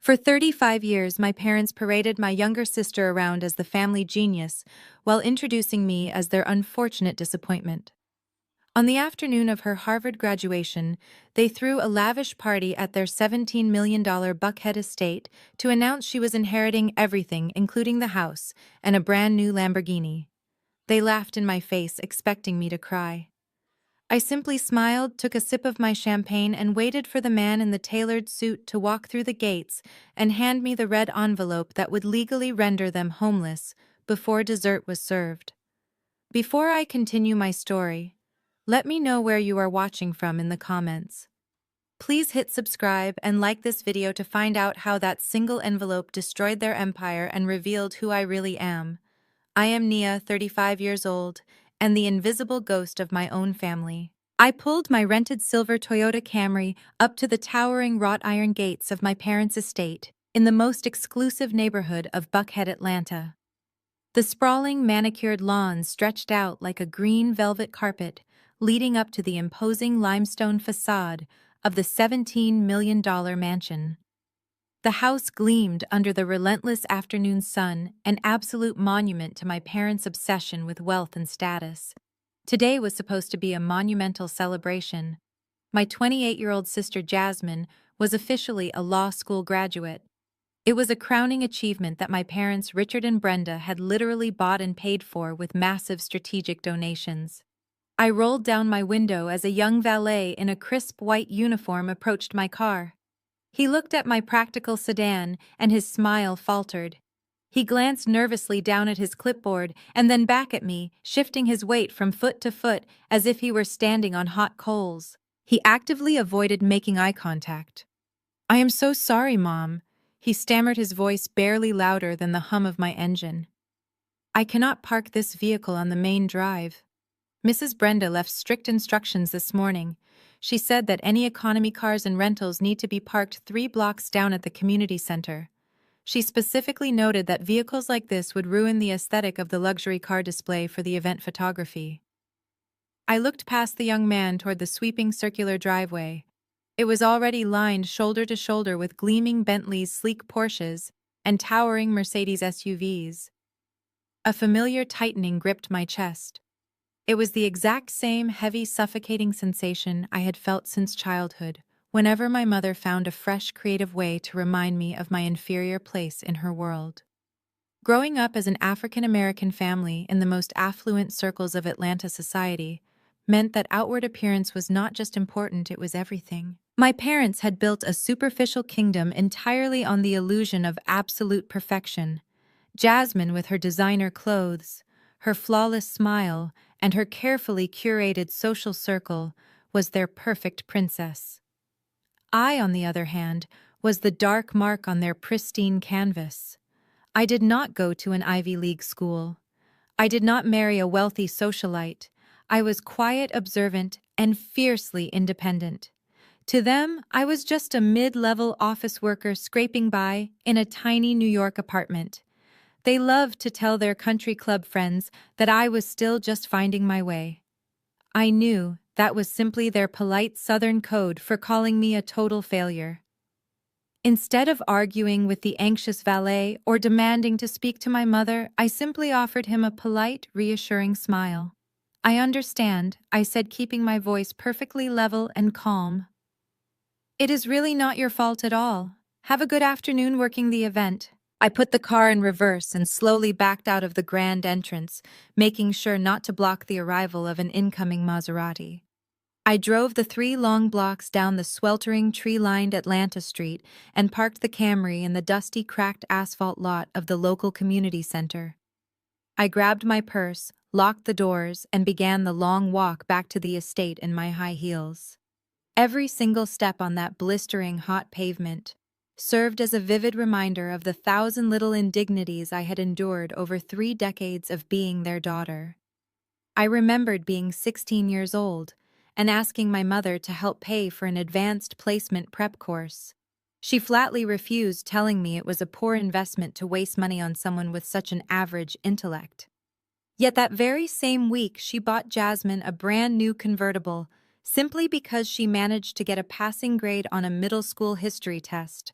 For 35 years, my parents paraded my younger sister around as the family genius, while introducing me as their unfortunate disappointment. On the afternoon of her Harvard graduation, they threw a lavish party at their $17 million Buckhead estate to announce she was inheriting everything, including the house and a brand new Lamborghini. They laughed in my face, expecting me to cry. I simply smiled, took a sip of my champagne, and waited for the man in the tailored suit to walk through the gates and hand me the red envelope that would legally render them homeless before dessert was served. Before I continue my story, let me know where you are watching from in the comments. Please hit subscribe and like this video to find out how that single envelope destroyed their empire and revealed who I really am. I am Nia, 35 years old, and the invisible ghost of my own family. I pulled my rented silver Toyota Camry up to the towering wrought iron gates of my parents' estate in the most exclusive neighborhood of Buckhead, Atlanta. The sprawling manicured lawns stretched out like a green velvet carpet, leading up to the imposing limestone facade of the $17 million mansion. The house gleamed under the relentless afternoon sun, an absolute monument to my parents' obsession with wealth and status. Today was supposed to be a monumental celebration. My 28-year-old sister Jasmine was officially a law school graduate. It was a crowning achievement that my parents, Richard and Brenda, had literally bought and paid for with massive strategic donations. I rolled down my window as a young valet in a crisp white uniform approached my car. He looked at my practical sedan, and his smile faltered. He glanced nervously down at his clipboard and then back at me, shifting his weight from foot to foot as if he were standing on hot coals. He actively avoided making eye contact. "I am so sorry, Mom," he stammered, his voice barely louder than the hum of my engine. "I cannot park this vehicle on the main drive. Mrs. Brenda left strict instructions this morning. She said that any economy cars and rentals need to be parked 3 blocks down at the community center. She specifically noted that vehicles like this would ruin the aesthetic of the luxury car display for the event photography." I looked past the young man toward the sweeping circular driveway. It was already lined shoulder to shoulder with gleaming Bentleys, sleek Porsches, and towering Mercedes SUVs. A familiar tightening gripped my chest. It was the exact same heavy, suffocating sensation I had felt since childhood, whenever my mother found a fresh, creative way to remind me of my inferior place in her world. Growing up as an African-American family in the most affluent circles of Atlanta society meant that outward appearance was not just important, it was everything. My parents had built a superficial kingdom entirely on the illusion of absolute perfection. Jasmine, with her designer clothes, her flawless smile, and her carefully curated social circle, was their perfect princess. I, on the other hand, was the dark mark on their pristine canvas. I did not go to an Ivy League school. I did not marry a wealthy socialite. I was quiet, observant, and fiercely independent. To them, I was just a mid-level office worker scraping by in a tiny New York apartment. They loved to tell their country club friends that I was still just finding my way. I knew that was simply their polite Southern code for calling me a total failure. Instead of arguing with the anxious valet or demanding to speak to my mother, I simply offered him a polite, reassuring smile. "I understand," I said, keeping my voice perfectly level and calm. "It is really not your fault at all. Have a good afternoon working the event." I put the car in reverse and slowly backed out of the grand entrance, making sure not to block the arrival of an incoming Maserati. I drove the 3 long blocks down the sweltering, tree-lined Atlanta street and parked the Camry in the dusty, cracked asphalt lot of the local community center. I grabbed my purse, locked the doors, and began the long walk back to the estate in my high heels. Every single step on that blistering, hot pavement served as a vivid reminder of the 1,000 little indignities I had endured over 3 decades of being their daughter. I remembered being 16 years old and asking my mother to help pay for an advanced placement prep course. She flatly refused, telling me it was a poor investment to waste money on someone with such an average intellect. Yet that very same week, she bought Jasmine a brand new convertible, simply because she managed to get a passing grade on a middle school history test.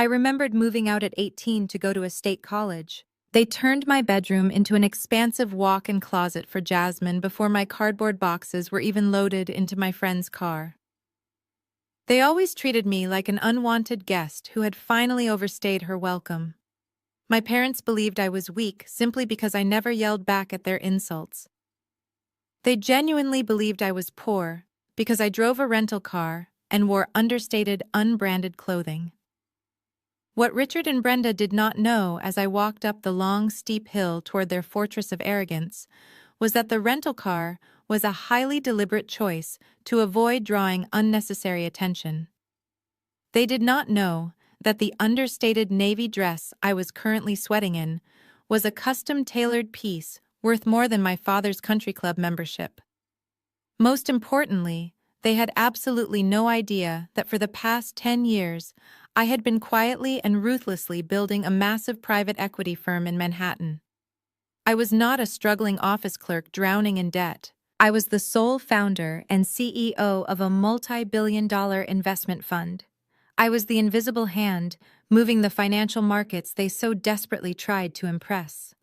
I remembered moving out at 18 to go to a state college. They turned my bedroom into an expansive walk-in closet for Jasmine before my cardboard boxes were even loaded into my friend's car. They always treated me like an unwanted guest who had finally overstayed her welcome. My parents believed I was weak simply because I never yelled back at their insults. They genuinely believed I was poor because I drove a rental car and wore understated, unbranded clothing. What Richard and Brenda did not know as I walked up the long, steep hill toward their fortress of arrogance was that the rental car was a highly deliberate choice to avoid drawing unnecessary attention. They did not know that the understated navy dress I was currently sweating in was a custom-tailored piece worth more than my father's country club membership. Most importantly, they had absolutely no idea that for the past 10 years, I had been quietly and ruthlessly building a massive private equity firm in Manhattan. I was not a struggling office clerk drowning in debt. I was the sole founder and CEO of a multi-billion-dollar investment fund. I was the invisible hand, moving the financial markets they so desperately tried to impress.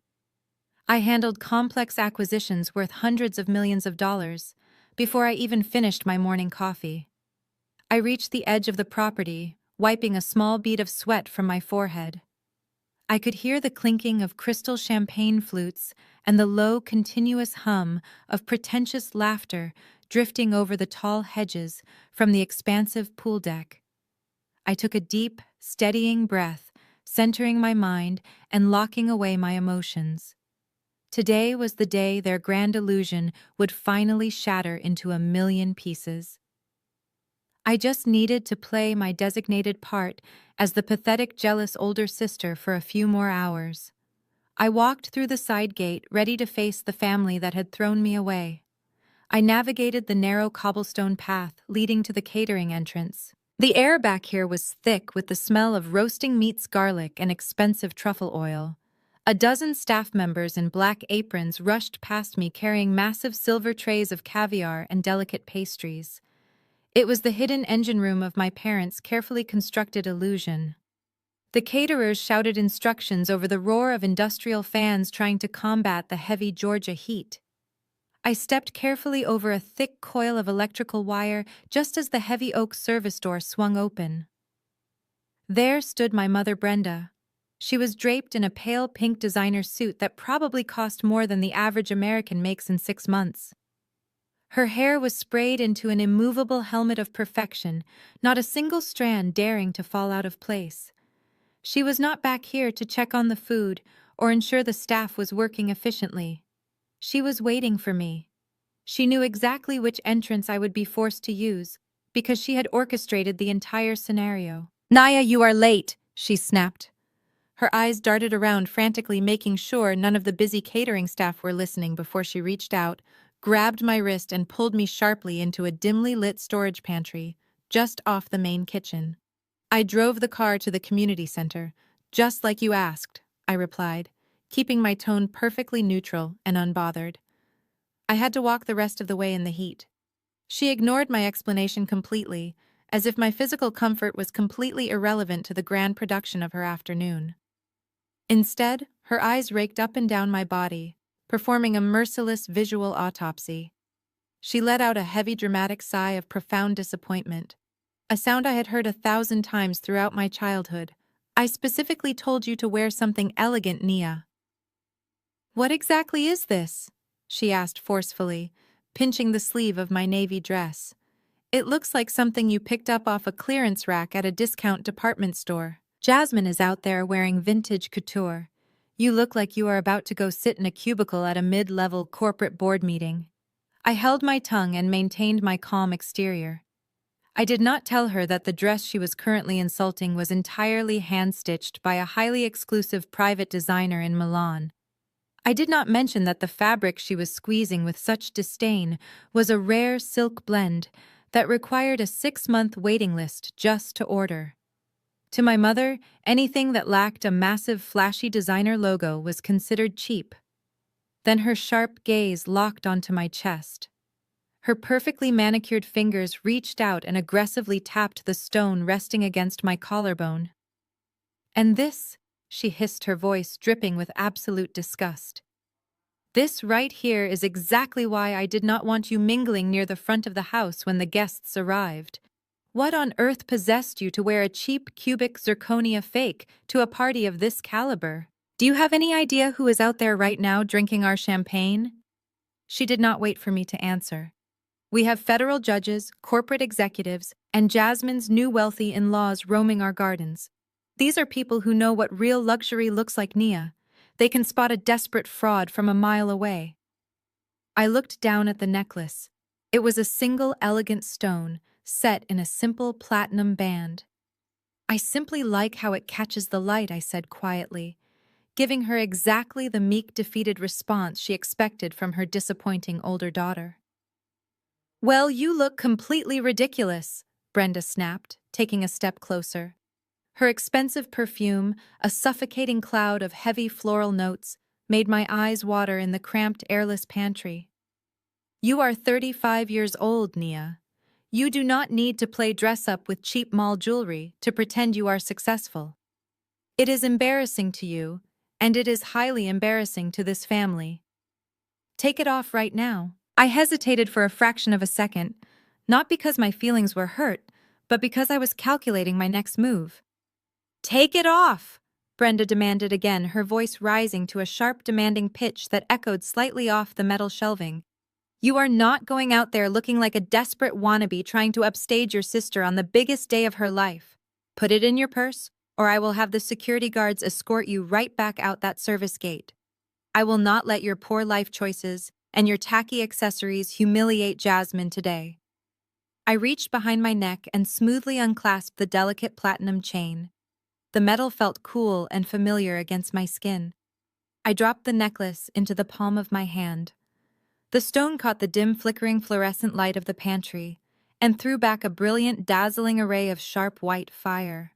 I handled complex acquisitions worth hundreds of millions of dollars before I even finished my morning coffee. I reached the edge of the property, wiping a small bead of sweat from my forehead. I could hear the clinking of crystal champagne flutes and the low, continuous hum of pretentious laughter drifting over the tall hedges from the expansive pool deck. I took a deep, steadying breath, centering my mind and locking away my emotions. Today was the day their grand illusion would finally shatter into a million pieces. I just needed to play my designated part as the pathetic, jealous older sister for a few more hours. I walked through the side gate, ready to face the family that had thrown me away. I navigated the narrow cobblestone path leading to the catering entrance. The air back here was thick with the smell of roasting meats, garlic, and expensive truffle oil. A dozen staff members in black aprons rushed past me carrying massive silver trays of caviar and delicate pastries. It was the hidden engine room of my parents' carefully constructed illusion. The caterers shouted instructions over the roar of industrial fans trying to combat the heavy Georgia heat. I stepped carefully over a thick coil of electrical wire just as the heavy oak service door swung open. There stood my mother, Brenda. She was draped in a pale pink designer suit that probably cost more than the average American makes in 6 months. Her hair was sprayed into an immovable helmet of perfection, not a single strand daring to fall out of place. She was not back here to check on the food or ensure the staff was working efficiently. She was waiting for me. She knew exactly which entrance I would be forced to use, because she had orchestrated the entire scenario. "Naya, you are late," she snapped. Her eyes darted around frantically, making sure none of the busy catering staff were listening before she reached out, grabbed my wrist and pulled me sharply into a dimly lit storage pantry, just off the main kitchen. "I drove the car to the community center, just like you asked," I replied, keeping my tone perfectly neutral and unbothered. I had to walk the rest of the way in the heat. She ignored my explanation completely, as if my physical comfort was completely irrelevant to the grand production of her afternoon. Instead, her eyes raked up and down my body, performing a merciless visual autopsy. She let out a heavy, dramatic sigh of profound disappointment, a sound I had heard 1,000 times throughout my childhood. "I specifically told you to wear something elegant, Nia." "What exactly is this?" she asked forcefully, pinching the sleeve of my navy dress. "It looks like something you picked up off a clearance rack at a discount department store. Jasmine is out there wearing vintage couture. You look like you are about to go sit in a cubicle at a mid-level corporate board meeting." I held my tongue and maintained my calm exterior. I did not tell her that the dress she was currently insulting was entirely hand-stitched by a highly exclusive private designer in Milan. I did not mention that the fabric she was squeezing with such disdain was a rare silk blend that required a 6-month waiting list just to order. To my mother, anything that lacked a massive, flashy designer logo was considered cheap. Then her sharp gaze locked onto my chest. Her perfectly manicured fingers reached out and aggressively tapped the stone resting against my collarbone. And this, she hissed, her voice dripping with absolute disgust. This right here is exactly why I did not want you mingling near the front of the house when the guests arrived. What on earth possessed you to wear a cheap cubic zirconia fake to a party of this caliber? Do you have any idea who is out there right now drinking our champagne? She did not wait for me to answer. We have federal judges, corporate executives, and Jasmine's new wealthy in-laws roaming our gardens. These are people who know what real luxury looks like, Nia. They can spot a desperate fraud from a mile away. I looked down at the necklace. It was a single elegant stone, set in a simple platinum band. I simply like how it catches the light, I said quietly, giving her exactly the meek, defeated response she expected from her disappointing older daughter. Well, you look completely ridiculous, Brenda snapped, taking a step closer. Her expensive perfume, a suffocating cloud of heavy floral notes, made my eyes water in the cramped, airless pantry. You are 35 years old, Nia. You do not need to play dress-up with cheap mall jewelry to pretend you are successful. It is embarrassing to you, and it is highly embarrassing to this family. Take it off right now. I hesitated for a fraction of a second, not because my feelings were hurt, but because I was calculating my next move. Take it off! Brenda demanded again, her voice rising to a sharp, demanding pitch that echoed slightly off the metal shelving. You are not going out there looking like a desperate wannabe trying to upstage your sister on the biggest day of her life. Put it in your purse, or I will have the security guards escort you right back out that service gate. I will not let your poor life choices and your tacky accessories humiliate Jasmine today. I reached behind my neck and smoothly unclasped the delicate platinum chain. The metal felt cool and familiar against my skin. I dropped the necklace into the palm of my hand. The stone caught the dim, flickering fluorescent light of the pantry and threw back a brilliant, dazzling array of sharp white fire.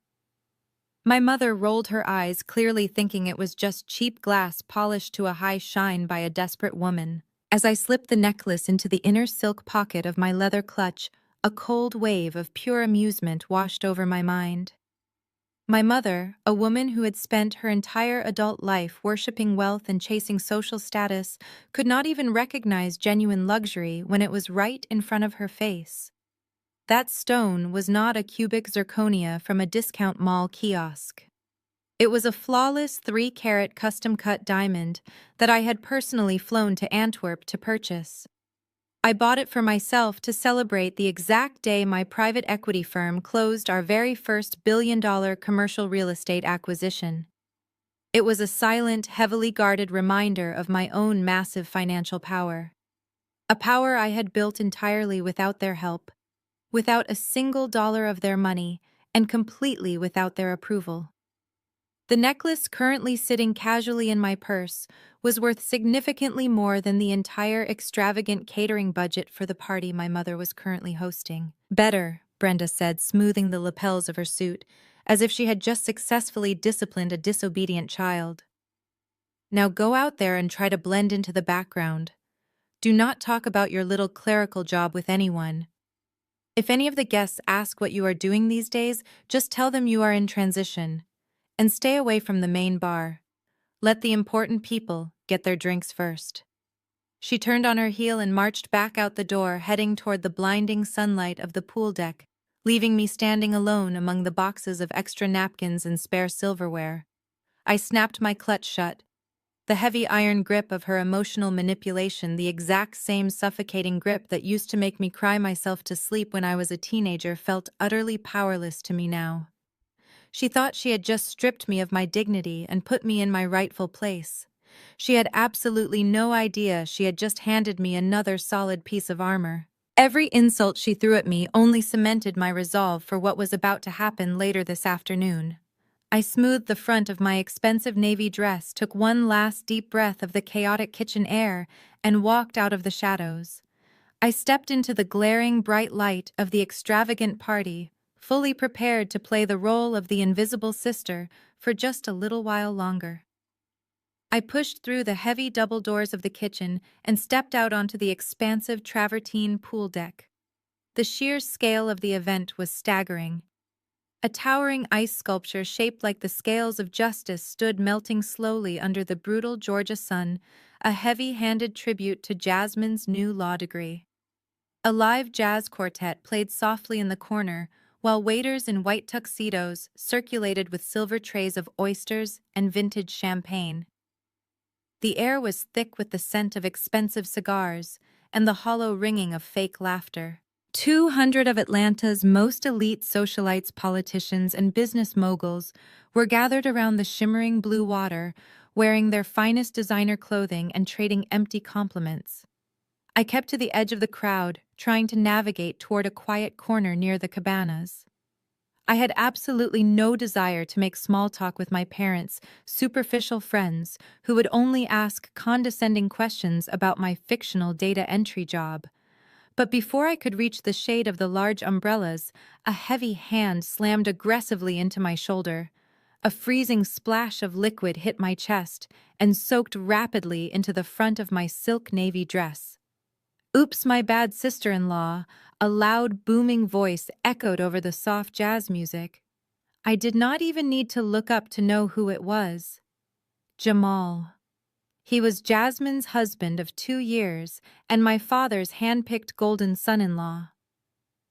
My mother rolled her eyes, clearly thinking it was just cheap glass polished to a high shine by a desperate woman. As I slipped the necklace into the inner silk pocket of my leather clutch, a cold wave of pure amusement washed over my mind. My mother, a woman who had spent her entire adult life worshipping wealth and chasing social status, could not even recognize genuine luxury when it was right in front of her face. That stone was not a cubic zirconia from a discount mall kiosk. It was a flawless 3-carat custom-cut diamond that I had personally flown to Antwerp to purchase. I bought it for myself to celebrate the exact day my private equity firm closed our very first billion-dollar commercial real estate acquisition. It was a silent, heavily guarded reminder of my own massive financial power. A power I had built entirely without their help, without a single dollar of their money, and completely without their approval. The necklace currently sitting casually in my purse was worth significantly more than the entire extravagant catering budget for the party my mother was currently hosting. Better, Brenda said, smoothing the lapels of her suit, as if she had just successfully disciplined a disobedient child. Now go out there and try to blend into the background. Do not talk about your little clerical job with anyone. If any of the guests ask what you are doing these days, just tell them you are in transition. And stay away from the main bar. Let the important people get their drinks first. She turned on her heel and marched back out the door, heading toward the blinding sunlight of the pool deck, leaving me standing alone among the boxes of extra napkins and spare silverware. I snapped my clutch shut. The heavy iron grip of her emotional manipulation, the exact same suffocating grip that used to make me cry myself to sleep when I was a teenager, felt utterly powerless to me now. She thought she had just stripped me of my dignity and put me in my rightful place. She had absolutely no idea she had just handed me another solid piece of armor. Every insult she threw at me only cemented my resolve for what was about to happen later this afternoon. I smoothed the front of my expensive navy dress, took one last deep breath of the chaotic kitchen air, and walked out of the shadows. I stepped into the glaring bright light of the extravagant party, fully prepared to play the role of the invisible sister for just a little while longer. I pushed through the heavy double doors of the kitchen and stepped out onto the expansive travertine pool deck. The sheer scale of the event was staggering. A towering ice sculpture shaped like the scales of justice stood melting slowly under the brutal Georgia sun, a heavy-handed tribute to Jasmine's new law degree. A live jazz quartet played softly in the corner, while waiters in white tuxedos circulated with silver trays of oysters and vintage champagne. The air was thick with the scent of expensive cigars and the hollow ringing of fake laughter. 200 of Atlanta's most elite socialites, politicians, and business moguls were gathered around the shimmering blue water, wearing their finest designer clothing and trading empty compliments. I kept to the edge of the crowd, trying to navigate toward a quiet corner near the cabanas. I had absolutely no desire to make small talk with my parents' superficial friends who would only ask condescending questions about my fictional data entry job. But before I could reach the shade of the large umbrellas, a heavy hand slammed aggressively into my shoulder. A freezing splash of liquid hit my chest and soaked rapidly into the front of my silk navy dress. "Oops, my bad, sister-in-law," a loud, booming voice echoed over the soft jazz music. I did not even need to look up to know who it was. Jamal. He was Jasmine's husband of 2 years and my father's hand-picked golden son-in-law.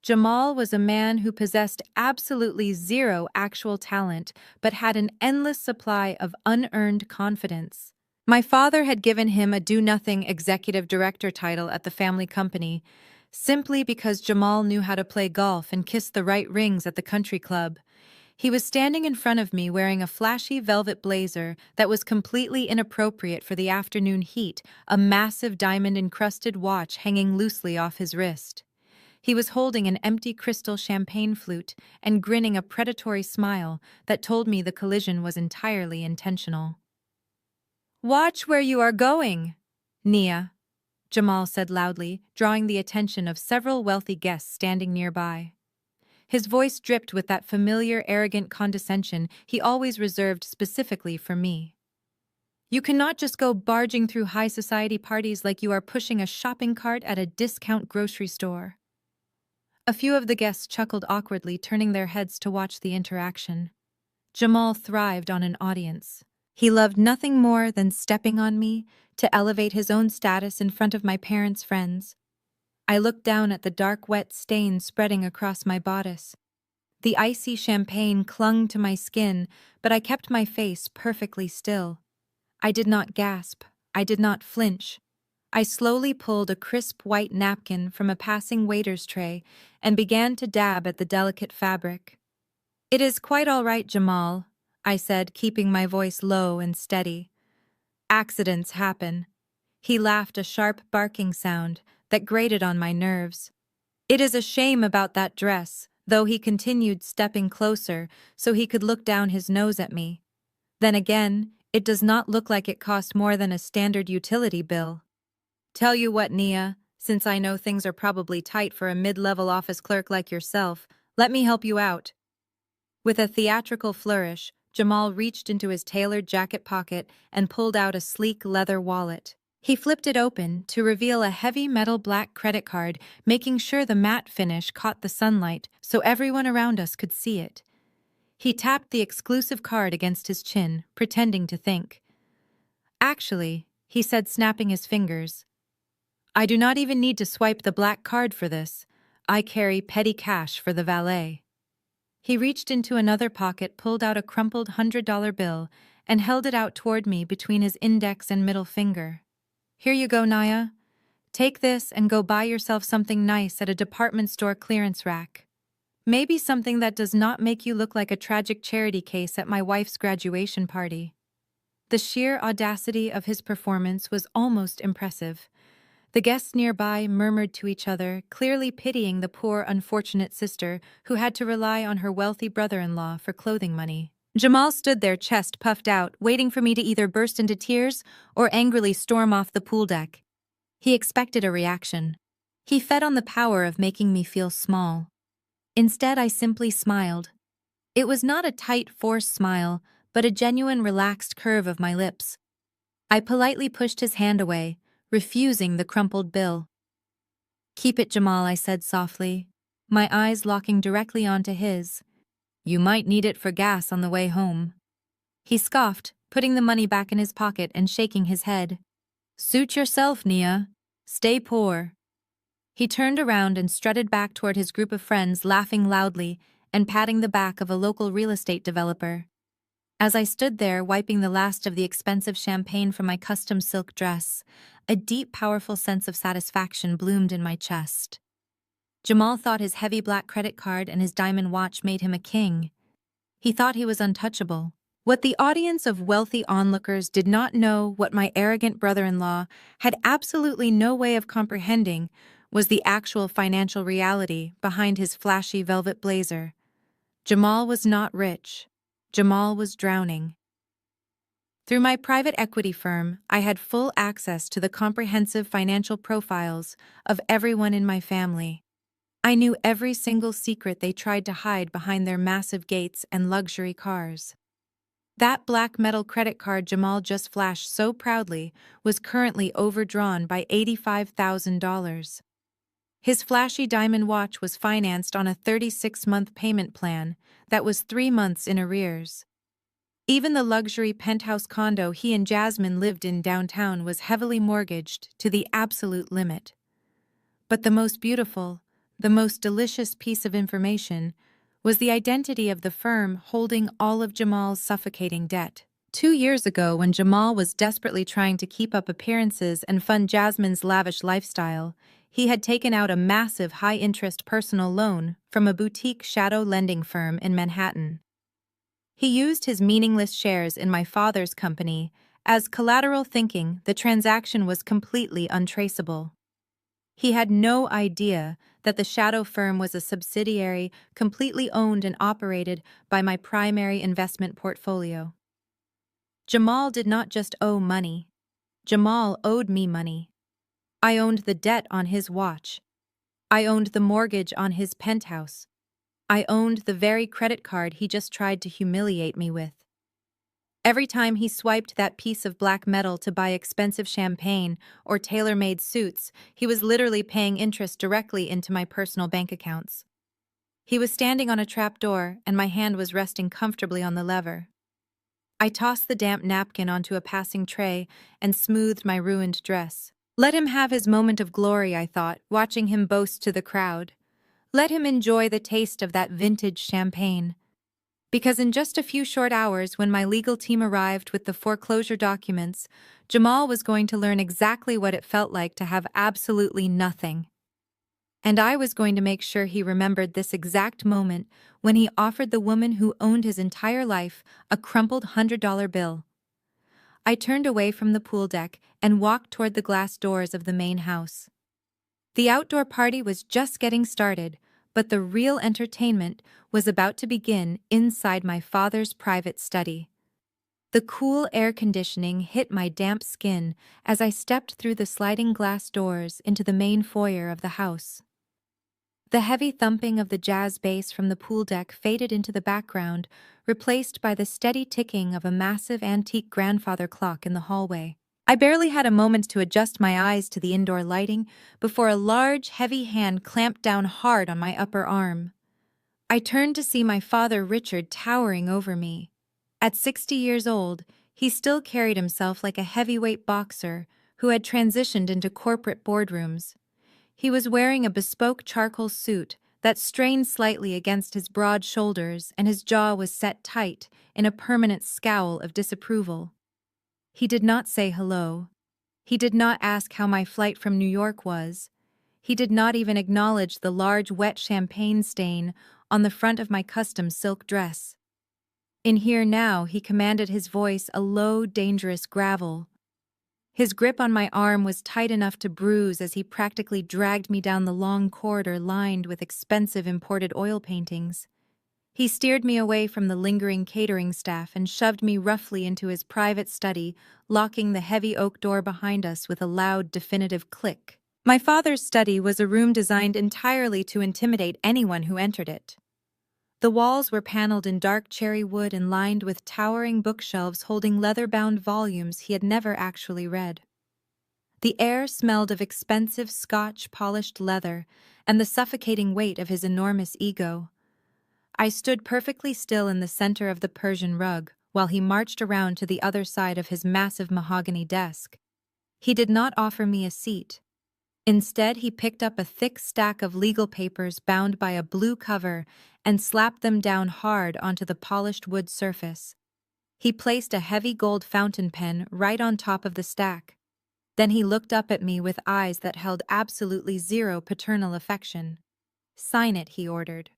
Jamal was a man who possessed absolutely zero actual talent but had an endless supply of unearned confidence. My father had given him a do-nothing executive director title at the family company, simply because Jamal knew how to play golf and kiss the right rings at the country club. He was standing in front of me wearing a flashy velvet blazer that was completely inappropriate for the afternoon heat, a massive diamond-encrusted watch hanging loosely off his wrist. He was holding an empty crystal champagne flute and grinning a predatory smile that told me the collision was entirely intentional. "Watch where you are going, Nia," Jamal said loudly, drawing the attention of several wealthy guests standing nearby. His voice dripped with that familiar, arrogant condescension he always reserved specifically for me. "You cannot just go barging through high society parties like you are pushing a shopping cart at a discount grocery store." A few of the guests chuckled awkwardly, turning their heads to watch the interaction. Jamal thrived on an audience. He loved nothing more than stepping on me to elevate his own status in front of my parents' friends. I looked down at the dark, wet stain spreading across my bodice. The icy champagne clung to my skin, but I kept my face perfectly still. I did not gasp. I did not flinch. I slowly pulled a crisp white napkin from a passing waiter's tray and began to dab at the delicate fabric. "It is quite all right, Jamal," I said, keeping my voice low and steady. "Accidents happen." He laughed, a sharp barking sound that grated on my nerves. "It is a shame about that dress," though he continued stepping closer so he could look down his nose at me. "Then again, it does not look like it cost more than a standard utility bill. Tell you what, Nia, since I know things are probably tight for a mid-level office clerk like yourself, let me help you out." With a theatrical flourish, Jamal reached into his tailored jacket pocket and pulled out a sleek leather wallet. He flipped it open to reveal a heavy metal black credit card, making sure the matte finish caught the sunlight so everyone around us could see it. He tapped the exclusive card against his chin, pretending to think. "Actually," he said, snapping his fingers, "I do not even need to swipe the black card for this. I carry petty cash for the valet." He reached into another pocket, pulled out a crumpled $100 bill, and held it out toward me between his index and middle finger. "Here you go, Naya. Take this and go buy yourself something nice at a department store clearance rack. Maybe something that does not make you look like a tragic charity case at my wife's graduation party." The sheer audacity of his performance was almost impressive. The guests nearby murmured to each other, clearly pitying the poor, unfortunate sister who had to rely on her wealthy brother-in-law for clothing money. Jamal stood there, chest puffed out, waiting for me to either burst into tears or angrily storm off the pool deck. He expected a reaction. He fed on the power of making me feel small. Instead, I simply smiled. It was not a tight, forced smile, but a genuine, relaxed curve of my lips. I politely pushed his hand away, refusing the crumpled bill. "Keep it, Jamal," I said softly, my eyes locking directly onto his. You might need it for gas on the way home. He scoffed, putting the money back in his pocket and shaking his head. Suit yourself, Nia. Stay poor. He turned around and strutted back toward his group of friends, laughing loudly and patting the back of a local real estate developer. As I stood there, wiping the last of the expensive champagne from my custom silk dress, a deep, powerful sense of satisfaction bloomed in my chest. Jamal thought his heavy black credit card and his diamond watch made him a king. He thought he was untouchable. What the audience of wealthy onlookers did not know, what my arrogant brother-in-law had absolutely no way of comprehending, was the actual financial reality behind his flashy velvet blazer. Jamal was not rich. Jamal was drowning. Through my private equity firm, I had full access to the comprehensive financial profiles of everyone in my family. I knew every single secret they tried to hide behind their massive gates and luxury cars. That black metal credit card Jamal just flashed so proudly was currently overdrawn by $85,000. His flashy diamond watch was financed on a 36-month payment plan that was 3 months in arrears. Even the luxury penthouse condo he and Jasmine lived in downtown was heavily mortgaged to the absolute limit. But the most beautiful, the most delicious piece of information was the identity of the firm holding all of Jamal's suffocating debt. 2 years ago, when Jamal was desperately trying to keep up appearances and fund Jasmine's lavish lifestyle, he had taken out a massive high-interest personal loan from a boutique shadow lending firm in Manhattan. He used his meaningless shares in my father's company as collateral, thinking the transaction was completely untraceable. He had no idea that the shadow firm was a subsidiary completely owned and operated by my primary investment portfolio. Jamal did not just owe money. Jamal owed me money. I owned the debt on his watch. I owned the mortgage on his penthouse. I owned the very credit card he just tried to humiliate me with. Every time he swiped that piece of black metal to buy expensive champagne or tailor-made suits, he was literally paying interest directly into my personal bank accounts. He was standing on a trapdoor, and my hand was resting comfortably on the lever. I tossed the damp napkin onto a passing tray and smoothed my ruined dress. Let him have his moment of glory, I thought, watching him boast to the crowd. Let him enjoy the taste of that vintage champagne. Because in just a few short hours, when my legal team arrived with the foreclosure documents, Jamal was going to learn exactly what it felt like to have absolutely nothing. And I was going to make sure he remembered this exact moment when he offered the woman who owned his entire life a crumpled $100 bill. I turned away from the pool deck and walked toward the glass doors of the main house. The outdoor party was just getting started, but the real entertainment was about to begin inside my father's private study. The cool air conditioning hit my damp skin as I stepped through the sliding glass doors into the main foyer of the house. The heavy thumping of the jazz bass from the pool deck faded into the background, replaced by the steady ticking of a massive antique grandfather clock in the hallway. I barely had a moment to adjust my eyes to the indoor lighting before a large, heavy hand clamped down hard on my upper arm. I turned to see my father Richard towering over me. At 60 years old, he still carried himself like a heavyweight boxer who had transitioned into corporate boardrooms. He was wearing a bespoke charcoal suit that strained slightly against his broad shoulders, and his jaw was set tight in a permanent scowl of disapproval. He did not say hello. He did not ask how my flight from New York was. He did not even acknowledge the large wet champagne stain on the front of my custom silk dress. In here now, he commanded his voice a low, dangerous gravel. His grip on my arm was tight enough to bruise as he practically dragged me down the long corridor lined with expensive imported oil paintings. He steered me away from the lingering catering staff and shoved me roughly into his private study, locking the heavy oak door behind us with a loud, definitive click. My father's study was a room designed entirely to intimidate anyone who entered it. The walls were paneled in dark cherry wood and lined with towering bookshelves holding leather-bound volumes he had never actually read. The air smelled of expensive Scotch polished leather and the suffocating weight of his enormous ego. I stood perfectly still in the center of the Persian rug while he marched around to the other side of his massive mahogany desk. He did not offer me a seat. Instead, he picked up a thick stack of legal papers bound by a blue cover and slapped them down hard onto the polished wood surface. He placed a heavy gold fountain pen right on top of the stack. Then he looked up at me with eyes that held absolutely zero paternal affection. "Sign it," he ordered.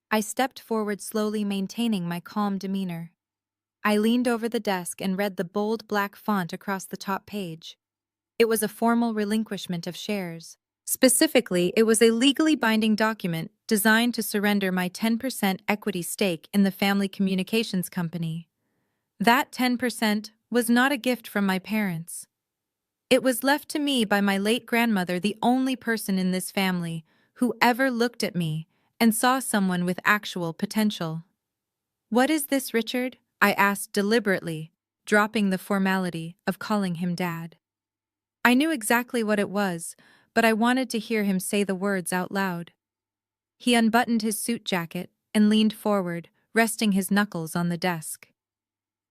I stepped forward slowly, maintaining my calm demeanor. I leaned over the desk and read the bold black font across the top page. It was a formal relinquishment of shares. Specifically, it was a legally binding document designed to surrender my 10% equity stake in the family communications company. That 10% was not a gift from my parents. It was left to me by my late grandmother, the only person in this family who ever looked at me and saw someone with actual potential. "What is this, Richard?" I asked deliberately, dropping the formality of calling him Dad. I knew exactly what it was, but I wanted to hear him say the words out loud. He unbuttoned his suit jacket and leaned forward, resting his knuckles on the desk.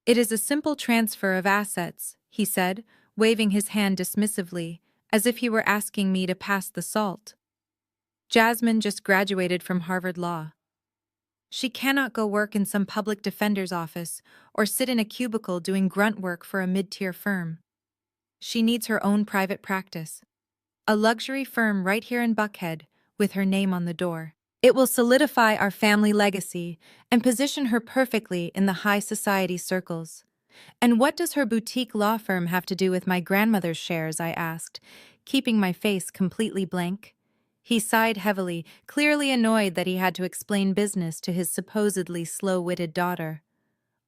"It is a simple transfer of assets," he said, waving his hand dismissively, as if he were asking me to pass the salt. "Jasmine just graduated from Harvard Law. She cannot go work in some public defender's office or sit in a cubicle doing grunt work for a mid-tier firm. She needs her own private practice. A luxury firm right here in Buckhead, with her name on the door. It will solidify our family legacy and position her perfectly in the high society circles." "And what does her boutique law firm have to do with my grandmother's shares?" I asked, keeping my face completely blank. He sighed heavily, clearly annoyed that he had to explain business to his supposedly slow-witted daughter.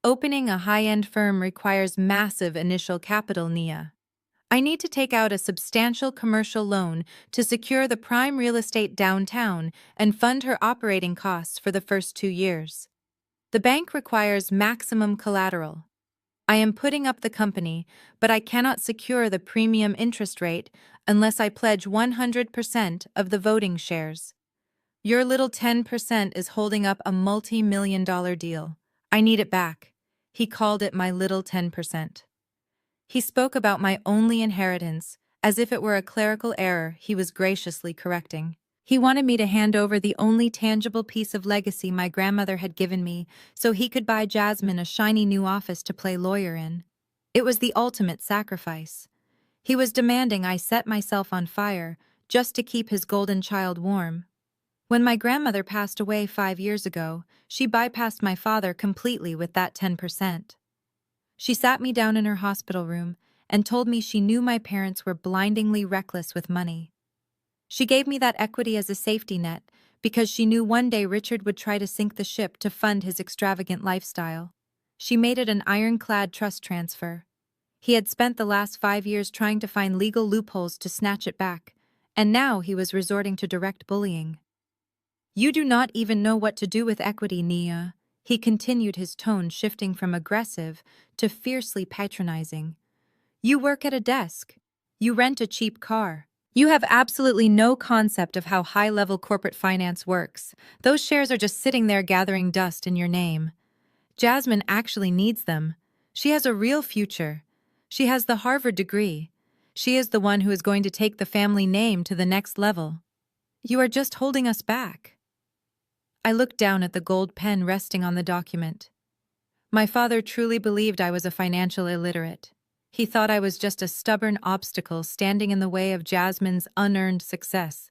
"Opening a high-end firm requires massive initial capital, Nia. I need to take out a substantial commercial loan to secure the prime real estate downtown and fund her operating costs for the first 2 years. The bank requires maximum collateral. I am putting up the company, but I cannot secure the premium interest rate unless I pledge 100% of the voting shares. Your little 10% is holding up a multi-million-dollar deal. I need it back." He called it my little 10%. He spoke about my only inheritance, as if it were a clerical error he was graciously correcting. He wanted me to hand over the only tangible piece of legacy my grandmother had given me so he could buy Jasmine a shiny new office to play lawyer in. It was the ultimate sacrifice. He was demanding I set myself on fire just to keep his golden child warm. When my grandmother passed away 5 years ago, she bypassed my father completely with that 10%. She sat me down in her hospital room and told me she knew my parents were blindingly reckless with money. She gave me that equity as a safety net because she knew one day Richard would try to sink the ship to fund his extravagant lifestyle. She made it an ironclad trust transfer. He had spent the last 5 years trying to find legal loopholes to snatch it back, and now he was resorting to direct bullying. "You do not even know what to do with equity, Nia," he continued, his tone shifting from aggressive to fiercely patronizing. "You work at a desk. You rent a cheap car. You have absolutely no concept of how high-level corporate finance works. Those shares are just sitting there gathering dust in your name. Jasmine actually needs them. She has a real future. She has the Harvard degree. She is the one who is going to take the family name to the next level. You are just holding us back." I looked down at the gold pen resting on the document. My father truly believed I was a financial illiterate. He thought I was just a stubborn obstacle standing in the way of Jasmine's unearned success.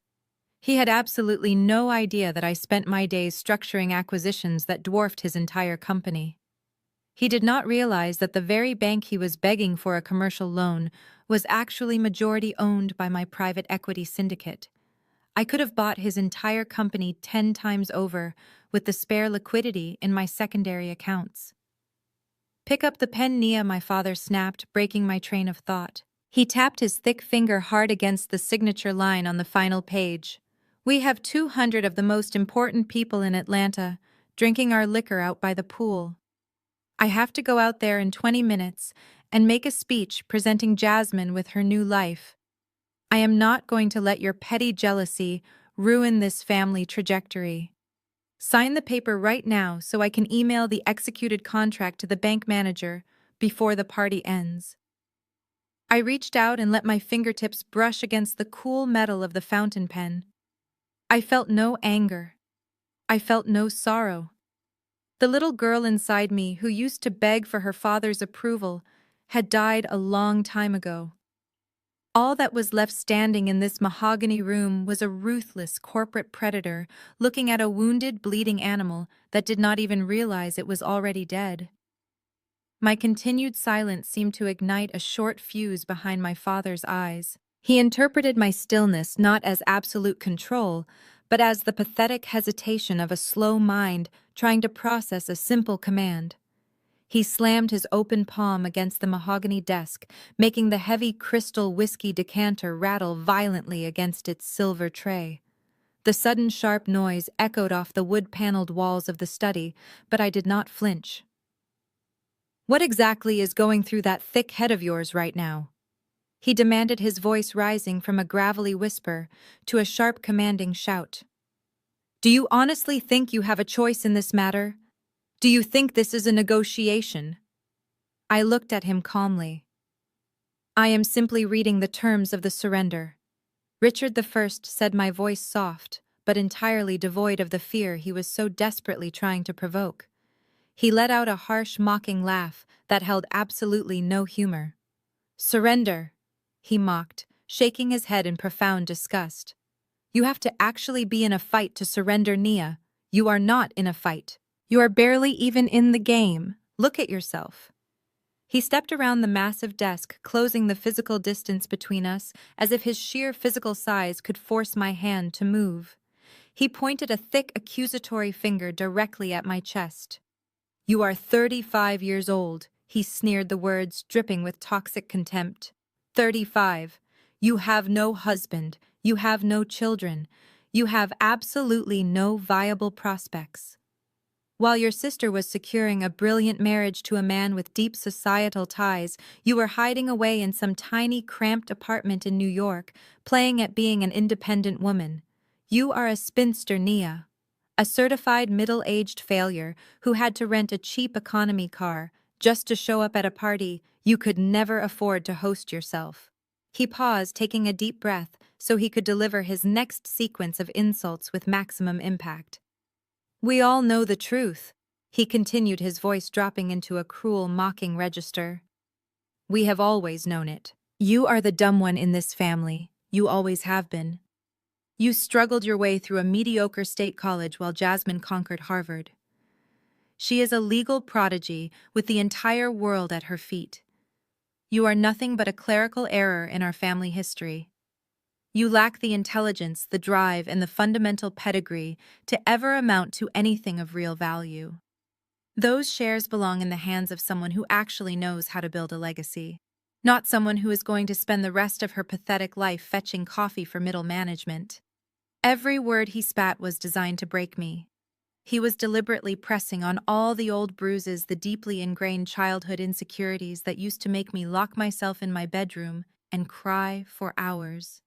He had absolutely no idea that I spent my days structuring acquisitions that dwarfed his entire company. He did not realize that the very bank he was begging for a commercial loan was actually majority owned by my private equity syndicate. I could have bought his entire company 10 times over with the spare liquidity in my secondary accounts. "Pick up the pen, Nia," my father snapped, breaking my train of thought. He tapped his thick finger hard against the signature line on the final page. "We have 200 of the most important people in Atlanta drinking our liquor out by the pool. I have to go out there in 20 minutes and make a speech presenting Jasmine with her new life. I am not going to let your petty jealousy ruin this family trajectory." Sign the paper right now so I can email the executed contract to the bank manager before the party ends. I reached out and let my fingertips brush against the cool metal of the fountain pen. I felt no anger. I felt no sorrow. The little girl inside me who used to beg for her father's approval had died a long time ago. All that was left standing in this mahogany room was a ruthless corporate predator looking at a wounded, bleeding animal that did not even realize it was already dead. My continued silence seemed to ignite a short fuse behind my father's eyes. He interpreted my stillness not as absolute control, but as the pathetic hesitation of a slow mind trying to process a simple command. He slammed his open palm against the mahogany desk, making the heavy crystal whiskey decanter rattle violently against its silver tray. The sudden sharp noise echoed off the wood-paneled walls of the study, but I did not flinch. "What exactly is going through that thick head of yours right now?" he demanded, his voice rising from a gravelly whisper to a sharp, commanding shout. "Do you honestly think you have a choice in this matter? Do you think this is a negotiation?" I looked at him calmly. "I am simply reading the terms of the surrender." Richard I said, my voice soft, but entirely devoid of the fear he was so desperately trying to provoke. He let out a harsh, mocking laugh that held absolutely no humor. "Surrender," he mocked, shaking his head in profound disgust. "You have to actually be in a fight to surrender, Nia. You are not in a fight. You are barely even in the game. Look at yourself." He stepped around the massive desk, closing the physical distance between us, as if his sheer physical size could force my hand to move. He pointed a thick, accusatory finger directly at my chest. "You are 35 years old," he sneered, the words dripping with toxic contempt. 35. You have no husband. You have no children. You have absolutely no viable prospects. While your sister was securing a brilliant marriage to a man with deep societal ties, you were hiding away in some tiny, cramped apartment in New York, playing at being an independent woman. You are a spinster, Nia. A certified middle-aged failure who had to rent a cheap economy car just to show up at a party you could never afford to host yourself. He paused, taking a deep breath so he could deliver his next sequence of insults with maximum impact. "We all know the truth," he continued, his voice dropping into a cruel, mocking register. "We have always known it. You are the dumb one in this family. You always have been. You struggled your way through a mediocre state college while Jasmine conquered Harvard. She is a legal prodigy with the entire world at her feet. You are nothing but a clerical error in our family history. You lack the intelligence, the drive, and the fundamental pedigree to ever amount to anything of real value. Those shares belong in the hands of someone who actually knows how to build a legacy, not someone who is going to spend the rest of her pathetic life fetching coffee for middle management." Every word he spat was designed to break me. He was deliberately pressing on all the old bruises, the deeply ingrained childhood insecurities that used to make me lock myself in my bedroom and cry for hours.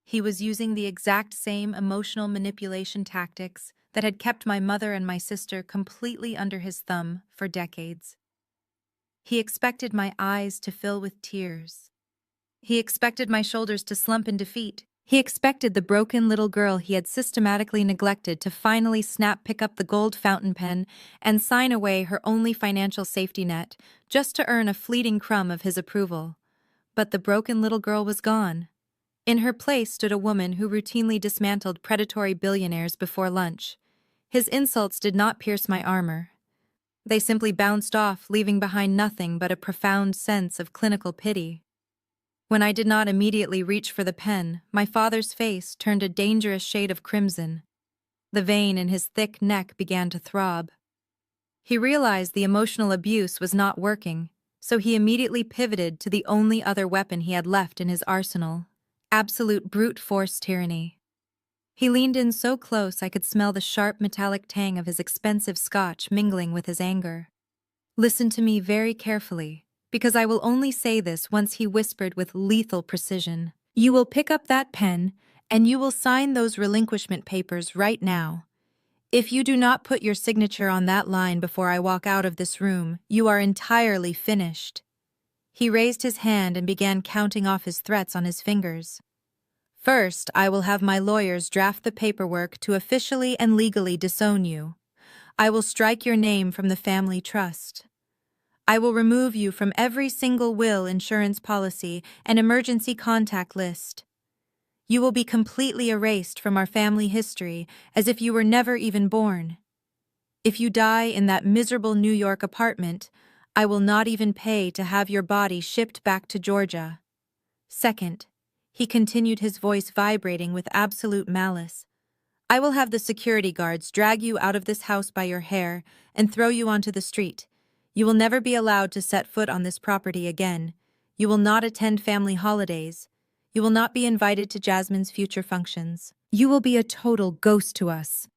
He was using the exact same emotional manipulation tactics that had kept my mother and my sister completely under his thumb for decades. He expected my eyes to fill with tears. He expected my shoulders to slump in defeat. He expected the broken little girl he had systematically neglected to finally pick up the gold fountain pen and sign away her only financial safety net, just to earn a fleeting crumb of his approval. But the broken little girl was gone. In her place stood a woman who routinely dismantled predatory billionaires before lunch. His insults did not pierce my armor. They simply bounced off, leaving behind nothing but a profound sense of clinical pity. When I did not immediately reach for the pen, my father's face turned a dangerous shade of crimson. The vein in his thick neck began to throb. He realized the emotional abuse was not working, so he immediately pivoted to the only other weapon he had left in his arsenal: absolute brute force tyranny. He leaned in so close I could smell the sharp metallic tang of his expensive scotch mingling with his anger. "Listen to me very carefully, because I will only say this once," he whispered with lethal precision. "You will pick up that pen, and you will sign those relinquishment papers right now. If you do not put your signature on that line before I walk out of this room, you are entirely finished." He raised his hand and began counting off his threats on his fingers. "First, I will have my lawyers draft the paperwork to officially and legally disown you. I will strike your name from the family trust. I will remove you from every single will, insurance policy, and emergency contact list. You will be completely erased from our family history as if you were never even born. If you die in that miserable New York apartment, I will not even pay to have your body shipped back to Georgia. Second," he continued, his voice vibrating with absolute malice, "I will have the security guards drag you out of this house by your hair and throw you onto the street. You will never be allowed to set foot on this property again. You will not attend family holidays. You will not be invited to Jasmine's future functions. You will be a total ghost to us."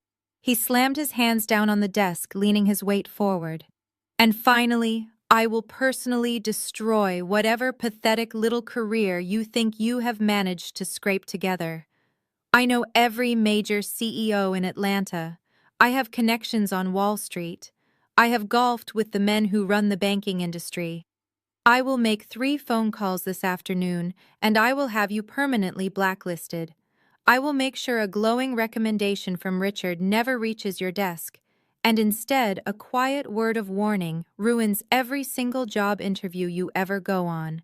He slammed his hands down on the desk, leaning his weight forward. "And finally, I will personally destroy whatever pathetic little career you think you have managed to scrape together. I know every major CEO in Atlanta. I have connections on Wall Street. I have golfed with the men who run the banking industry. I will make 3 phone calls this afternoon, and I will have you permanently blacklisted. I will make sure a glowing recommendation from Richard never reaches your desk, and instead a quiet word of warning ruins every single job interview you ever go on.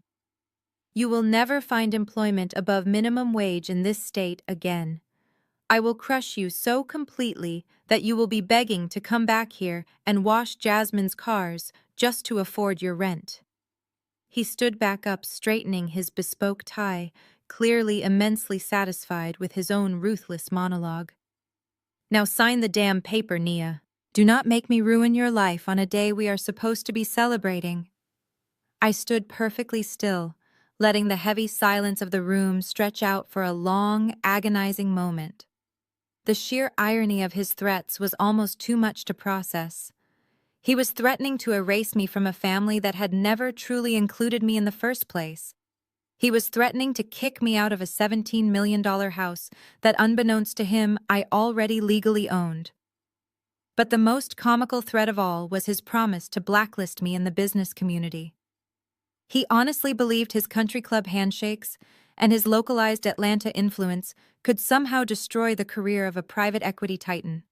You will never find employment above minimum wage in this state again. I will crush you so completely that you will be begging to come back here and wash Jasmine's cars just to afford your rent." He stood back up, straightening his bespoke tie, clearly immensely satisfied with his own ruthless monologue. "Now sign the damn paper, Nia. Do not make me ruin your life on a day we are supposed to be celebrating." I stood perfectly still, letting the heavy silence of the room stretch out for a long, agonizing moment. The sheer irony of his threats was almost too much to process. He was threatening to erase me from a family that had never truly included me in the first place. He was threatening to kick me out of a $17 million house that, unbeknownst to him, I already legally owned. But the most comical threat of all was his promise to blacklist me in the business community. He honestly believed his country club handshakes and his localized Atlanta influence could somehow destroy the career of a private equity titan.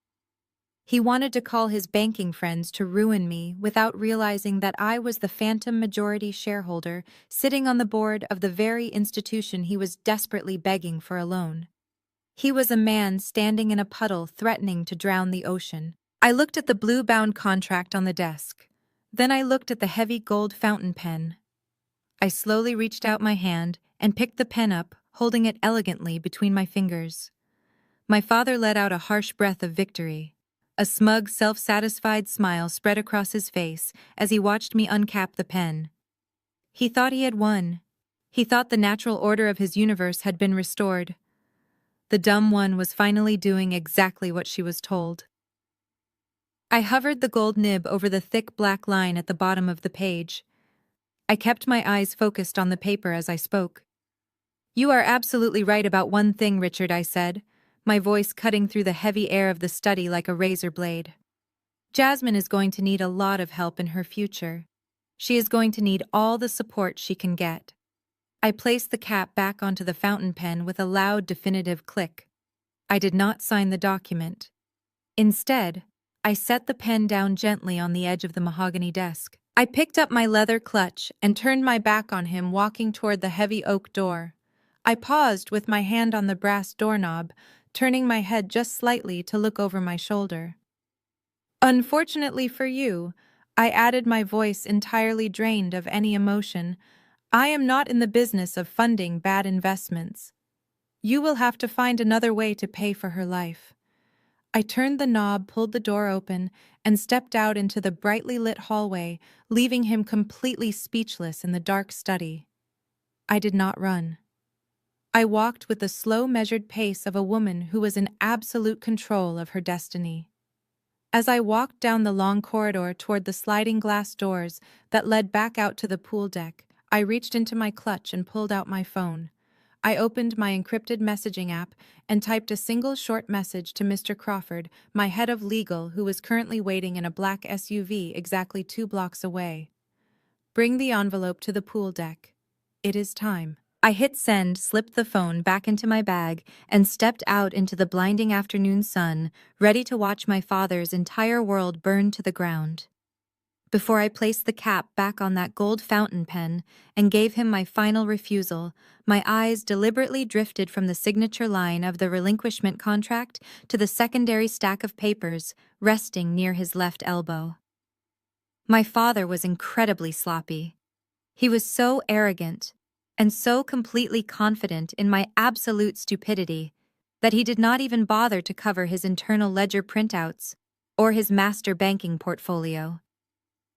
He wanted to call his banking friends to ruin me without realizing that I was the phantom majority shareholder sitting on the board of the very institution he was desperately begging for a loan. He was a man standing in a puddle threatening to drown the ocean. I looked at the blue-bound contract on the desk. Then I looked at the heavy gold fountain pen. I slowly reached out my hand and picked the pen up, holding it elegantly between my fingers. My father let out a harsh breath of victory. A smug, self-satisfied smile spread across his face as he watched me uncap the pen. He thought he had won. He thought the natural order of his universe had been restored. The dumb one was finally doing exactly what she was told. I hovered the gold nib over the thick black line at the bottom of the page. I kept my eyes focused on the paper as I spoke. "You are absolutely right about one thing, Richard," I said, my voice cutting through the heavy air of the study like a razor blade. "Jasmine is going to need a lot of help in her future. She is going to need all the support she can get." I placed the cap back onto the fountain pen with a loud, definitive click. I did not sign the document. Instead, I set the pen down gently on the edge of the mahogany desk. I picked up my leather clutch and turned my back on him, walking toward the heavy oak door. I paused with my hand on the brass doorknob, turning my head just slightly to look over my shoulder. "Unfortunately for you," I added, my voice entirely drained of any emotion, "I am not in the business of funding bad investments. You will have to find another way to pay for her life." I turned the knob, pulled the door open, and stepped out into the brightly lit hallway, leaving him completely speechless in the dark study. I did not run. I walked with the slow, measured pace of a woman who was in absolute control of her destiny. As I walked down the long corridor toward the sliding glass doors that led back out to the pool deck, I reached into my clutch and pulled out my phone. I opened my encrypted messaging app and typed a single short message to Mr. Crawford, my head of legal, who was currently waiting in a black SUV exactly 2 blocks away. Bring the envelope to the pool deck. It is time. I hit send, slipped the phone back into my bag, and stepped out into the blinding afternoon sun, ready to watch my father's entire world burn to the ground. Before I placed the cap back on that gold fountain pen and gave him my final refusal, my eyes deliberately drifted from the signature line of the relinquishment contract to the secondary stack of papers resting near his left elbow. My father was incredibly sloppy. He was so arrogant and so completely confident in my absolute stupidity that he did not even bother to cover his internal ledger printouts or his master banking portfolio.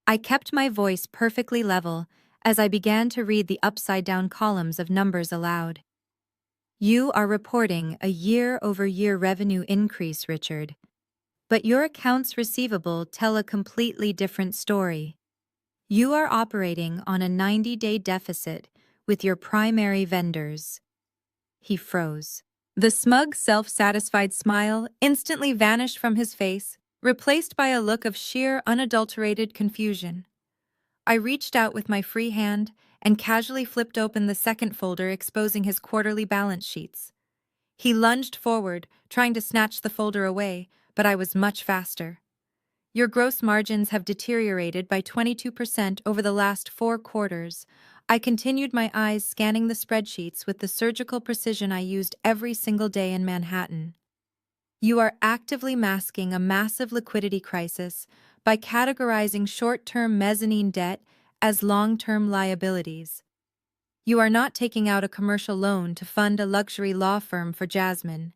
I kept my voice perfectly level as I began to read the upside-down columns of numbers aloud. You are reporting a year-over-year revenue increase, Richard, but your accounts receivable tell a completely different story. You are operating on a 90-day deficit with your primary vendors. He froze. The smug, self-satisfied smile instantly vanished from his face, replaced by a look of sheer, unadulterated confusion. I reached out with my free hand and casually flipped open the second folder exposing his quarterly balance sheets. He lunged forward, trying to snatch the folder away, but I was much faster. Your gross margins have deteriorated by 22% over the last 4 quarters. I continued, my eyes scanning the spreadsheets with the surgical precision I used every single day in Manhattan. You are actively masking a massive liquidity crisis by categorizing short-term mezzanine debt as long-term liabilities. You are not taking out a commercial loan to fund a luxury law firm for Jasmine.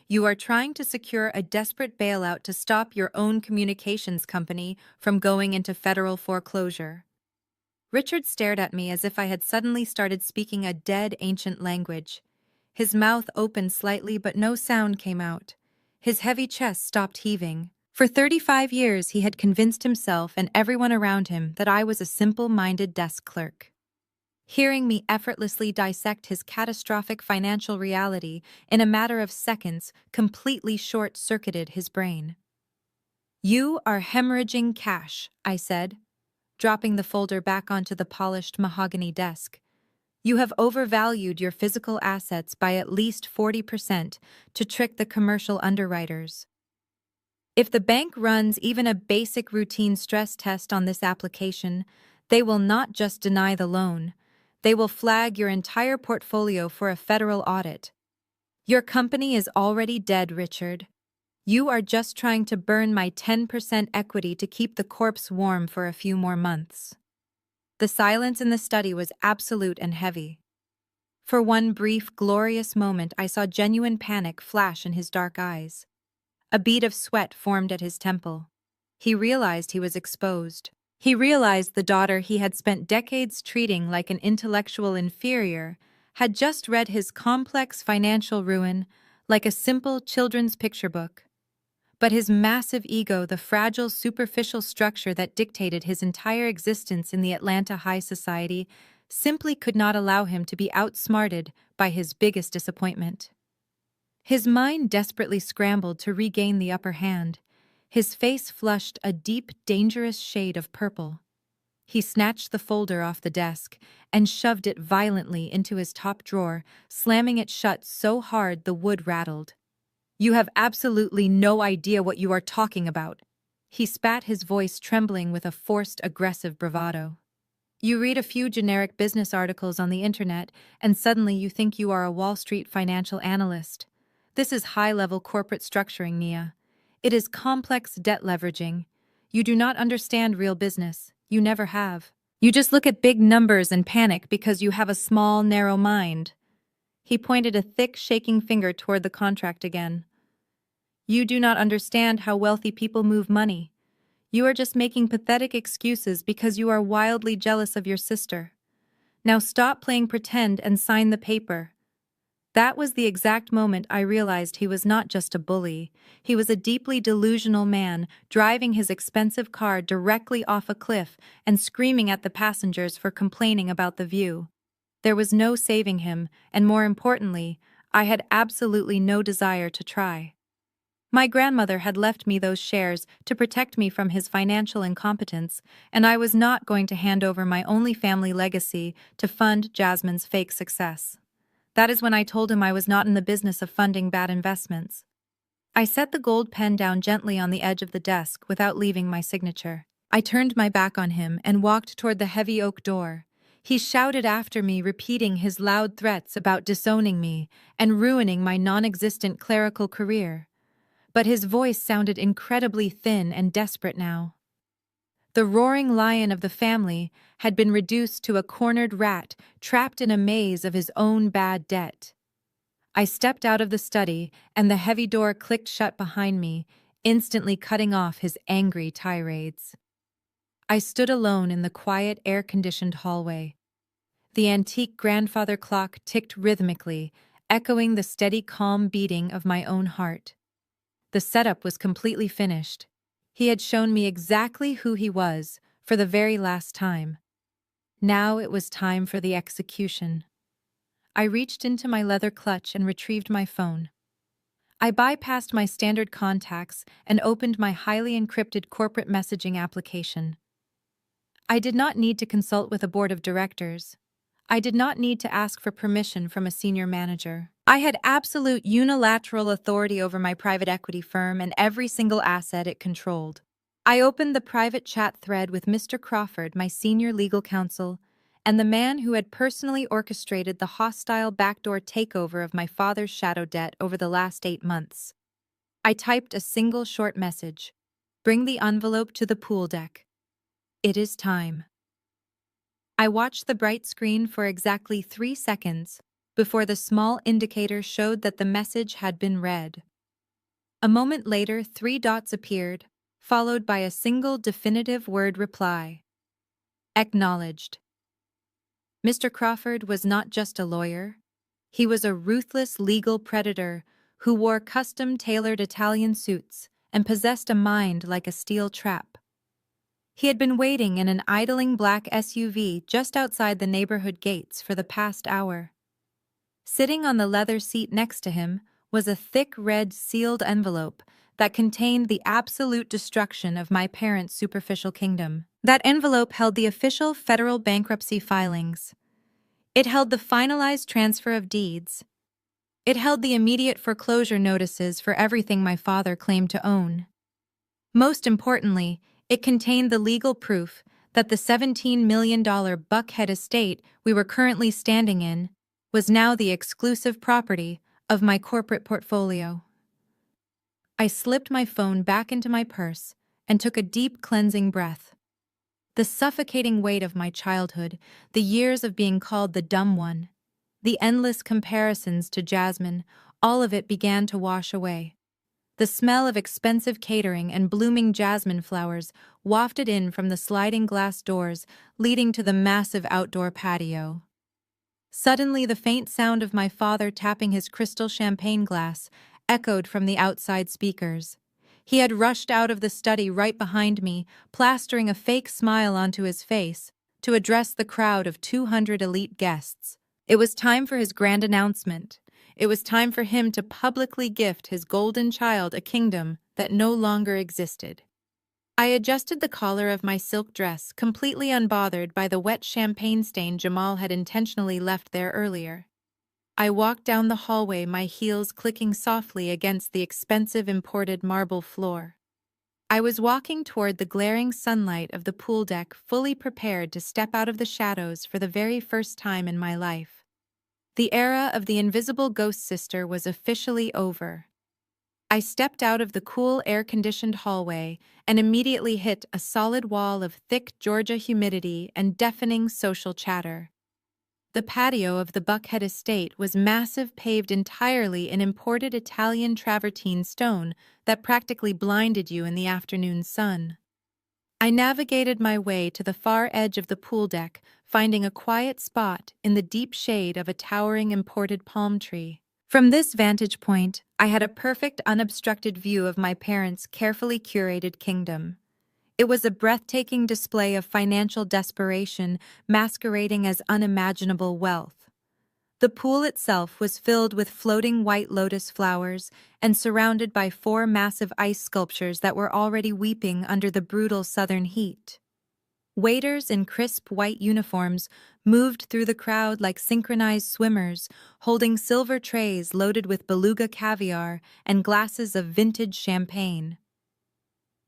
You are trying to secure a desperate bailout to stop your own communications company from going into federal foreclosure. Richard stared at me as if I had suddenly started speaking a dead ancient language. His mouth opened slightly, but no sound came out. His heavy chest stopped heaving. For 35 years, he had convinced himself and everyone around him that I was a simple-minded desk clerk. Hearing me effortlessly dissect his catastrophic financial reality in a matter of seconds completely short-circuited his brain. You are hemorrhaging cash, I said, dropping the folder back onto the polished mahogany desk. You have overvalued your physical assets by at least 40% to trick the commercial underwriters. If the bank runs even a basic routine stress test on this application, they will not just deny the loan. They will flag your entire portfolio for a federal audit. Your company is already dead, Richard. You are just trying to burn my 10% equity to keep the corpse warm for a few more months. The silence in the study was absolute and heavy. For one brief, glorious moment, I saw genuine panic flash in his dark eyes. A bead of sweat formed at his temple. He realized he was exposed. He realized the daughter he had spent decades treating like an intellectual inferior had just read his complex financial ruin like a simple children's picture book. But his massive ego, the fragile, superficial structure that dictated his entire existence in the Atlanta high society, simply could not allow him to be outsmarted by his biggest disappointment. His mind desperately scrambled to regain the upper hand. His face flushed a deep, dangerous shade of purple. He snatched the folder off the desk and shoved it violently into his top drawer, slamming it shut so hard the wood rattled. You have absolutely no idea what you are talking about. He spat, his voice trembling with a forced, aggressive bravado. You read a few generic business articles on the internet, and suddenly you think you are a Wall Street financial analyst. This is high-level corporate structuring, Nia. It is complex debt leveraging. You do not understand real business. You never have. You just look at big numbers and panic because you have a small, narrow mind. He pointed a thick, shaking finger toward the contract again. You do not understand how wealthy people move money. You are just making pathetic excuses because you are wildly jealous of your sister. Now stop playing pretend and sign the paper. That was the exact moment I realized he was not just a bully. He was a deeply delusional man, driving his expensive car directly off a cliff and screaming at the passengers for complaining about the view. There was no saving him, and more importantly, I had absolutely no desire to try. My grandmother had left me those shares to protect me from his financial incompetence, and I was not going to hand over my only family legacy to fund Jasmine's fake success. That is when I told him I was not in the business of funding bad investments. I set the gold pen down gently on the edge of the desk without leaving my signature. I turned my back on him and walked toward the heavy oak door. He shouted after me, repeating his loud threats about disowning me and ruining my non-existent clerical career. But his voice sounded incredibly thin and desperate now. The roaring lion of the family had been reduced to a cornered rat trapped in a maze of his own bad debt. I stepped out of the study, and the heavy door clicked shut behind me, instantly cutting off his angry tirades. I stood alone in the quiet, air-conditioned hallway. The antique grandfather clock ticked rhythmically, echoing the steady, calm beating of my own heart. The setup was completely finished. He had shown me exactly who he was, for the very last time. Now it was time for the execution. I reached into my leather clutch and retrieved my phone. I bypassed my standard contacts and opened my highly encrypted corporate messaging application. I did not need to consult with a board of directors. I did not need to ask for permission from a senior manager. I had absolute unilateral authority over my private equity firm and every single asset it controlled. I opened the private chat thread with Mr. Crawford, my senior legal counsel, and the man who had personally orchestrated the hostile backdoor takeover of my father's shadow debt over the last 8 months. I typed a single short message. Bring the envelope to the pool deck. It is time. I watched the bright screen for exactly 3 seconds before the small indicator showed that the message had been read. A moment later, 3 dots appeared, followed by a single definitive word reply. Acknowledged. Mr. Crawford was not just a lawyer. He was a ruthless legal predator who wore custom-tailored Italian suits and possessed a mind like a steel trap. He had been waiting in an idling black SUV just outside the neighborhood gates for the past hour. Sitting on the leather seat next to him was a thick red sealed envelope that contained the absolute destruction of my parents' superficial kingdom. That envelope held the official federal bankruptcy filings. It held the finalized transfer of deeds. It held the immediate foreclosure notices for everything my father claimed to own. Most importantly, it contained the legal proof that the $17 million Buckhead estate we were currently standing in was now the exclusive property of my corporate portfolio. I slipped my phone back into my purse and took a deep cleansing breath. The suffocating weight of my childhood, the years of being called the dumb one, the endless comparisons to Jasmine, all of it began to wash away. The smell of expensive catering and blooming jasmine flowers wafted in from the sliding glass doors leading to the massive outdoor patio. Suddenly, the faint sound of my father tapping his crystal champagne glass echoed from the outside speakers. He had rushed out of the study right behind me, plastering a fake smile onto his face, to address the crowd of 200 elite guests. It was time for his grand announcement. It was time for him to publicly gift his golden child a kingdom that no longer existed. I adjusted the collar of my silk dress, completely unbothered by the wet champagne stain Jamal had intentionally left there earlier. I walked down the hallway, my heels clicking softly against the expensive imported marble floor. I was walking toward the glaring sunlight of the pool deck, fully prepared to step out of the shadows for the very first time in my life. The era of the invisible ghost sister was officially over. I stepped out of the cool, air-conditioned hallway and immediately hit a solid wall of thick Georgia humidity and deafening social chatter. The patio of the Buckhead estate was massive, paved entirely in imported Italian travertine stone that practically blinded you in the afternoon sun. I navigated my way to the far edge of the pool deck, finding a quiet spot in the deep shade of a towering imported palm tree. From this vantage point, I had a perfect, unobstructed view of my parents' carefully curated kingdom. It was a breathtaking display of financial desperation masquerading as unimaginable wealth. The pool itself was filled with floating white lotus flowers and surrounded by 4 massive ice sculptures that were already weeping under the brutal southern heat. Waiters in crisp white uniforms moved through the crowd like synchronized swimmers, holding silver trays loaded with beluga caviar and glasses of vintage champagne.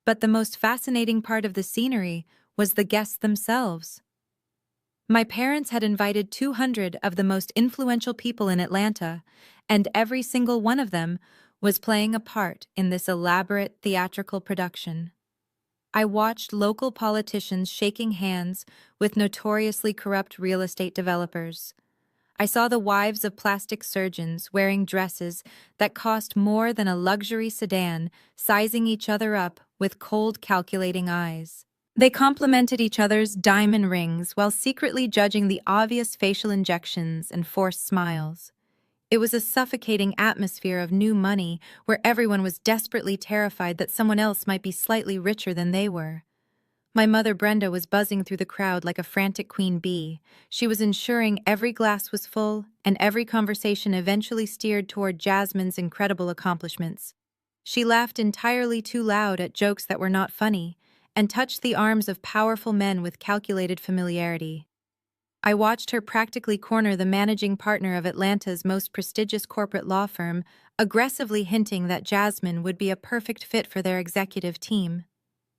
But the most fascinating part of the scenery was the guests themselves. My parents had invited 200 of the most influential people in Atlanta, and every single one of them was playing a part in this elaborate theatrical production. I watched local politicians shaking hands with notoriously corrupt real estate developers. I saw the wives of plastic surgeons wearing dresses that cost more than a luxury sedan, sizing each other up with cold, calculating eyes. They complimented each other's diamond rings while secretly judging the obvious facial injections and forced smiles. It was a suffocating atmosphere of new money where everyone was desperately terrified that someone else might be slightly richer than they were. My mother Brenda was buzzing through the crowd like a frantic queen bee. She was ensuring every glass was full, and every conversation eventually steered toward Jasmine's incredible accomplishments. She laughed entirely too loud at jokes that were not funny, and touched the arms of powerful men with calculated familiarity. I watched her practically corner the managing partner of Atlanta's most prestigious corporate law firm, aggressively hinting that Jasmine would be a perfect fit for their executive team.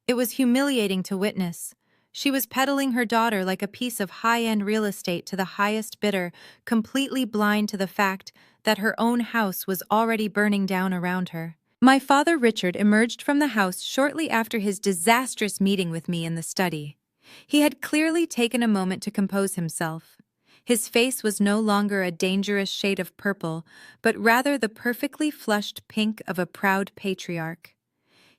It was humiliating to witness. She was peddling her daughter like a piece of high-end real estate to the highest bidder, completely blind to the fact that her own house was already burning down around her. My father Richard emerged from the house shortly after his disastrous meeting with me in the study. He had clearly taken a moment to compose himself. His face was no longer a dangerous shade of purple, but rather the perfectly flushed pink of a proud patriarch.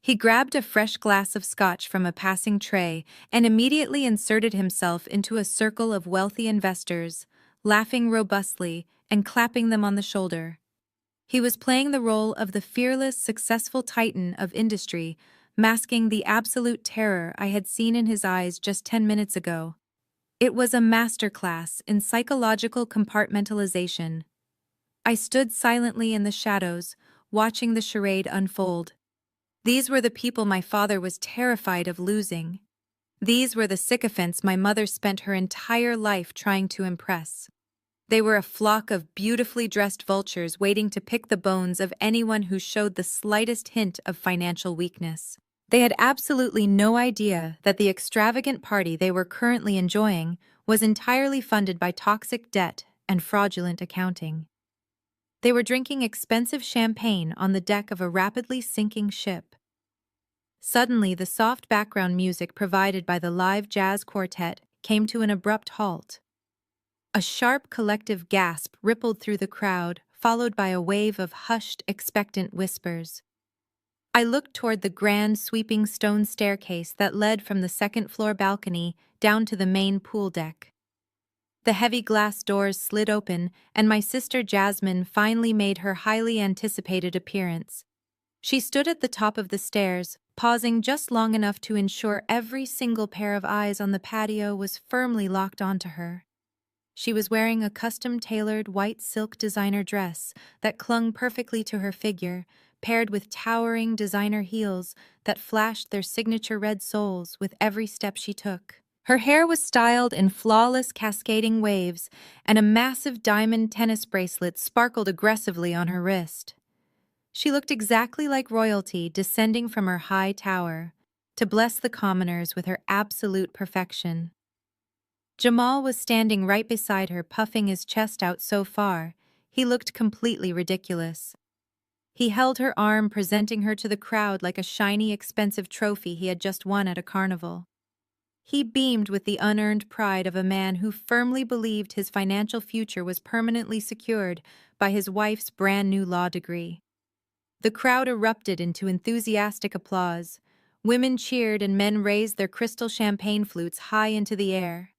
He grabbed a fresh glass of scotch from a passing tray and immediately inserted himself into a circle of wealthy investors, laughing robustly and clapping them on the shoulder. He was playing the role of the fearless, successful titan of industry, masking the absolute terror I had seen in his eyes just 10 minutes ago. It was a masterclass in psychological compartmentalization. I stood silently in the shadows, watching the charade unfold. These were the people my father was terrified of losing. These were the sycophants my mother spent her entire life trying to impress. They were a flock of beautifully dressed vultures waiting to pick the bones of anyone who showed the slightest hint of financial weakness. They had absolutely no idea that the extravagant party they were currently enjoying was entirely funded by toxic debt and fraudulent accounting. They were drinking expensive champagne on the deck of a rapidly sinking ship. Suddenly, the soft background music provided by the live jazz quartet came to an abrupt halt. A sharp collective gasp rippled through the crowd, followed by a wave of hushed, expectant whispers. I looked toward the grand, sweeping stone staircase that led from the second-floor balcony down to the main pool deck. The heavy glass doors slid open, and my sister Jasmine finally made her highly anticipated appearance. She stood at the top of the stairs, pausing just long enough to ensure every single pair of eyes on the patio was firmly locked onto her. She was wearing a custom-tailored white silk designer dress that clung perfectly to her figure, paired with towering designer heels that flashed their signature red soles with every step she took. Her hair was styled in flawless cascading waves, and a massive diamond tennis bracelet sparkled aggressively on her wrist. She looked exactly like royalty descending from her high tower, to bless the commoners with her absolute perfection. Jamal was standing right beside her, puffing his chest out so far, he looked completely ridiculous. He held her arm, presenting her to the crowd like a shiny, expensive trophy he had just won at a carnival. He beamed with the unearned pride of a man who firmly believed his financial future was permanently secured by his wife's brand-new law degree. The crowd erupted into enthusiastic applause. Women cheered and men raised their crystal champagne flutes high into the air.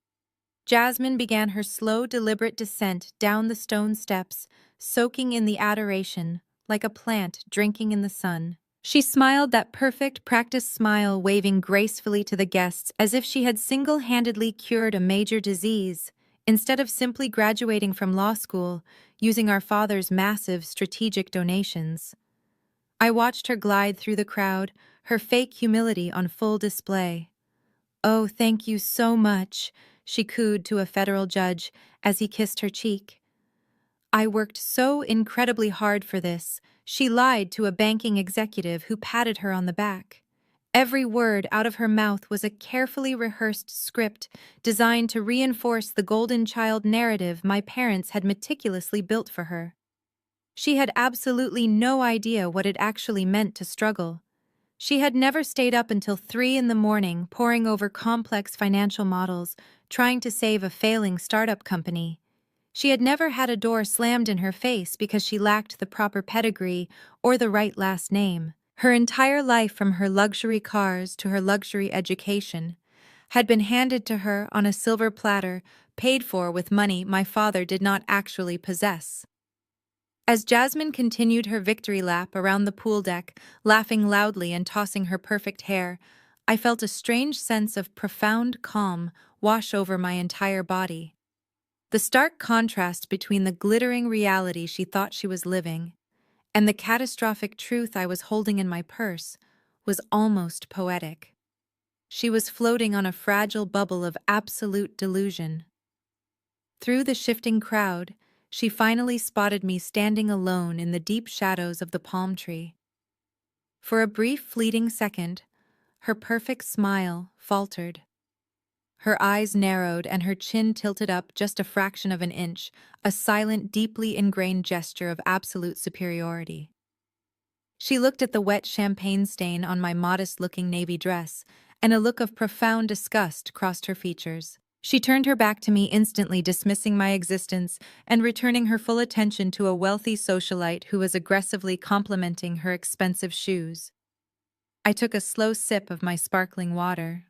Jasmine began her slow, deliberate descent down the stone steps, soaking in the adoration, like a plant drinking in the sun. She smiled that perfect practice smile, waving gracefully to the guests as if she had single-handedly cured a major disease, instead of simply graduating from law school using our father's massive strategic donations. I watched her glide through the crowd, her fake humility on full display. "Oh, thank you so much," she cooed to a federal judge as he kissed her cheek. "I worked so incredibly hard for this," she lied to a banking executive who patted her on the back. Every word out of her mouth was a carefully rehearsed script designed to reinforce the golden child narrative my parents had meticulously built for her. She had absolutely no idea what it actually meant to struggle. She had never stayed up until 3 in the morning poring over complex financial models, trying to save a failing startup company. She had never had a door slammed in her face because she lacked the proper pedigree or the right last name. Her entire life, from her luxury cars to her luxury education, had been handed to her on a silver platter, paid for with money my father did not actually possess. As Jasmine continued her victory lap around the pool deck, laughing loudly and tossing her perfect hair, I felt a strange sense of profound calm wash over my entire body. The stark contrast between the glittering reality she thought she was living and the catastrophic truth I was holding in my purse was almost poetic. She was floating on a fragile bubble of absolute delusion. Through the shifting crowd, she finally spotted me standing alone in the deep shadows of the palm tree. For a brief, fleeting second, her perfect smile faltered. Her eyes narrowed and her chin tilted up just a fraction of an inch, a silent, deeply ingrained gesture of absolute superiority. She looked at the wet champagne stain on my modest-looking navy dress, and a look of profound disgust crossed her features. She turned her back to me, instantly dismissing my existence and returning her full attention to a wealthy socialite who was aggressively complimenting her expensive shoes. I took a slow sip of my sparkling water.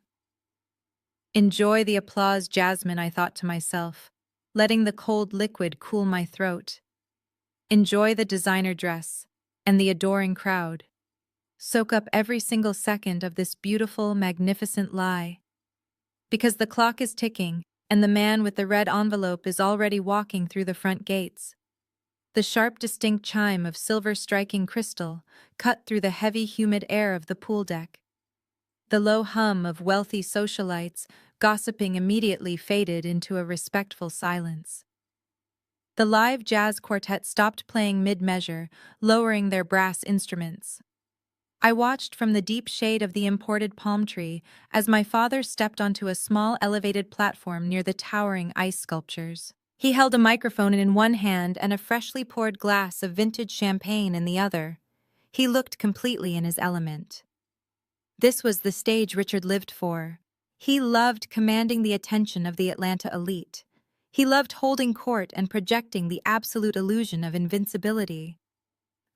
"Enjoy the applause, Jasmine," I thought to myself, letting the cold liquid cool my throat. "Enjoy the designer dress and the adoring crowd. Soak up every single second of this beautiful, magnificent lie. Because the clock is ticking, and the man with the red envelope is already walking through the front gates." The sharp, distinct chime of silver striking crystal cut through the heavy, humid air of the pool deck. The low hum of wealthy socialites gossiping immediately faded into a respectful silence. The live jazz quartet stopped playing mid-measure, lowering their brass instruments. I watched from the deep shade of the imported palm tree as my father stepped onto a small elevated platform near the towering ice sculptures. He held a microphone in one hand and a freshly poured glass of vintage champagne in the other. He looked completely in his element. This was the stage Richard lived for. He loved commanding the attention of the Atlanta elite. He loved holding court and projecting the absolute illusion of invincibility.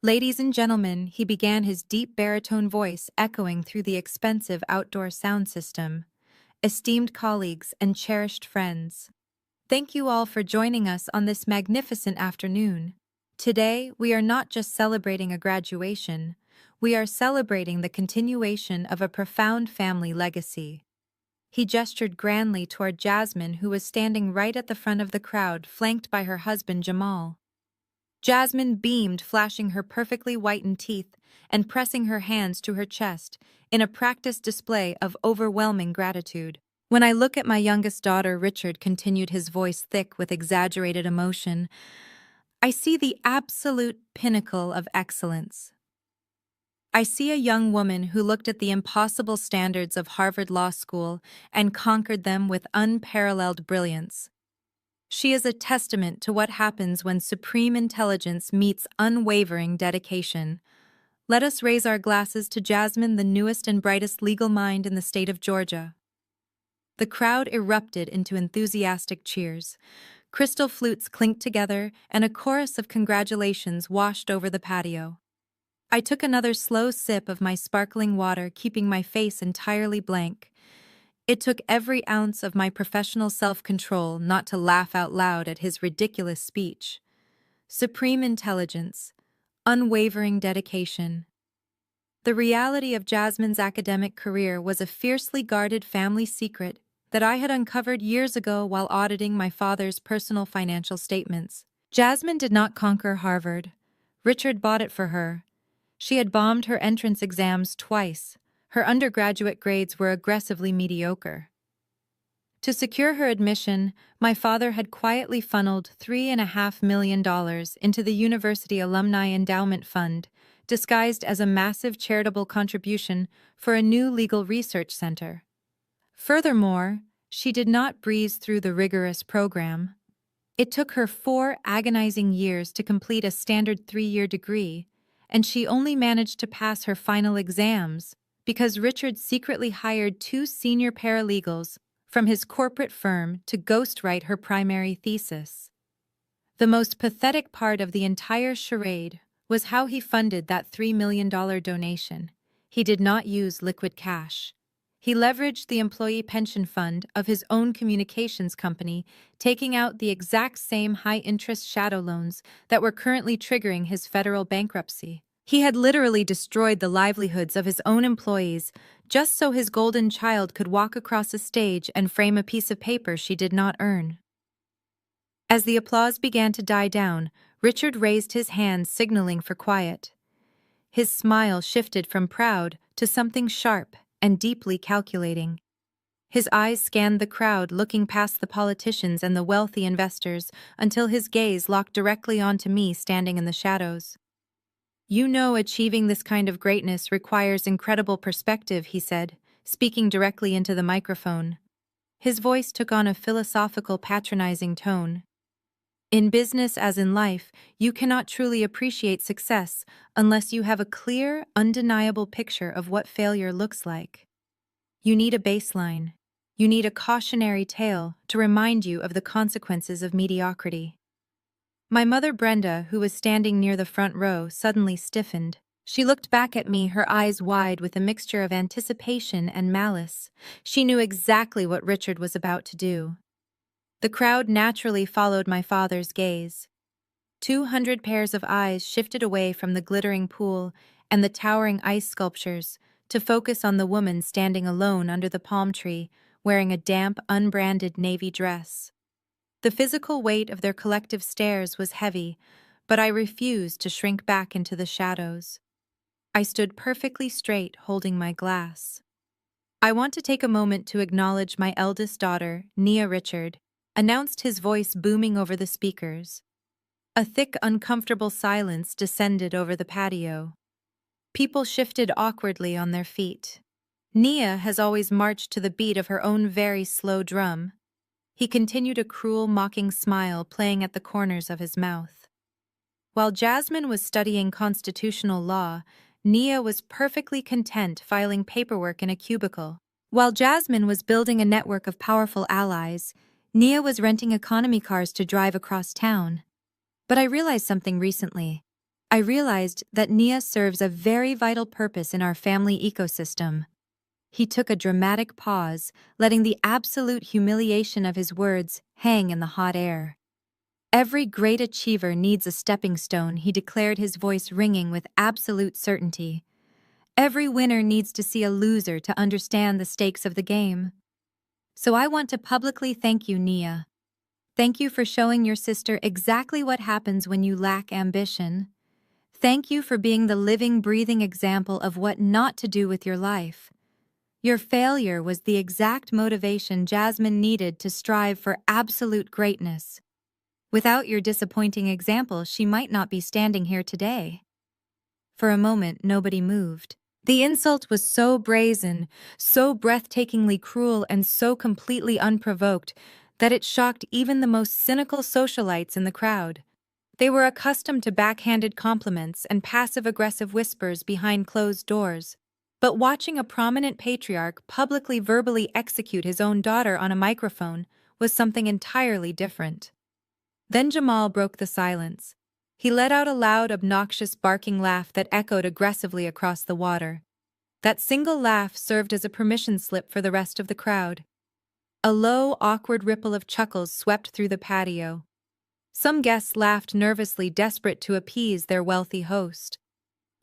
"Ladies and gentlemen," he began, his deep baritone voice echoing through the expensive outdoor sound system. "Esteemed colleagues and cherished friends, thank you all for joining us on this magnificent afternoon. Today, we are not just celebrating a graduation, we are celebrating the continuation of a profound family legacy." He gestured grandly toward Jasmine, who was standing right at the front of the crowd, flanked by her husband Jamal. Jasmine beamed, flashing her perfectly whitened teeth and pressing her hands to her chest in a practiced display of overwhelming gratitude. "When I look at my youngest daughter," Richard continued, his voice thick with exaggerated emotion, "I see the absolute pinnacle of excellence. I see a young woman who looked at the impossible standards of Harvard Law School and conquered them with unparalleled brilliance. She is a testament to what happens when supreme intelligence meets unwavering dedication. Let us raise our glasses to Jasmine, the newest and brightest legal mind in the state of Georgia." The crowd erupted into enthusiastic cheers. Crystal flutes clinked together, and a chorus of congratulations washed over the patio. I took another slow sip of my sparkling water, keeping my face entirely blank. It took every ounce of my professional self-control not to laugh out loud at his ridiculous speech. Supreme intelligence, unwavering dedication. The reality of Jasmine's academic career was a fiercely guarded family secret that I had uncovered years ago while auditing my father's personal financial statements. Jasmine did not conquer Harvard. Richard bought it for her. She had bombed her entrance exams twice. Her undergraduate grades were aggressively mediocre. To secure her admission, my father had quietly funneled $3.5 million into the University Alumni Endowment Fund, disguised as a massive charitable contribution for a new legal research center. Furthermore, she did not breeze through the rigorous program. It took her 4 agonizing years to complete a standard 3-year degree, and she only managed to pass her final exams because Richard secretly hired 2 senior paralegals from his corporate firm to ghostwrite her primary thesis. The most pathetic part of the entire charade was how he funded that $3 million donation. He did not use liquid cash. He leveraged the employee pension fund of his own communications company, taking out the exact same high-interest shadow loans that were currently triggering his federal bankruptcy. He had literally destroyed the livelihoods of his own employees just so his golden child could walk across a stage and frame a piece of paper she did not earn. As the applause began to die down, Richard raised his hand, signaling for quiet. His smile shifted from proud to something sharp and deeply calculating. His eyes scanned the crowd, looking past the politicians and the wealthy investors until his gaze locked directly onto me standing in the shadows. "You know, achieving this kind of greatness requires incredible perspective," he said, speaking directly into the microphone. His voice took on a philosophical, patronizing tone. "In business as in life, you cannot truly appreciate success unless you have a clear, undeniable picture of what failure looks like. You need a baseline. You need a cautionary tale to remind you of the consequences of mediocrity." My mother Brenda, who was standing near the front row, suddenly stiffened. She looked back at me, her eyes wide with a mixture of anticipation and malice. She knew exactly what Richard was about to do. The crowd naturally followed my father's gaze. 200 pairs of eyes shifted away from the glittering pool and the towering ice sculptures to focus on the woman standing alone under the palm tree, wearing a damp, unbranded navy dress. The physical weight of their collective stares was heavy, but I refused to shrink back into the shadows. I stood perfectly straight, holding my glass. "I want to take a moment to acknowledge my eldest daughter, Nia," Richard announced, his voice booming over the speakers. A thick, uncomfortable silence descended over the patio. People shifted awkwardly on their feet. "Nia has always marched to the beat of her own very slow drum." He continued, a cruel, mocking smile playing at the corners of his mouth. While Jasmine was studying constitutional law, Nia was perfectly content filing paperwork in a cubicle. While Jasmine was building a network of powerful allies, Nia was renting economy cars to drive across town. But I realized something recently. I realized that Nia serves a very vital purpose in our family ecosystem. He took a dramatic pause, letting the absolute humiliation of his words hang in the hot air. "Every great achiever needs a stepping stone," he declared, his voice ringing with absolute certainty. "Every winner needs to see a loser to understand the stakes of the game. So I want to publicly thank you, Nia. Thank you for showing your sister exactly what happens when you lack ambition. Thank you for being the living, breathing example of what not to do with your life. Your failure was the exact motivation Jasmine needed to strive for absolute greatness. Without your disappointing example, she might not be standing here today." For a moment, nobody moved. The insult was so brazen, so breathtakingly cruel, and so completely unprovoked that it shocked even the most cynical socialites in the crowd. They were accustomed to backhanded compliments and passive-aggressive whispers behind closed doors. But watching a prominent patriarch publicly verbally execute his own daughter on a microphone was something entirely different. Then Jamal broke the silence. He let out a loud, obnoxious barking laugh that echoed aggressively across the water. That single laugh served as a permission slip for the rest of the crowd. A low, awkward ripple of chuckles swept through the patio. Some guests laughed nervously, desperate to appease their wealthy host.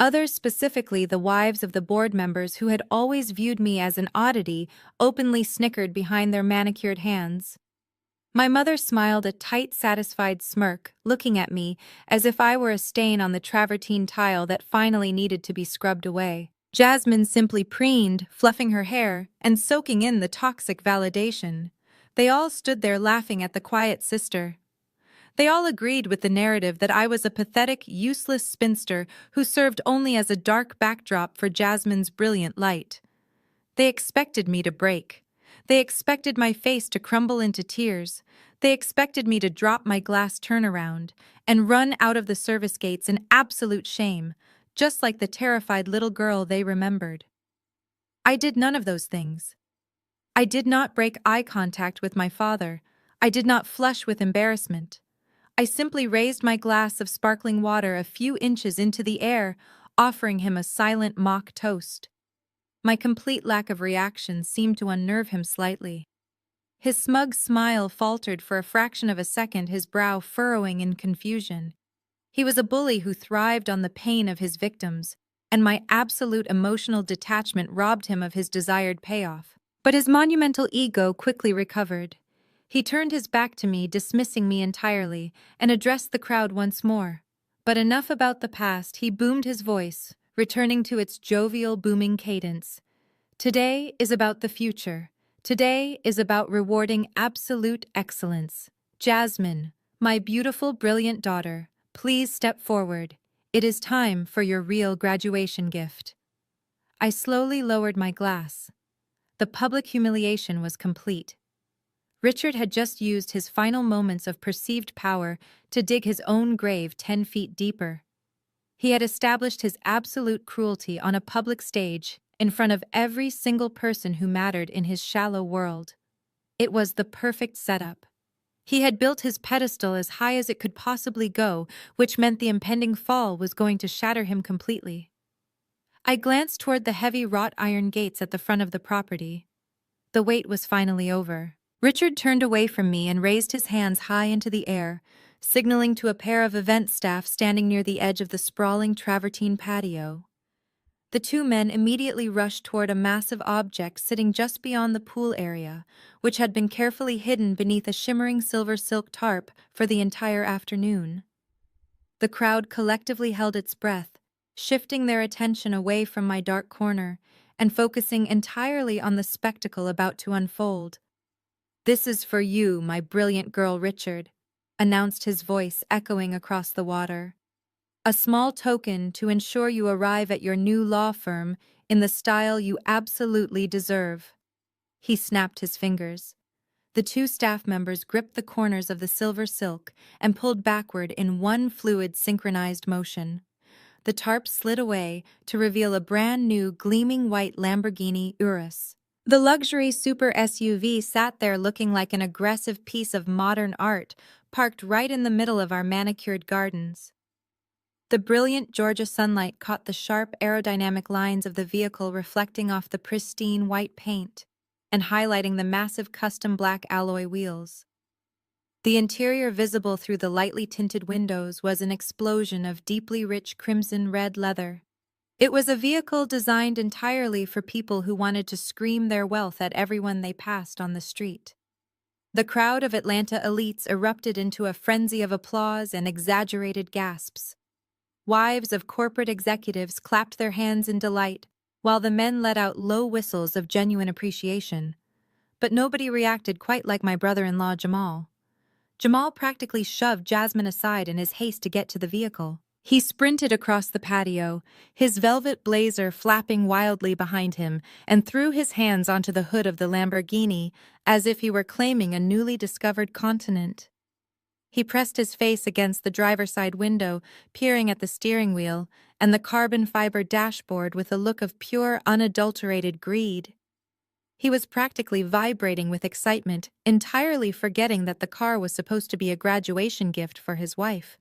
Others, specifically the wives of the board members who had always viewed me as an oddity, openly snickered behind their manicured hands. My mother smiled a tight, satisfied smirk, looking at me as if I were a stain on the travertine tile that finally needed to be scrubbed away. Jasmine simply preened, fluffing her hair and soaking in the toxic validation. They all stood there laughing at the quiet sister. They all agreed with the narrative that I was a pathetic, useless spinster who served only as a dark backdrop for Jasmine's brilliant light. They expected me to break. They expected my face to crumble into tears. They expected me to drop my glass turnaround and run out of the service gates in absolute shame, just like the terrified little girl they remembered. I did none of those things. I did not break eye contact with my father. I did not flush with embarrassment. I simply raised my glass of sparkling water a few inches into the air, offering him a silent mock toast. My complete lack of reaction seemed to unnerve him slightly. His smug smile faltered for a fraction of a second, his brow furrowing in confusion. He was a bully who thrived on the pain of his victims, and my absolute emotional detachment robbed him of his desired payoff. But his monumental ego quickly recovered. He turned his back to me, dismissing me entirely, and addressed the crowd once more. But enough about the past, he boomed his voice, returning to its jovial, booming cadence. Today is about the future. Today is about rewarding absolute excellence. Jasmine, my beautiful, brilliant daughter, please step forward. It is time for your real graduation gift. I slowly lowered my glass. The public humiliation was complete. Richard had just used his final moments of perceived power to dig his own grave 10 feet deeper. He had established his absolute cruelty on a public stage in front of every single person who mattered in his shallow world. It was the perfect setup. He had built his pedestal as high as it could possibly go, which meant the impending fall was going to shatter him completely. I glanced toward the heavy wrought iron gates at the front of the property. The wait was finally over. Richard turned away from me and raised his hands high into the air, signaling to a pair of event staff standing near the edge of the sprawling travertine patio. The two men immediately rushed toward a massive object sitting just beyond the pool area, which had been carefully hidden beneath a shimmering silver silk tarp for the entire afternoon. The crowd collectively held its breath, shifting their attention away from my dark corner and focusing entirely on the spectacle about to unfold. "This is for you, my brilliant girl Richard," announced his voice echoing across the water. "A small token to ensure you arrive at your new law firm in the style you absolutely deserve." He snapped his fingers. The two staff members gripped the corners of the silver silk and pulled backward in one fluid, synchronized motion. The tarp slid away to reveal a brand new, gleaming white Lamborghini Urus. The luxury super SUV sat there looking like an aggressive piece of modern art, parked right in the middle of our manicured gardens. The brilliant Georgia sunlight caught the sharp aerodynamic lines of the vehicle reflecting off the pristine white paint and highlighting the massive custom black alloy wheels. The interior, visible through the lightly tinted windows, was an explosion of deeply rich crimson-red leather. It was a vehicle designed entirely for people who wanted to scream their wealth at everyone they passed on the street. The crowd of Atlanta elites erupted into a frenzy of applause and exaggerated gasps. Wives of corporate executives clapped their hands in delight, while the men let out low whistles of genuine appreciation. But nobody reacted quite like my brother-in-law Jamal. Jamal practically shoved Jasmine aside in his haste to get to the vehicle. He sprinted across the patio, his velvet blazer flapping wildly behind him, and threw his hands onto the hood of the Lamborghini as if he were claiming a newly discovered continent. He pressed his face against the driver's side window, peering at the steering wheel and the carbon fiber dashboard with a look of pure, unadulterated greed. He was practically vibrating with excitement, entirely forgetting that the car was supposed to be a graduation gift for his wife.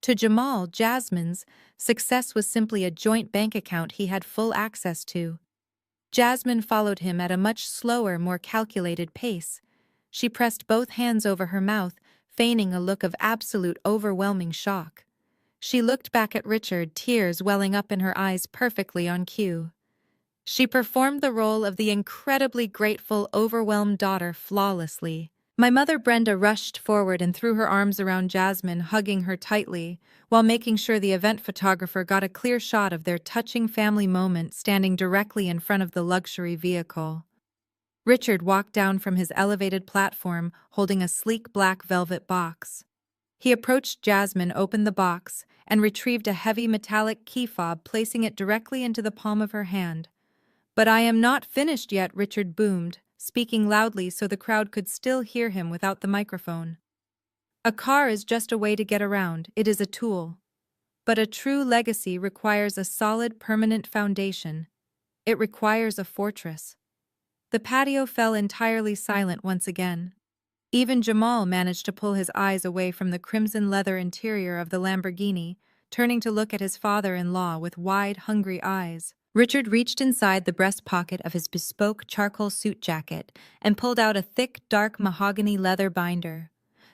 To Jamal, Jasmine's success was simply a joint bank account he had full access to. Jasmine followed him at a much slower, more calculated pace. She pressed both hands over her mouth, feigning a look of absolute overwhelming shock. She looked back at Richard, tears welling up in her eyes perfectly on cue. She performed the role of the incredibly grateful, overwhelmed daughter flawlessly. My mother Brenda rushed forward and threw her arms around Jasmine, hugging her tightly, while making sure the event photographer got a clear shot of their touching family moment standing directly in front of the luxury vehicle. Richard walked down from his elevated platform, holding a sleek black velvet box. He approached Jasmine, opened the box, and retrieved a heavy metallic key fob, placing it directly into the palm of her hand. "But I am not finished yet," Richard boomed, speaking loudly so the crowd could still hear him without the microphone. "A car is just a way to get around, it is a tool. But a true legacy requires a solid, permanent foundation. It requires a fortress." The patio fell entirely silent once again. Even Jamal managed to pull his eyes away from the crimson leather interior of the Lamborghini, turning to look at his father-in-law with wide, hungry eyes. Richard reached inside the breast pocket of his bespoke charcoal suit jacket and pulled out a thick, dark mahogany leather binder.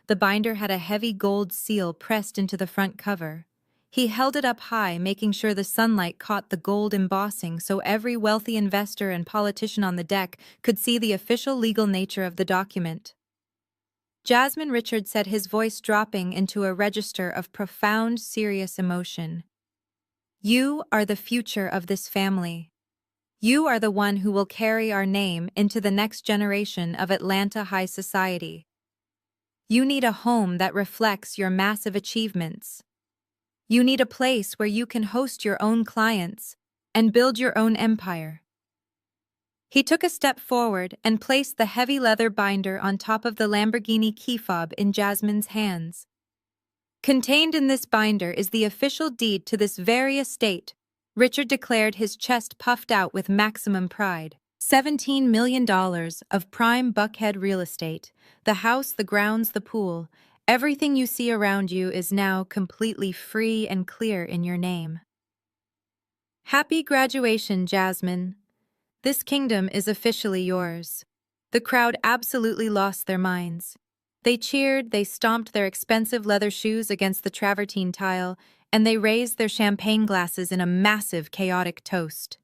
The binder had a heavy gold seal pressed into the front cover. He held it up high, making sure the sunlight caught the gold embossing so every wealthy investor and politician on the deck could see the official legal nature of the document. Jasmine, Richard said, his voice dropping into a register of profound, serious emotion. "You are the future of this family. You are the one who will carry our name into the next generation of Atlanta high society. You need a home that reflects your massive achievements. You need a place where you can host your own clients and build your own empire." He took a step forward and placed the heavy leather binder on top of the Lamborghini key fob in Jasmine's hands. "Contained in this binder is the official deed to this very estate," Richard declared, his chest puffed out with maximum pride. $17 million of prime Buckhead real estate, the house, the grounds, the pool, everything you see around you is now completely free and clear in your name. Happy graduation, Jasmine. This kingdom is officially yours. The crowd absolutely lost their minds. They cheered, they stomped their expensive leather shoes against the travertine tile, and they raised their champagne glasses in a massive, chaotic toast.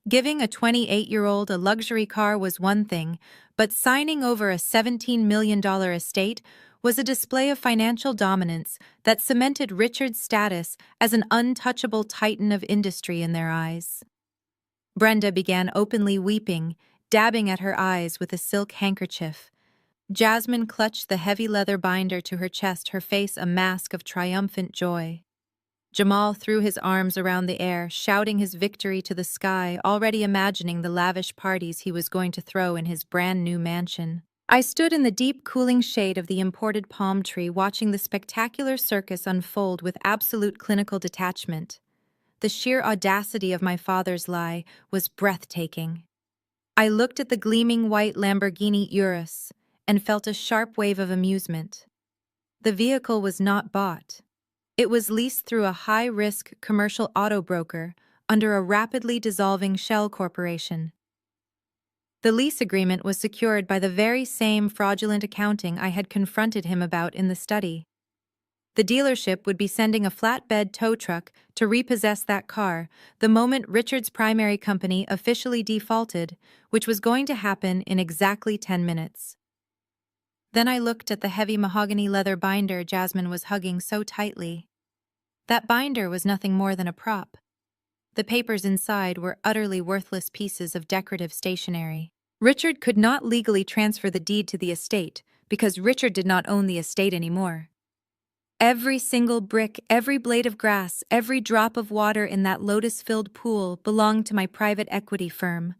Giving a 28-year-old a luxury car was one thing, but signing over a $17 million estate was a display of financial dominance that cemented Richard's status as an untouchable titan of industry in their eyes. Brenda began openly weeping, dabbing at her eyes with a silk handkerchief. Jasmine clutched the heavy leather binder to her chest, her face a mask of triumphant joy. Jamal threw his arms around the air, shouting his victory to the sky, already imagining the lavish parties he was going to throw in his brand-new mansion. I stood in the deep, cooling shade of the imported palm tree, watching the spectacular circus unfold with absolute clinical detachment. The sheer audacity of my father's lie was breathtaking. I looked at the gleaming white Lamborghini Urus and felt a sharp wave of amusement. The vehicle was not bought. It was leased through a high-risk commercial auto broker under a rapidly dissolving shell corporation. The lease agreement was secured by the very same fraudulent accounting I had confronted him about in the study. The dealership would be sending a flatbed tow truck to repossess that car the moment Richard's primary company officially defaulted, which was going to happen in exactly 10 minutes. Then I looked at the heavy mahogany leather binder Jasmine was hugging so tightly. That binder was nothing more than a prop. The papers inside were utterly worthless pieces of decorative stationery. Richard could not legally transfer the deed to the estate because Richard did not own the estate anymore. Every single brick, every blade of grass, every drop of water in that lotus-filled pool belonged to my private equity firm.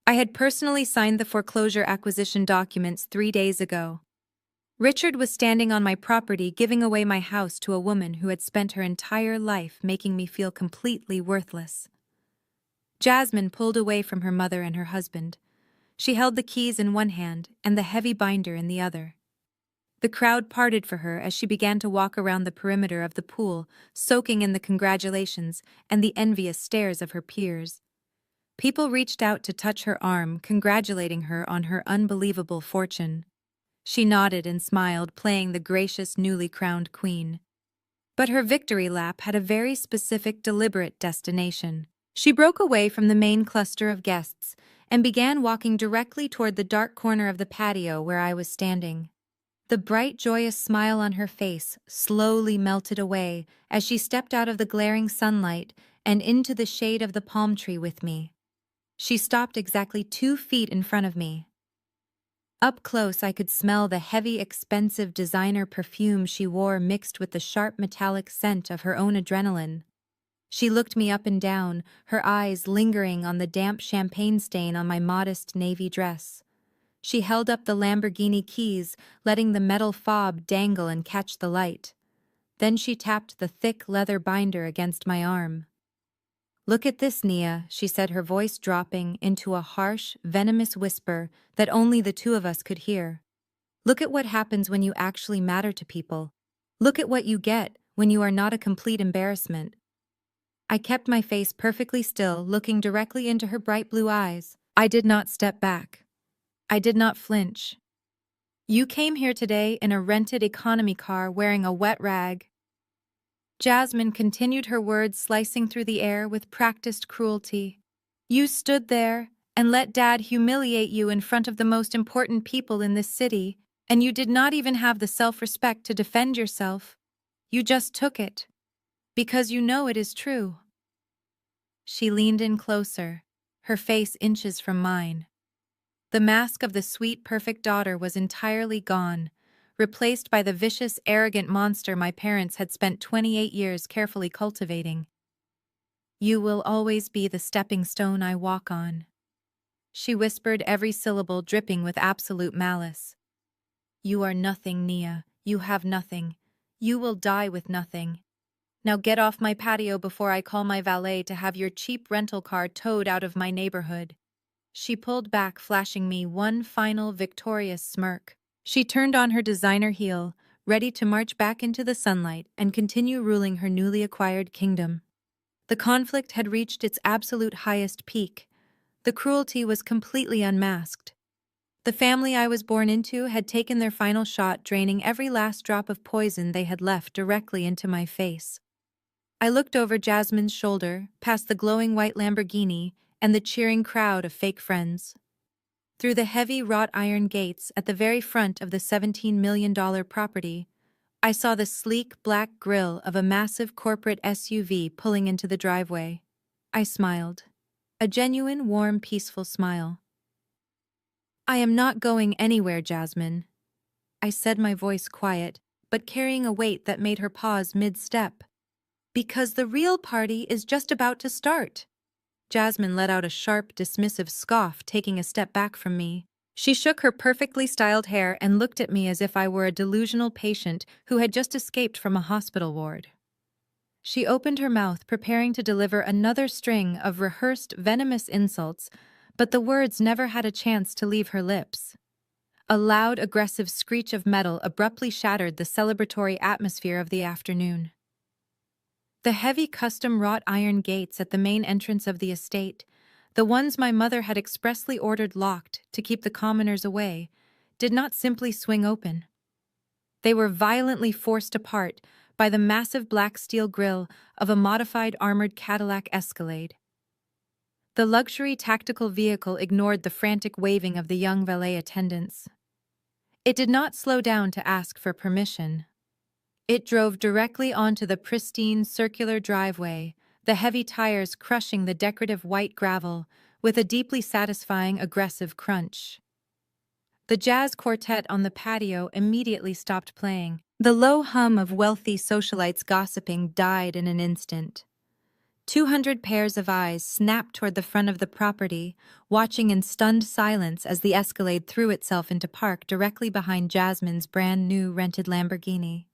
I had personally signed the foreclosure acquisition documents 3 days ago. Richard was standing on my property, giving away my house to a woman who had spent her entire life making me feel completely worthless. Jasmine pulled away from her mother and her husband. She held the keys in one hand and the heavy binder in the other. The crowd parted for her as she began to walk around the perimeter of the pool, soaking in the congratulations and the envious stares of her peers. People reached out to touch her arm, congratulating her on her unbelievable fortune. She nodded and smiled, playing the gracious, newly crowned queen. But her victory lap had a very specific, deliberate destination. She broke away from the main cluster of guests and began walking directly toward the dark corner of the patio where I was standing. The bright, joyous smile on her face slowly melted away as she stepped out of the glaring sunlight and into the shade of the palm tree with me. She stopped exactly 2 feet in front of me. Up close, I could smell the heavy, expensive designer perfume she wore mixed with the sharp metallic scent of her own adrenaline. She looked me up and down, her eyes lingering on the damp champagne stain on my modest navy dress. She held up the Lamborghini keys, letting the metal fob dangle and catch the light. Then she tapped the thick leather binder against my arm. "Look at this, Nia," she said, her voice dropping into a harsh, venomous whisper that only the two of us could hear. "Look at what happens when you actually matter to people. Look at what you get when you are not a complete embarrassment." I kept my face perfectly still, looking directly into her bright blue eyes. I did not step back. I did not flinch. "You came here today in a rented economy car wearing a wet rag." Jasmine continued her words, slicing through the air with practiced cruelty. "You stood there and let Dad humiliate you in front of the most important people in this city, and you did not even have the self-respect to defend yourself. You just took it. Because you know it is true." She leaned in closer, her face inches from mine. The mask of the sweet, perfect daughter was entirely gone, replaced by the vicious, arrogant monster my parents had spent 28 years carefully cultivating. "You will always be the stepping stone I walk on." She whispered, every syllable dripping with absolute malice. "You are nothing, Nia. You have nothing. You will die with nothing. Now get off my patio before I call my valet to have your cheap rental car towed out of my neighborhood." She pulled back, flashing me one final victorious smirk. She turned on her designer heel, ready to march back into the sunlight and continue ruling her newly acquired kingdom. The conflict had reached its absolute highest peak. The cruelty was completely unmasked. The family I was born into had taken their final shot, draining every last drop of poison they had left directly into my face. I looked over Jasmine's shoulder, past the glowing white Lamborghini and the cheering crowd of fake friends. Through the heavy wrought iron gates at the very front of the $17 million property, I saw the sleek black grille of a massive corporate SUV pulling into the driveway. I smiled. A genuine, warm, peaceful smile. "I am not going anywhere, Jasmine," I said, my voice quiet, but carrying a weight that made her pause mid-step. "Because the real party is just about to start." Jasmine let out a sharp, dismissive scoff, taking a step back from me. She shook her perfectly styled hair and looked at me as if I were a delusional patient who had just escaped from a hospital ward. She opened her mouth, preparing to deliver another string of rehearsed, venomous insults, but the words never had a chance to leave her lips. A loud, aggressive screech of metal abruptly shattered the celebratory atmosphere of the afternoon. The heavy custom-wrought iron gates at the main entrance of the estate, the ones my mother had expressly ordered locked to keep the commoners away, did not simply swing open. They were violently forced apart by the massive black steel grille of a modified armored Cadillac Escalade. The luxury tactical vehicle ignored the frantic waving of the young valet attendants. It did not slow down to ask for permission. It drove directly onto the pristine circular driveway, the heavy tires crushing the decorative white gravel with a deeply satisfying aggressive crunch. The jazz quartet on the patio immediately stopped playing. The low hum of wealthy socialites gossiping died in an instant. 200 pairs of eyes snapped toward the front of the property, watching in stunned silence as the Escalade threw itself into park directly behind Jasmine's brand-new rented Lamborghini.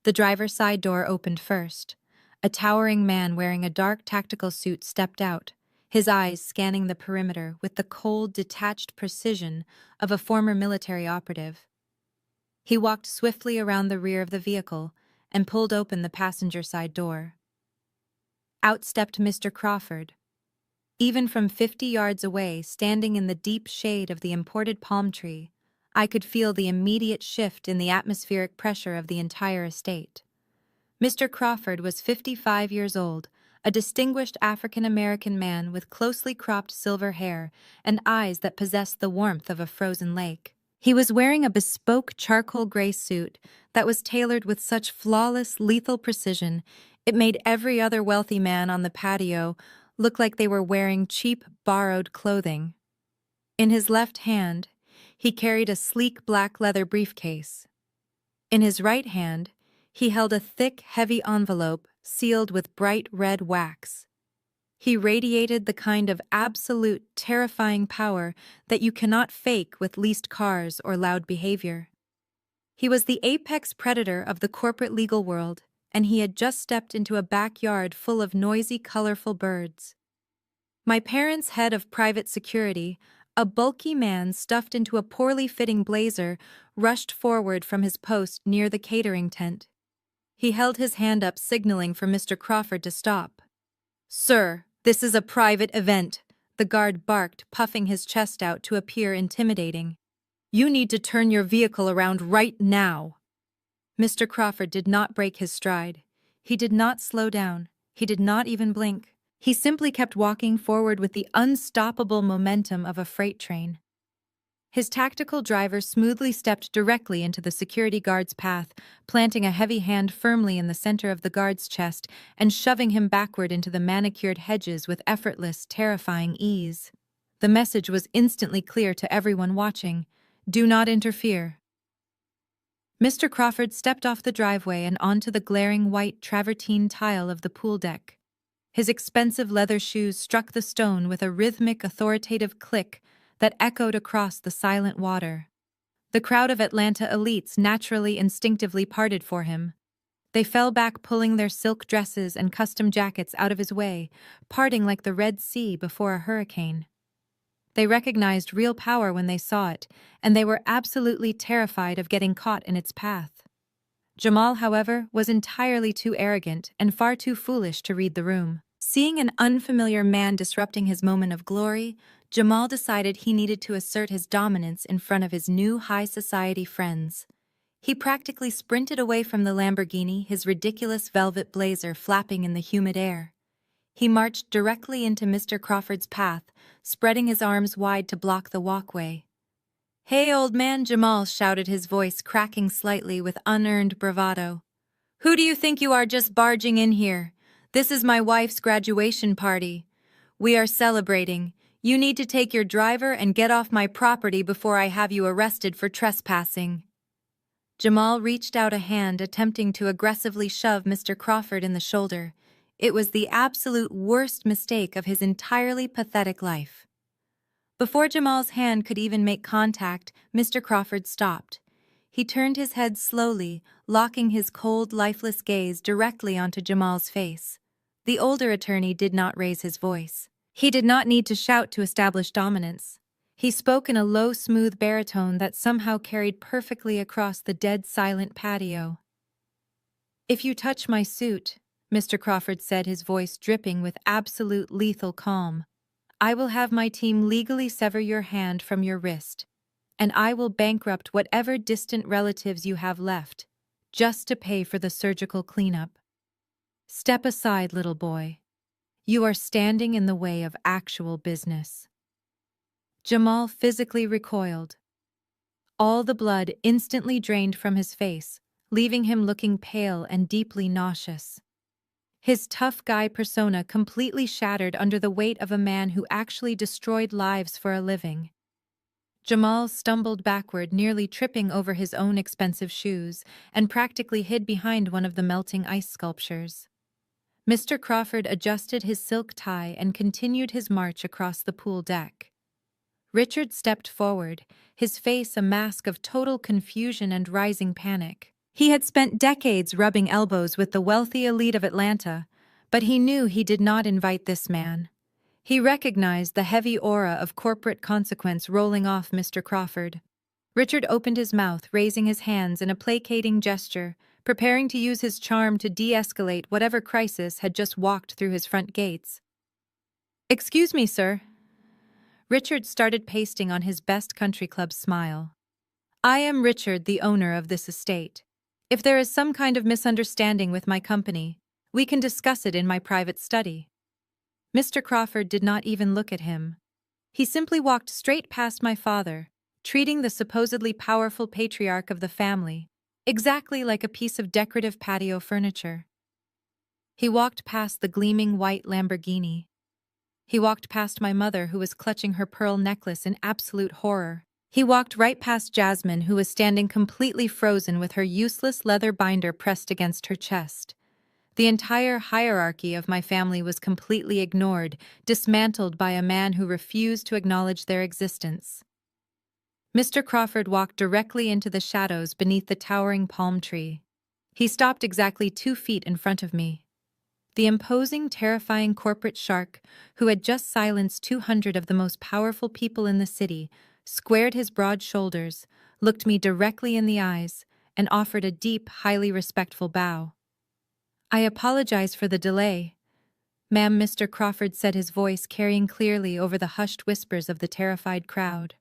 The driver's side door opened first. A towering man wearing a dark tactical suit stepped out, his eyes scanning the perimeter with the cold, detached precision of a former military operative. He walked swiftly around the rear of the vehicle and pulled open the passenger side door. Out stepped Mr. Crawford. Even from 50 yards away, standing in the deep shade of the imported palm tree, I could feel the immediate shift in the atmospheric pressure of the entire estate. Mr. Crawford was 55 years old, a distinguished African-American man with closely cropped silver hair and eyes that possessed the warmth of a frozen lake. He was wearing a bespoke charcoal gray suit that was tailored with such flawless, lethal precision, it made every other wealthy man on the patio look like they were wearing cheap, borrowed clothing. In his left hand, he carried a sleek black leather briefcase. In his right hand, he held a thick, heavy envelope sealed with bright red wax. He radiated the kind of absolute, terrifying power that you cannot fake with leased cars or loud behavior. He was the apex predator of the corporate legal world, and he had just stepped into a backyard full of noisy, colorful birds. My parents' head of private security, a bulky man stuffed into a poorly fitting blazer, rushed forward from his post near the catering tent. He held his hand up, signaling for Mr. Crawford to stop. "Sir, this is a private event," the guard barked, puffing his chest out to appear intimidating. "You need to turn your vehicle around right now." Mr. Crawford did not break his stride. He did not slow down. He did not even blink. He simply kept walking forward with the unstoppable momentum of a freight train. His tactical driver smoothly stepped directly into the security guard's path, planting a heavy hand firmly in the center of the guard's chest and shoving him backward into the manicured hedges with effortless, terrifying ease. The message was instantly clear to everyone watching: do not interfere. Mr. Crawford stepped off the driveway and onto the glaring white travertine tile of the pool deck. His expensive leather shoes struck the stone with a rhythmic, authoritative click that echoed across the silent water. The crowd of Atlanta elites naturally instinctively parted for him. They fell back, pulling their silk dresses and custom jackets out of his way, parting like the Red Sea before a hurricane. They recognized real power when they saw it, and they were absolutely terrified of getting caught in its path. Jamal, however, was entirely too arrogant and far too foolish to read the room. Seeing an unfamiliar man disrupting his moment of glory, Jamal decided he needed to assert his dominance in front of his new high society friends. He practically sprinted away from the Lamborghini, his ridiculous velvet blazer flapping in the humid air. He marched directly into Mr. Crawford's path, spreading his arms wide to block the walkway. "Hey, old man," Jamal shouted, his voice cracking slightly with unearned bravado. "Who do you think you are, just barging in here? This is my wife's graduation party. We are celebrating. You need to take your driver and get off my property before I have you arrested for trespassing." Jamal reached out a hand, attempting to aggressively shove Mr. Crawford in the shoulder. It was the absolute worst mistake of his entirely pathetic life. Before Jamal's hand could even make contact, Mr. Crawford stopped. He turned his head slowly, locking his cold, lifeless gaze directly onto Jamal's face. The older attorney did not raise his voice. He did not need to shout to establish dominance. He spoke in a low, smooth baritone that somehow carried perfectly across the dead silent patio. "If you touch my suit," Mr. Crawford said, his voice dripping with absolute lethal calm, "I will have my team legally sever your hand from your wrist, and I will bankrupt whatever distant relatives you have left, just to pay for the surgical cleanup. Step aside, little boy. You are standing in the way of actual business." Jamal physically recoiled. All the blood instantly drained from his face, leaving him looking pale and deeply nauseous. His tough guy persona completely shattered under the weight of a man who actually destroyed lives for a living. Jamal stumbled backward, nearly tripping over his own expensive shoes, and practically hid behind one of the melting ice sculptures. Mr. Crawford adjusted his silk tie and continued his march across the pool deck. Richard stepped forward, his face a mask of total confusion and rising panic. He had spent decades rubbing elbows with the wealthy elite of Atlanta, but he knew he did not invite this man. He recognized the heavy aura of corporate consequence rolling off Mr. Crawford. Richard opened his mouth, raising his hands in a placating gesture, preparing to use his charm to de-escalate whatever crisis had just walked through his front gates. "Excuse me, sir." Richard started pasting on his best country club smile. "I am Richard, the owner of this estate. If there is some kind of misunderstanding with my company, we can discuss it in my private study. Mr. Crawford did not even look at him. He simply walked straight past my father, treating the supposedly powerful patriarch of the family exactly like a piece of decorative patio furniture. He walked past the gleaming white Lamborghini. He walked past my mother, who was clutching her pearl necklace in absolute horror. He walked right past Jasmine, who was standing completely frozen with her useless leather binder pressed against her chest. The entire hierarchy of my family was completely ignored, dismantled by a man who refused to acknowledge their existence. Mr. Crawford walked directly into the shadows beneath the towering palm tree. He stopped exactly 2 feet in front of me. The imposing, terrifying corporate shark, who had just silenced 200 of the most powerful people in the city, squared his broad shoulders, looked me directly in the eyes, and offered a deep, highly respectful bow. "I apologize for the delay, ma'am," Mr. Crawford said, his voice carrying clearly over the hushed whispers of the terrified crowd.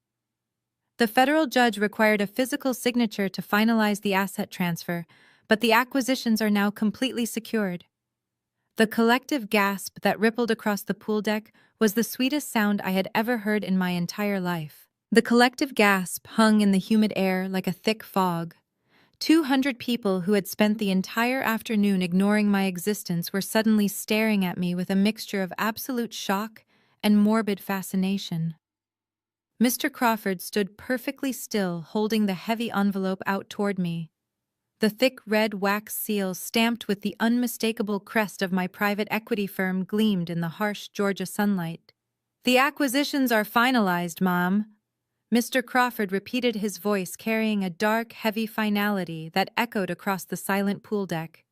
"The federal judge required a physical signature to finalize the asset transfer, but the acquisitions are now completely secured." The collective gasp that rippled across the pool deck was the sweetest sound I had ever heard in my entire life. The collective gasp hung in the humid air like a thick fog. 200 people who had spent the entire afternoon ignoring my existence were suddenly staring at me with a mixture of absolute shock and morbid fascination. Mr. Crawford stood perfectly still, holding the heavy envelope out toward me. The thick red wax seal stamped with the unmistakable crest of my private equity firm gleamed in the harsh Georgia sunlight. "The acquisitions are finalized, Mom," Mr. Crawford repeated, his voice carrying a dark, heavy finality that echoed across the silent pool deck.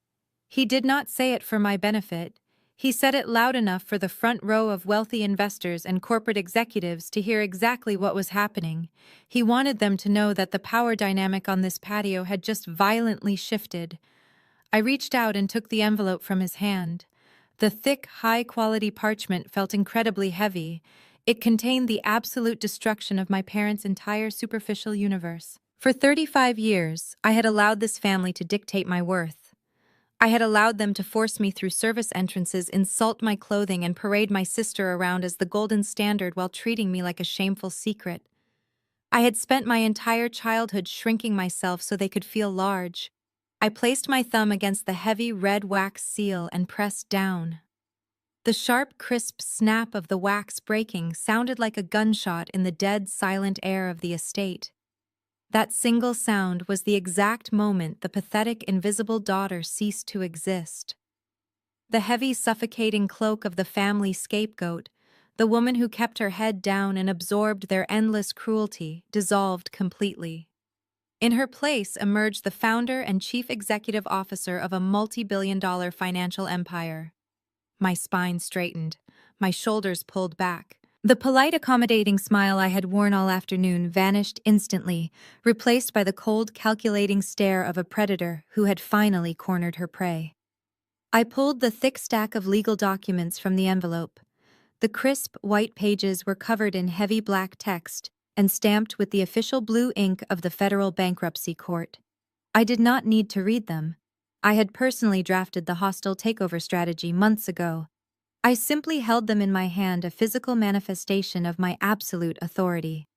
He did not say it for my benefit. He said it loud enough for the front row of wealthy investors and corporate executives to hear exactly what was happening. He wanted them to know that the power dynamic on this patio had just violently shifted. I reached out and took the envelope from his hand. The thick, high-quality parchment felt incredibly heavy. It contained the absolute destruction of my parents' entire superficial universe. For 35 years, I had allowed this family to dictate my worth. I had allowed them to force me through service entrances, insult my clothing, and parade my sister around as the golden standard while treating me like a shameful secret. I had spent my entire childhood shrinking myself so they could feel large. I placed my thumb against the heavy red wax seal and pressed down. The sharp, crisp snap of the wax breaking sounded like a gunshot in the dead, silent air of the estate. That single sound was the exact moment the pathetic, invisible daughter ceased to exist. The heavy, suffocating cloak of the family scapegoat, the woman who kept her head down and absorbed their endless cruelty, dissolved completely. In her place emerged the founder and chief executive officer of a multi-billion-dollar financial empire. My spine straightened, my shoulders pulled back. The polite, accommodating smile I had worn all afternoon vanished instantly, replaced by the cold, calculating stare of a predator who had finally cornered her prey. I pulled the thick stack of legal documents from the envelope. The crisp, white pages were covered in heavy black text and stamped with the official blue ink of the Federal Bankruptcy Court. I did not need to read them. I had personally drafted the hostile takeover strategy months ago. I simply held them in my hand, a physical manifestation of my absolute authority.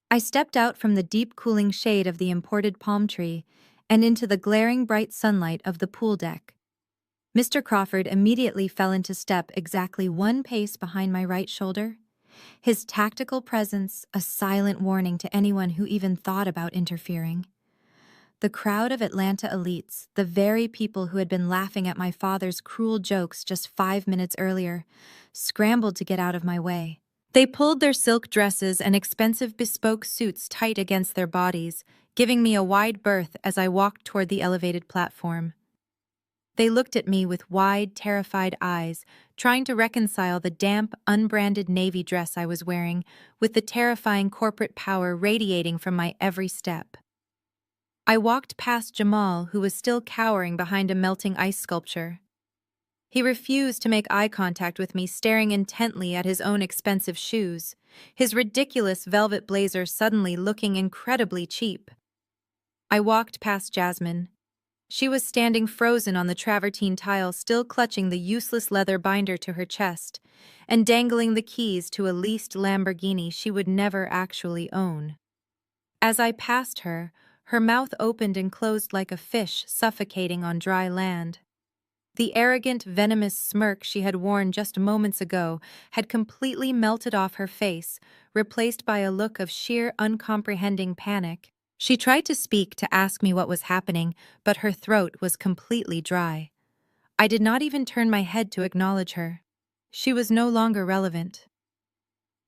I stepped out from the deep, cooling shade of the imported palm tree and into the glaring bright sunlight of the pool deck. Mr. Crawford immediately fell into step exactly 1 pace behind my right shoulder. His tactical presence a silent warning to anyone who even thought about interfering. The crowd of Atlanta elites, the very people who had been laughing at my father's cruel jokes just 5 minutes earlier, scrambled to get out of my way. They pulled their silk dresses and expensive bespoke suits tight against their bodies, giving me a wide berth as I walked toward the elevated platform. They looked at me with wide, terrified eyes, trying to reconcile the damp, unbranded navy dress I was wearing with the terrifying corporate power radiating from my every step. I walked past Jamal, who was still cowering behind a melting ice sculpture. He refused to make eye contact with me, staring intently at his own expensive shoes, his ridiculous velvet blazer suddenly looking incredibly cheap. I walked past Jasmine. She was standing frozen on the travertine tile, still clutching the useless leather binder to her chest, and dangling the keys to a leased Lamborghini she would never actually own. As I passed her, her mouth opened and closed like a fish suffocating on dry land. The arrogant, venomous smirk she had worn just moments ago had completely melted off her face, replaced by a look of sheer, uncomprehending panic. She tried to speak to ask me what was happening, but her throat was completely dry. I did not even turn my head to acknowledge her. She was no longer relevant.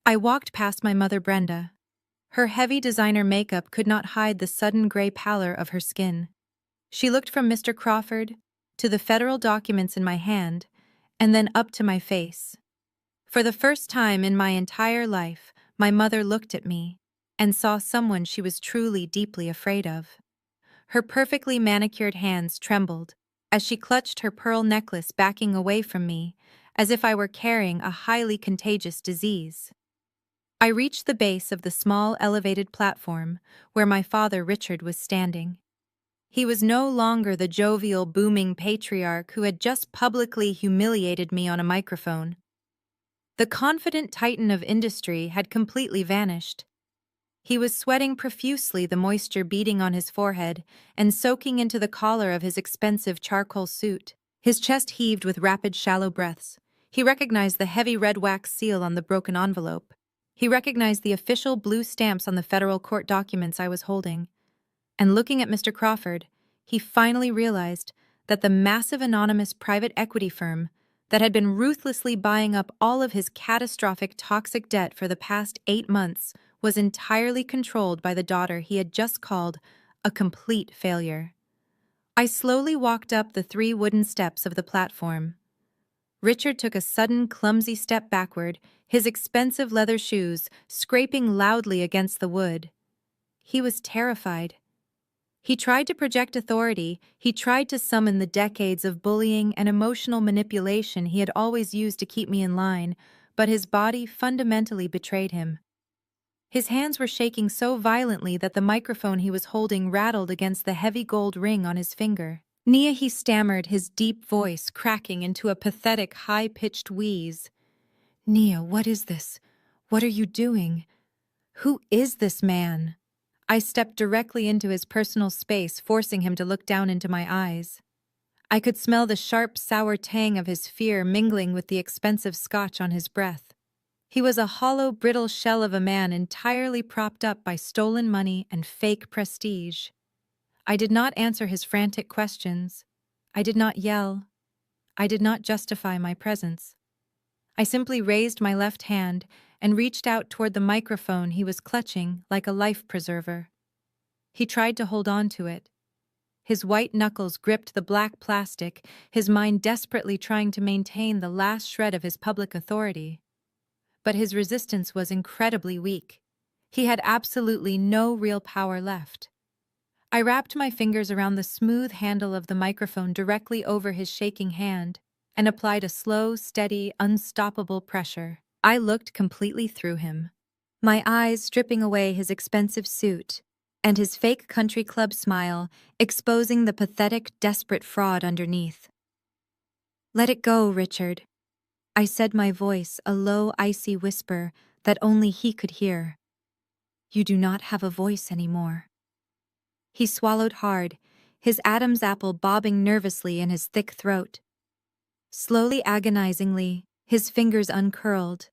I walked past my mother, Brenda. Her heavy designer makeup could not hide the sudden gray pallor of her skin. She looked from Mr. Crawford to the federal documents in my hand, and then up to my face. For the first time in my entire life, my mother looked at me and saw someone she was truly deeply afraid of. Her perfectly manicured hands trembled as she clutched her pearl necklace, backing away from me, as if I were carrying a highly contagious disease. I reached the base of the small elevated platform where my father Richard was standing. He was no longer the jovial, booming patriarch who had just publicly humiliated me on a microphone. The confident titan of industry had completely vanished. He was sweating profusely, the moisture beading on his forehead and soaking into the collar of his expensive charcoal suit. His chest heaved with rapid, shallow breaths. He recognized the heavy red wax seal on the broken envelope. He recognized the official blue stamps on the federal court documents I was holding. And looking at Mr. Crawford, he finally realized that the massive anonymous private equity firm that had been ruthlessly buying up all of his catastrophic toxic debt for the past 8 months was entirely controlled by the daughter he had just called a complete failure. I slowly walked up the 3 wooden steps of the platform. Richard took a sudden, clumsy step backward, his expensive leather shoes scraping loudly against the wood. He was terrified. He tried to project authority, he tried to summon the decades of bullying and emotional manipulation he had always used to keep me in line, but his body fundamentally betrayed him. His hands were shaking so violently that the microphone he was holding rattled against the heavy gold ring on his finger. "Nia," he stammered, his deep voice cracking into a pathetic, high-pitched wheeze. "Nia, what is this? What are you doing? Who is this man?" I stepped directly into his personal space, forcing him to look down into my eyes. I could smell the sharp, sour tang of his fear mingling with the expensive scotch on his breath. He was a hollow, brittle shell of a man entirely propped up by stolen money and fake prestige. I did not answer his frantic questions. I did not yell. I did not justify my presence. I simply raised my left hand and reached out toward the microphone he was clutching like a life preserver. He tried to hold on to it. His white knuckles gripped the black plastic, his mind desperately trying to maintain the last shred of his public authority. But his resistance was incredibly weak. He had absolutely no real power left. I wrapped my fingers around the smooth handle of the microphone directly over his shaking hand and applied a slow, steady, unstoppable pressure. I looked completely through him, my eyes stripping away his expensive suit and his fake country club smile, exposing the pathetic, desperate fraud underneath. "Let it go, Richard," I said, my voice a low, icy whisper that only he could hear. "You do not have a voice anymore." He swallowed hard, his Adam's apple bobbing nervously in his thick throat. Slowly, agonizingly, his fingers uncurled.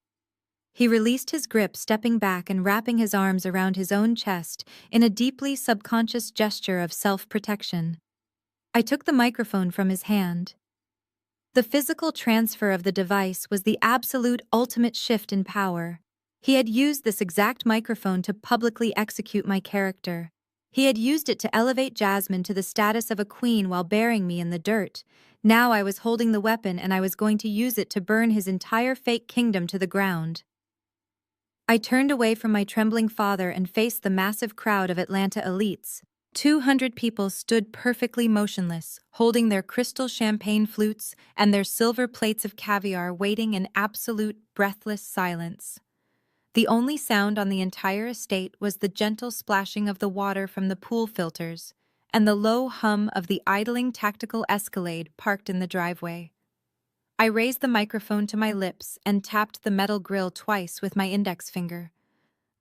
He released his grip, stepping back and wrapping his arms around his own chest in a deeply subconscious gesture of self-protection. I took the microphone from his hand. The physical transfer of the device was the absolute ultimate shift in power. He had used this exact microphone to publicly execute my character. He had used it to elevate Jasmine to the status of a queen while burying me in the dirt. Now I was holding the weapon and I was going to use it to burn his entire fake kingdom to the ground. I turned away from my trembling father and faced the massive crowd of Atlanta elites. 200 people stood perfectly motionless, holding their crystal champagne flutes and their silver plates of caviar, waiting in absolute, breathless silence. The only sound on the entire estate was the gentle splashing of the water from the pool filters and the low hum of the idling tactical Escalade parked in the driveway. I raised the microphone to my lips and tapped the metal grill twice with my index finger.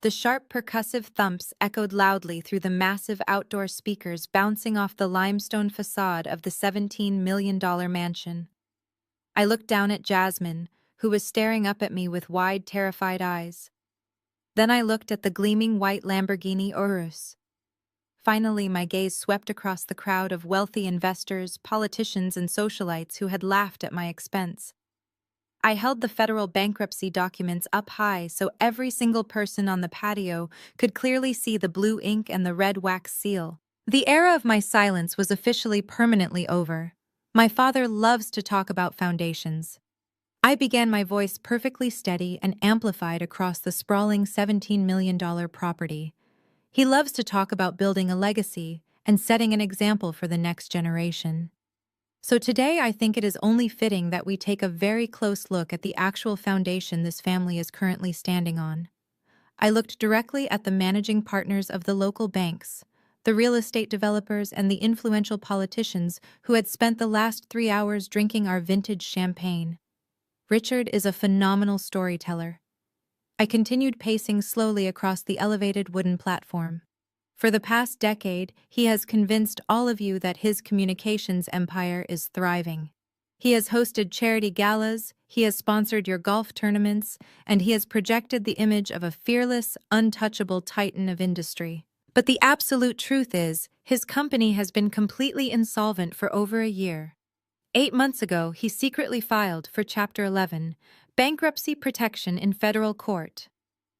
The sharp percussive thumps echoed loudly through the massive outdoor speakers bouncing off the limestone facade of the $17 million mansion. I looked down at Jasmine, who was staring up at me with wide, terrified eyes. Then I looked at the gleaming white Lamborghini Urus. Finally, my gaze swept across the crowd of wealthy investors, politicians, and socialites who had laughed at my expense. I held the federal bankruptcy documents up high so every single person on the patio could clearly see the blue ink and the red wax seal. The era of my silence was officially permanently over. My father loves to talk about foundations. I began, my voice perfectly steady and amplified across the sprawling $17 million property. He loves to talk about building a legacy and setting an example for the next generation. So today I think it is only fitting that we take a very close look at the actual foundation this family is currently standing on. I looked directly at the managing partners of the local banks, the real estate developers, and the influential politicians who had spent the last 3 hours drinking our vintage champagne. Richard is a phenomenal storyteller. I continued pacing slowly across the elevated wooden platform. For the past decade, he has convinced all of you that his communications empire is thriving. He has hosted charity galas, he has sponsored your golf tournaments, and he has projected the image of a fearless, untouchable titan of industry. But the absolute truth is, his company has been completely insolvent for over a year. 8 months ago, he secretly filed for Chapter 11, bankruptcy protection in federal court.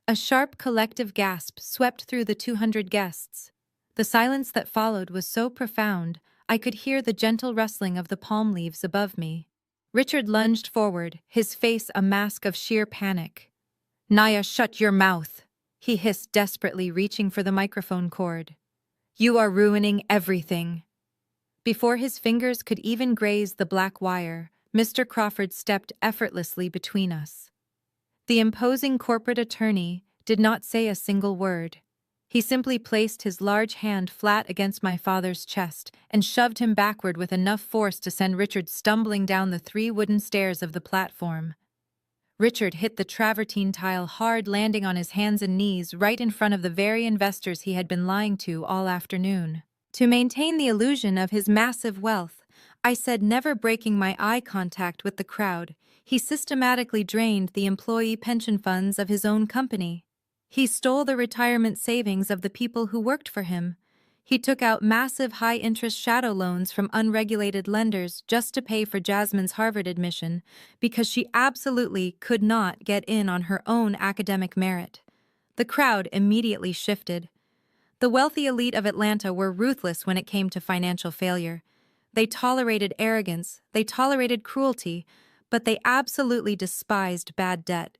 A sharp collective gasp swept through the 200 guests. The silence that followed was so profound, I could hear the gentle rustling of the palm leaves above me. Richard lunged forward, his face a mask of sheer panic. "Naya, shut your mouth," he hissed desperately, reaching for the microphone cord. "You are ruining everything." Before his fingers could even graze the black wire, Mr. Crawford stepped effortlessly between us. The imposing corporate attorney did not say a single word. He simply placed his large hand flat against my father's chest and shoved him backward with enough force to send Richard stumbling down the 3 wooden stairs of the platform. Richard hit the travertine tile hard, landing on his hands and knees right in front of the very investors he had been lying to all afternoon. To maintain the illusion of his massive wealth, I said, never breaking my eye contact with the crowd, he systematically drained the employee pension funds of his own company. He stole the retirement savings of the people who worked for him. He took out massive high-interest shadow loans from unregulated lenders just to pay for Jasmine's Harvard admission because she absolutely could not get in on her own academic merit. The crowd immediately shifted. The wealthy elite of Atlanta were ruthless when it came to financial failure. They tolerated arrogance, they tolerated cruelty, but they absolutely despised bad debt.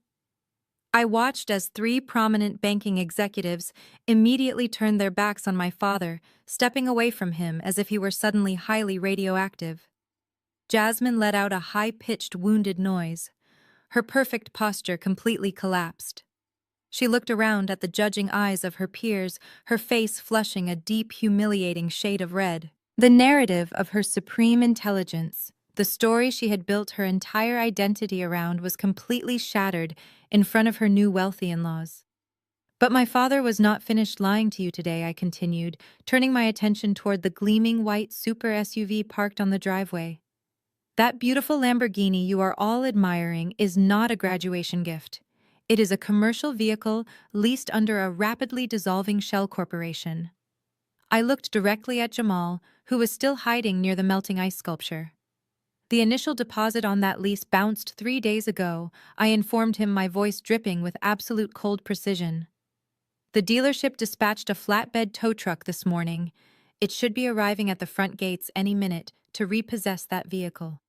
I watched as 3 prominent banking executives immediately turned their backs on my father, stepping away from him as if he were suddenly highly radioactive. Jasmine let out a high-pitched, wounded noise. Her perfect posture completely collapsed. She looked around at the judging eyes of her peers, her face flushing a deep, humiliating shade of red. The narrative of her supreme intelligence, the story she had built her entire identity around, was completely shattered in front of her new wealthy in-laws. "But my father was not finished lying to you today," I continued, turning my attention toward the gleaming white super SUV parked on the driveway. "That beautiful Lamborghini you are all admiring is not a graduation gift. It is a commercial vehicle leased under a rapidly dissolving shell corporation." I looked directly at Jamal, who was still hiding near the melting ice sculpture. "The initial deposit on that lease bounced 3 days ago," I informed him, my voice dripping with absolute cold precision. "The dealership dispatched a flatbed tow truck this morning. It should be arriving at the front gates any minute to repossess that vehicle.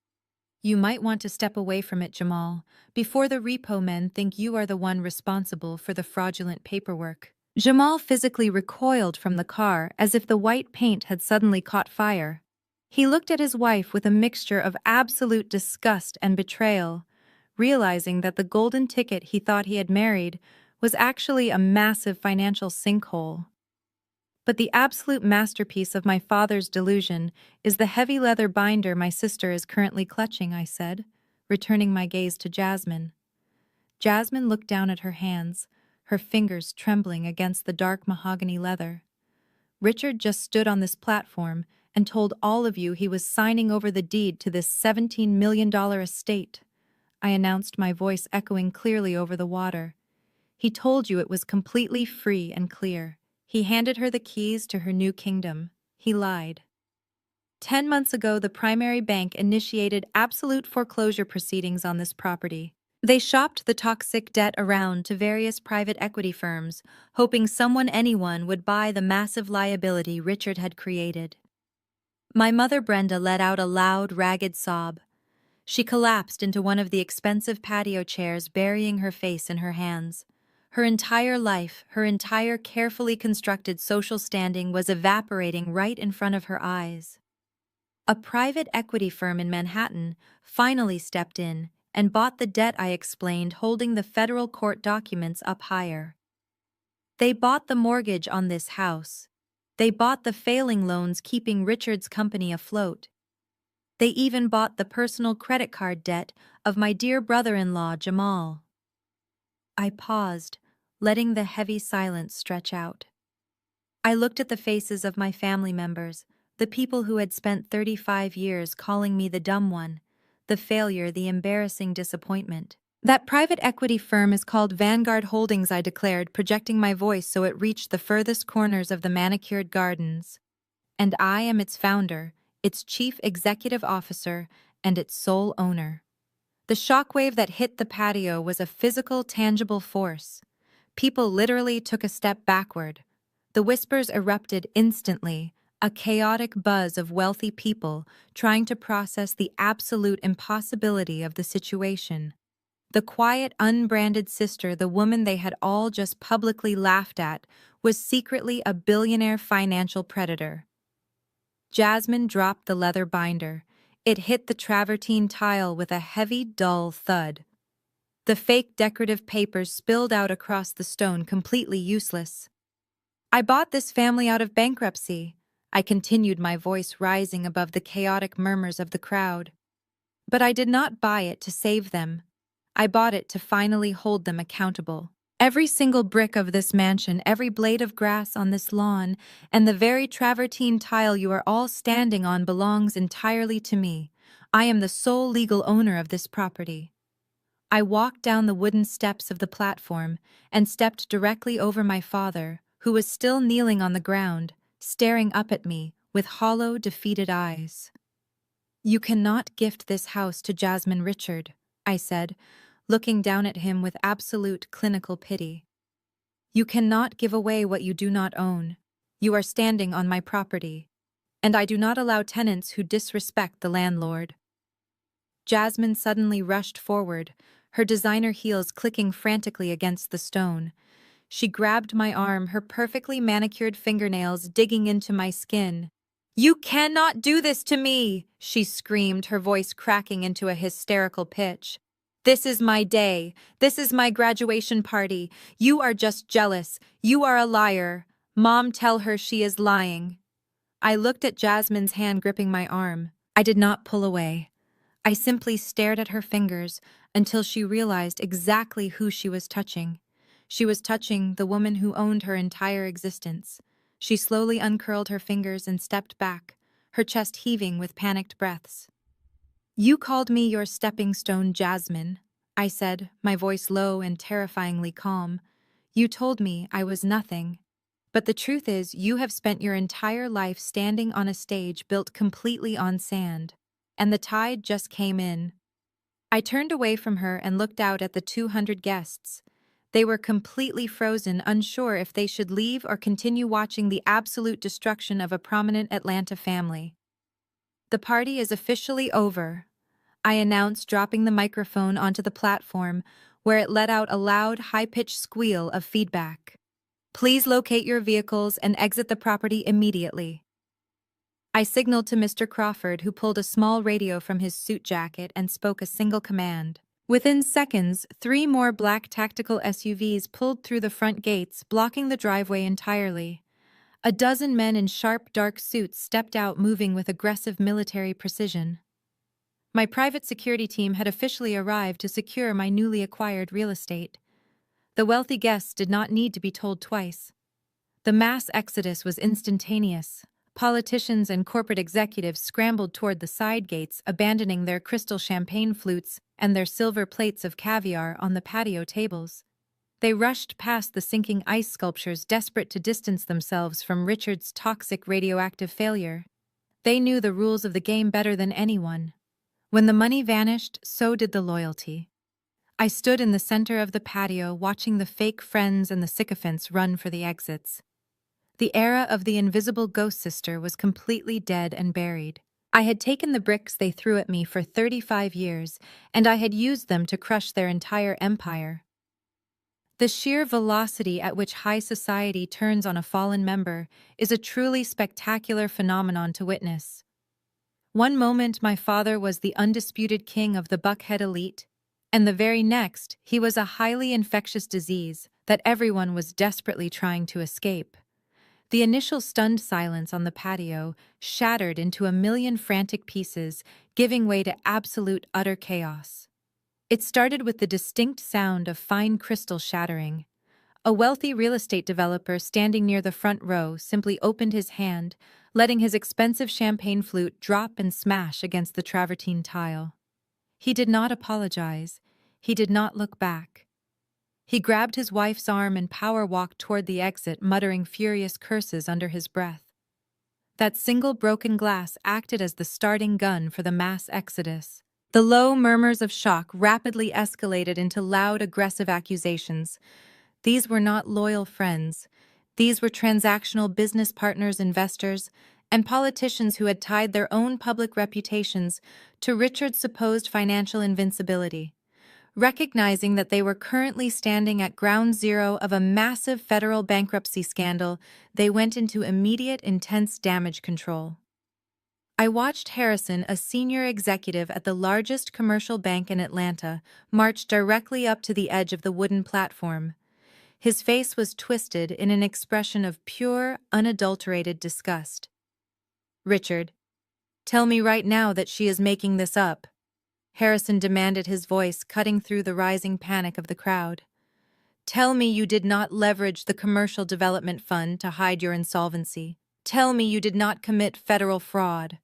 You might want to step away from it, Jamal, before the repo men think you are the one responsible for the fraudulent paperwork." Jamal physically recoiled from the car as if the white paint had suddenly caught fire. He looked at his wife with a mixture of absolute disgust and betrayal, realizing that the golden ticket he thought he had married was actually a massive financial sinkhole. But the absolute masterpiece of my father's delusion is the heavy leather binder my sister is currently clutching, I said, returning my gaze to Jasmine. Jasmine looked down at her hands, her fingers trembling against the dark mahogany leather. Richard just stood on this platform and told all of you he was signing over the deed to this $17 million estate. I announced, my voice echoing clearly over the water. He told you it was completely free and clear. He handed her the keys to her new kingdom. He lied. 10 months ago, the primary bank initiated absolute foreclosure proceedings on this property. They shopped the toxic debt around to various private equity firms, hoping anyone would buy the massive liability Richard had created. My mother Brenda let out a loud, ragged sob. She collapsed into one of the expensive patio chairs, burying her face in her hands. Her entire life, her entire carefully constructed social standing was evaporating right in front of her eyes. A private equity firm in Manhattan finally stepped in and bought the debt I explained, holding the federal court documents up higher. They bought the mortgage on this house. They bought the failing loans keeping Richard's company afloat. They even bought the personal credit card debt of my dear brother-in-law, Jamal. I paused, letting the heavy silence stretch out. I looked at the faces of my family members, the people who had spent 35 years calling me the dumb one, the failure, the embarrassing disappointment. That private equity firm is called Vanguard Holdings, I declared, projecting my voice so it reached the furthest corners of the manicured gardens. And I am its founder, its chief executive officer, and its sole owner. The shockwave that hit the patio was a physical, tangible force. People literally took a step backward. The whispers erupted instantly, a chaotic buzz of wealthy people trying to process the absolute impossibility of the situation. The quiet, unbranded sister, the woman they had all just publicly laughed at, was secretly a billionaire financial predator. Jasmine dropped the leather binder. It hit the travertine tile with a heavy, dull thud. The fake decorative papers spilled out across the stone, completely useless. I bought this family out of bankruptcy, I continued, my voice rising above the chaotic murmurs of the crowd. But I did not buy it to save them. I bought it to finally hold them accountable. Every single brick of this mansion, every blade of grass on this lawn, and the very travertine tile you are all standing on belongs entirely to me. I am the sole legal owner of this property. I walked down the wooden steps of the platform and stepped directly over my father, who was still kneeling on the ground, staring up at me with hollow, defeated eyes. "You cannot gift this house to Jasmine Richard," I said, looking down at him with absolute clinical pity. "You cannot give away what you do not own. You are standing on my property, and I do not allow tenants who disrespect the landlord." Jasmine suddenly rushed forward, her designer heels clicking frantically against the stone. She grabbed my arm, her perfectly manicured fingernails digging into my skin. "You cannot do this to me!" she screamed, her voice cracking into a hysterical pitch. "This is my day. This is my graduation party. You are just jealous. You are a liar. Mom, tell her she is lying." I looked at Jasmine's hand gripping my arm. I did not pull away. I simply stared at her fingers until she realized exactly who she was touching. She was touching the woman who owned her entire existence. She slowly uncurled her fingers and stepped back, her chest heaving with panicked breaths. "You called me your stepping stone, Jasmine," I said, my voice low and terrifyingly calm. "You told me I was nothing. But the truth is, you have spent your entire life standing on a stage built completely on sand. And the tide just came in." I turned away from her and looked out at the 200 guests. They were completely frozen, unsure if they should leave or continue watching the absolute destruction of a prominent Atlanta family. "The party is officially over," I announced, dropping the microphone onto the platform, where it let out a loud, high-pitched squeal of feedback. "Please locate your vehicles and exit the property immediately." I signaled to Mr. Crawford, who pulled a small radio from his suit jacket and spoke a single command. Within seconds, 3 more black tactical SUVs pulled through the front gates, blocking the driveway entirely. A dozen men in sharp, dark suits stepped out, moving with aggressive military precision. My private security team had officially arrived to secure my newly acquired real estate. The wealthy guests did not need to be told twice. The mass exodus was instantaneous. Politicians and corporate executives scrambled toward the side gates, abandoning their crystal champagne flutes and their silver plates of caviar on the patio tables. They rushed past the sinking ice sculptures, desperate to distance themselves from Richard's toxic radioactive failure. They knew the rules of the game better than anyone. When the money vanished, so did the loyalty. I stood in the center of the patio, watching the fake friends and the sycophants run for the exits. The era of the invisible ghost sister was completely dead and buried. I had taken the bricks they threw at me for 35 years, and I had used them to crush their entire empire. The sheer velocity at which high society turns on a fallen member is a truly spectacular phenomenon to witness. One moment my father was the undisputed king of the Buckhead elite, and the very next he was a highly infectious disease that everyone was desperately trying to escape. The initial stunned silence on the patio shattered into a million frantic pieces, giving way to absolute utter chaos. It started with the distinct sound of fine crystal shattering. A wealthy real estate developer standing near the front row simply opened his hand, letting his expensive champagne flute drop and smash against the travertine tile. He did not apologize. He did not look back. He grabbed his wife's arm and power-walked toward the exit, muttering furious curses under his breath. That single broken glass acted as the starting gun for the mass exodus. The low murmurs of shock rapidly escalated into loud, aggressive accusations. These were not loyal friends. These were transactional business partners, investors, and politicians who had tied their own public reputations to Richard's supposed financial invincibility. Recognizing that they were currently standing at ground zero of a massive federal bankruptcy scandal, they went into immediate, intense damage control. I watched Harrison, a senior executive at the largest commercial bank in Atlanta, march directly up to the edge of the wooden platform. His face was twisted in an expression of pure, unadulterated disgust. "Richard, tell me right now that she is making this up," Harrison demanded, his voice cutting through the rising panic of the crowd. "Tell me you did not leverage the Commercial Development Fund to hide your insolvency. Tell me you did not commit federal fraud."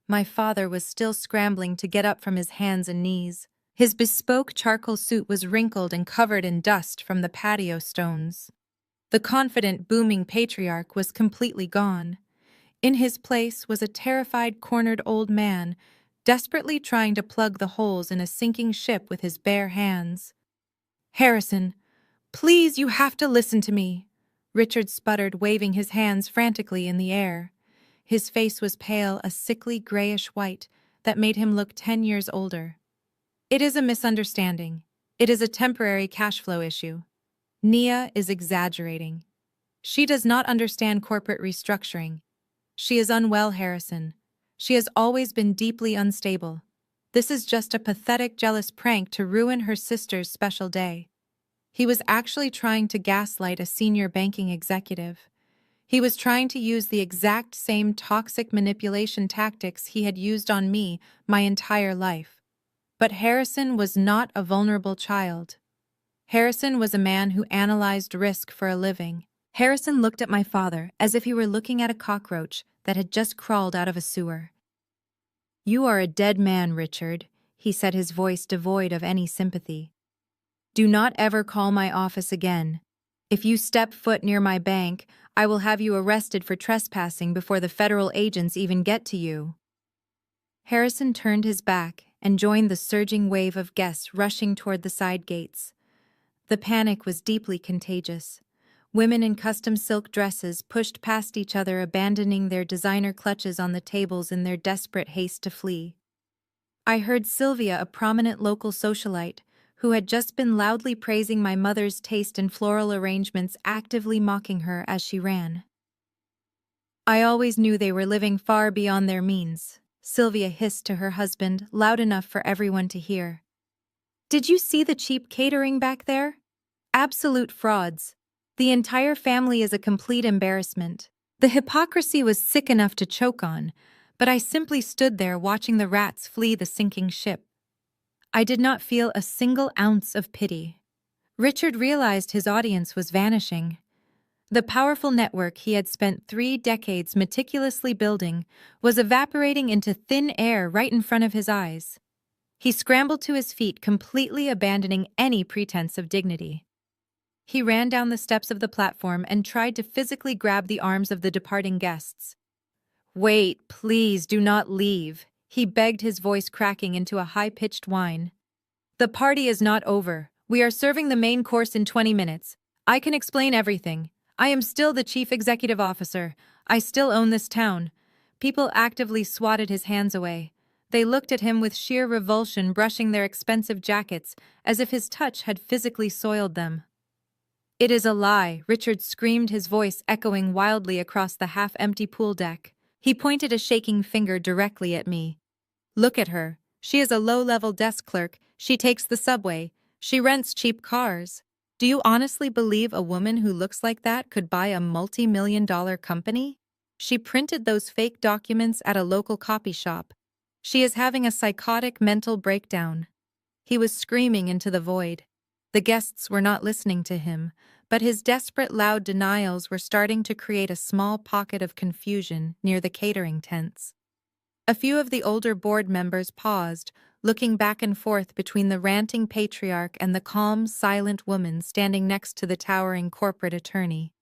My father was still scrambling to get up from his hands and knees. His bespoke charcoal suit was wrinkled and covered in dust from the patio stones. The confident, booming patriarch was completely gone. In his place was a terrified, cornered old man, desperately trying to plug the holes in a sinking ship with his bare hands. "Harrison, please, you have to listen to me," Richard sputtered, waving his hands frantically in the air. His face was pale, a sickly grayish white that made him look 10 years older. "It is a misunderstanding. It is a temporary cash flow issue. Nia is exaggerating. She does not understand corporate restructuring. She is unwell, Harrison. She has always been deeply unstable. This is just a pathetic, jealous prank to ruin her sister's special day." He was actually trying to gaslight a senior banking executive. He was trying to use the exact same toxic manipulation tactics he had used on me my entire life. But Harrison was not a vulnerable child. Harrison was a man who analyzed risk for a living. Harrison looked at my father as if he were looking at a cockroach that had just crawled out of a sewer. "You are a dead man, Richard," he said, his voice devoid of any sympathy. "Do not ever call my office again. If you step foot near my bank, I will have you arrested for trespassing before the federal agents even get to you." Harrison turned his back and joined the surging wave of guests rushing toward the side gates. The panic was deeply contagious. Women in custom silk dresses pushed past each other, abandoning their designer clutches on the tables in their desperate haste to flee. I heard Sylvia, a prominent local socialite, who had just been loudly praising my mother's taste in floral arrangements, actively mocking her as she ran. "I always knew they were living far beyond their means," Sylvia hissed to her husband, loud enough for everyone to hear. "Did you see the cheap catering back there? Absolute frauds. The entire family is a complete embarrassment. The hypocrisy was sick enough to choke on, but I simply stood there watching the rats flee the sinking ship. I did not feel a single ounce of pity. Richard realized his audience was vanishing. The powerful network he had spent 3 decades meticulously building was evaporating into thin air right in front of his eyes. He scrambled to his feet, completely abandoning any pretense of dignity. He ran down the steps of the platform and tried to physically grab the arms of the departing guests. "Wait, please do not leave," he begged, his voice cracking into a high-pitched whine. "The party is not over. We are serving the main course in 20 minutes. I can explain everything. I am still the chief executive officer. I still own this town." People actively swatted his hands away. They looked at him with sheer revulsion, brushing their expensive jackets as if his touch had physically soiled them. "It is a lie," Richard screamed, his voice echoing wildly across the half-empty pool deck. He pointed a shaking finger directly at me. "Look at her. She is a low-level desk clerk. She takes the subway. She rents cheap cars. Do you honestly believe a woman who looks like that could buy a multi-million-dollar company? She printed those fake documents at a local copy shop. She is having a psychotic mental breakdown." He was screaming into the void. The guests were not listening to him, but his desperate, loud denials were starting to create a small pocket of confusion near the catering tents. A few of the older board members paused, looking back and forth between the ranting patriarch and the calm, silent woman standing next to the towering corporate attorney.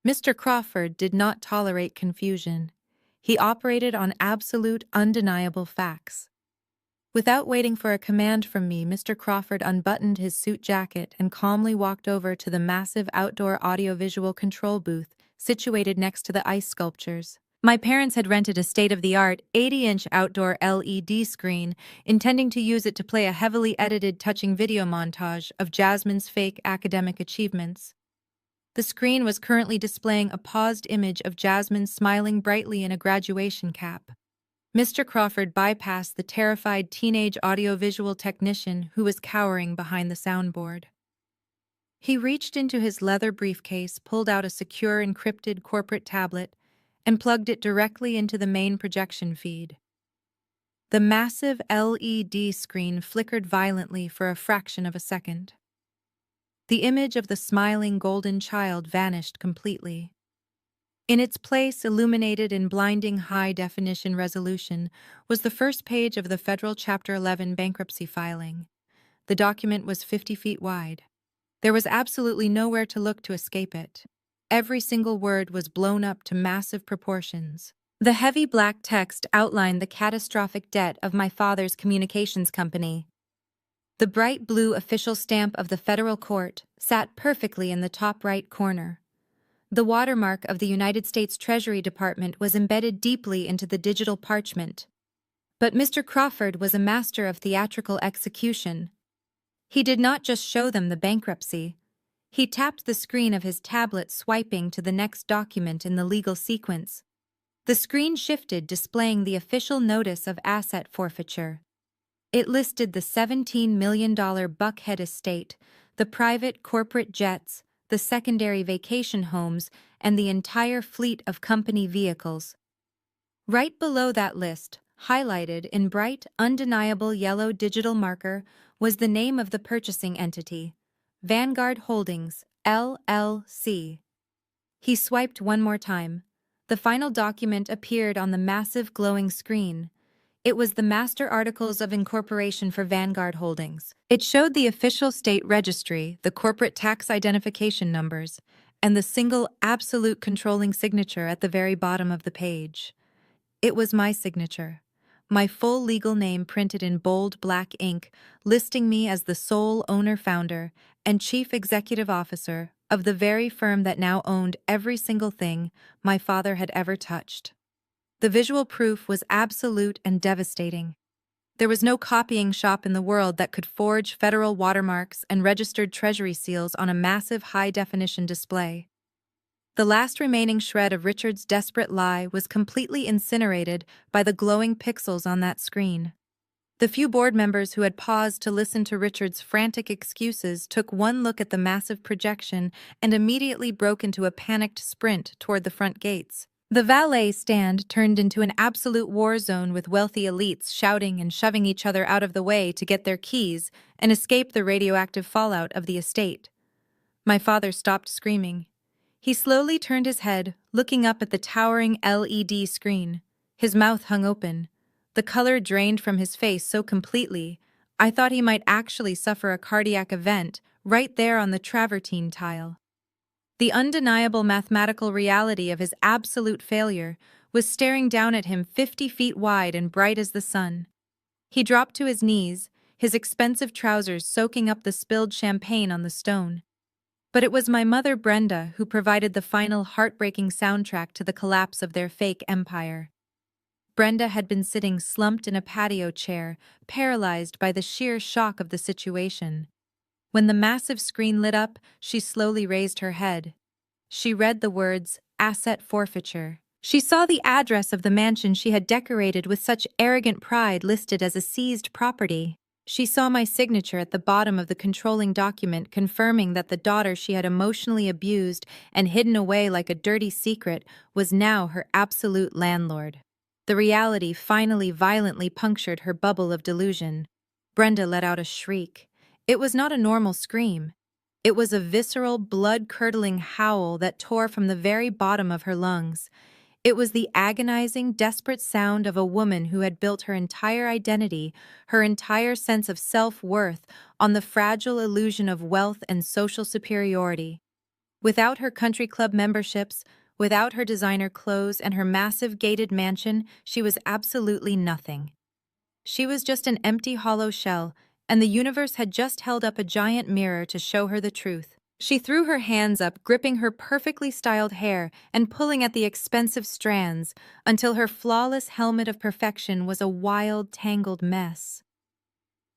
Mr. Crawford did not tolerate confusion. He operated on absolute, undeniable facts. Without waiting for a command from me, Mr. Crawford unbuttoned his suit jacket and calmly walked over to the massive outdoor audiovisual control booth situated next to the ice sculptures. My parents had rented a state-of-the-art 80-inch outdoor LED screen, intending to use it to play a heavily edited, touching video montage of Jasmine's fake academic achievements. The screen was currently displaying a paused image of Jasmine smiling brightly in a graduation cap. Mr. Crawford bypassed the terrified teenage audiovisual technician who was cowering behind the soundboard. He reached into his leather briefcase, pulled out a secure encrypted corporate tablet, and plugged it directly into the main projection feed. The massive LED screen flickered violently for a fraction of a second. The image of the smiling golden child vanished completely. In its place, illuminated in blinding high-definition resolution, was the first page of the federal Chapter 11 bankruptcy filing. The document was 50 feet wide. There was absolutely nowhere to look to escape it. Every single word was blown up to massive proportions. The heavy black text outlined the catastrophic debt of my father's communications company. The bright blue official stamp of the federal court sat perfectly in the top right corner. The watermark of the United States Treasury Department was embedded deeply into the digital parchment. But Mr. Crawford was a master of theatrical execution. He did not just show them the bankruptcy. He tapped the screen of his tablet, swiping to the next document in the legal sequence. The screen shifted, displaying the official notice of asset forfeiture. It listed the $17 million Buckhead estate, the private corporate jets, the secondary vacation homes, and the entire fleet of company vehicles. Right below that list, highlighted in bright, undeniable yellow digital marker, was the name of the purchasing entity, Vanguard Holdings, LLC. He swiped one more time. The final document appeared on the massive glowing screen. It was the Master Articles of Incorporation for Vanguard Holdings. It showed the official state registry, the corporate tax identification numbers, and the single absolute controlling signature at the very bottom of the page. It was my signature, my full legal name printed in bold black ink, listing me as the sole owner-founder and chief executive officer of the very firm that now owned every single thing my father had ever touched. The visual proof was absolute and devastating. There was no copying shop in the world that could forge federal watermarks and registered treasury seals on a massive high-definition display. The last remaining shred of Richard's desperate lie was completely incinerated by the glowing pixels on that screen. The few board members who had paused to listen to Richard's frantic excuses took one look at the massive projection and immediately broke into a panicked sprint toward the front gates. The valet stand turned into an absolute war zone with wealthy elites shouting and shoving each other out of the way to get their keys and escape the radioactive fallout of the estate. My father stopped screaming. He slowly turned his head, looking up at the towering LED screen. His mouth hung open. The color drained from his face so completely, I thought he might actually suffer a cardiac event right there on the travertine tile. The undeniable mathematical reality of his absolute failure was staring down at him 50 feet wide and bright as the sun. He dropped to his knees, his expensive trousers soaking up the spilled champagne on the stone. But it was my mother Brenda who provided the final heartbreaking soundtrack to the collapse of their fake empire. Brenda had been sitting slumped in a patio chair, paralyzed by the sheer shock of the situation. When the massive screen lit up, she slowly raised her head. She read the words, "Asset forfeiture." She saw the address of the mansion she had decorated with such arrogant pride listed as a seized property. She saw my signature at the bottom of the controlling document confirming that the daughter she had emotionally abused and hidden away like a dirty secret was now her absolute landlord. The reality finally violently punctured her bubble of delusion. Brenda let out a shriek. It was not a normal scream. It was a visceral, blood-curdling howl that tore from the very bottom of her lungs. It was the agonizing, desperate sound of a woman who had built her entire identity, her entire sense of self-worth, on the fragile illusion of wealth and social superiority. Without her country club memberships, without her designer clothes and her massive gated mansion, she was absolutely nothing. She was just an empty hollow shell, and the universe had just held up a giant mirror to show her the truth. She threw her hands up, gripping her perfectly styled hair and pulling at the expensive strands until her flawless helmet of perfection was a wild, tangled mess.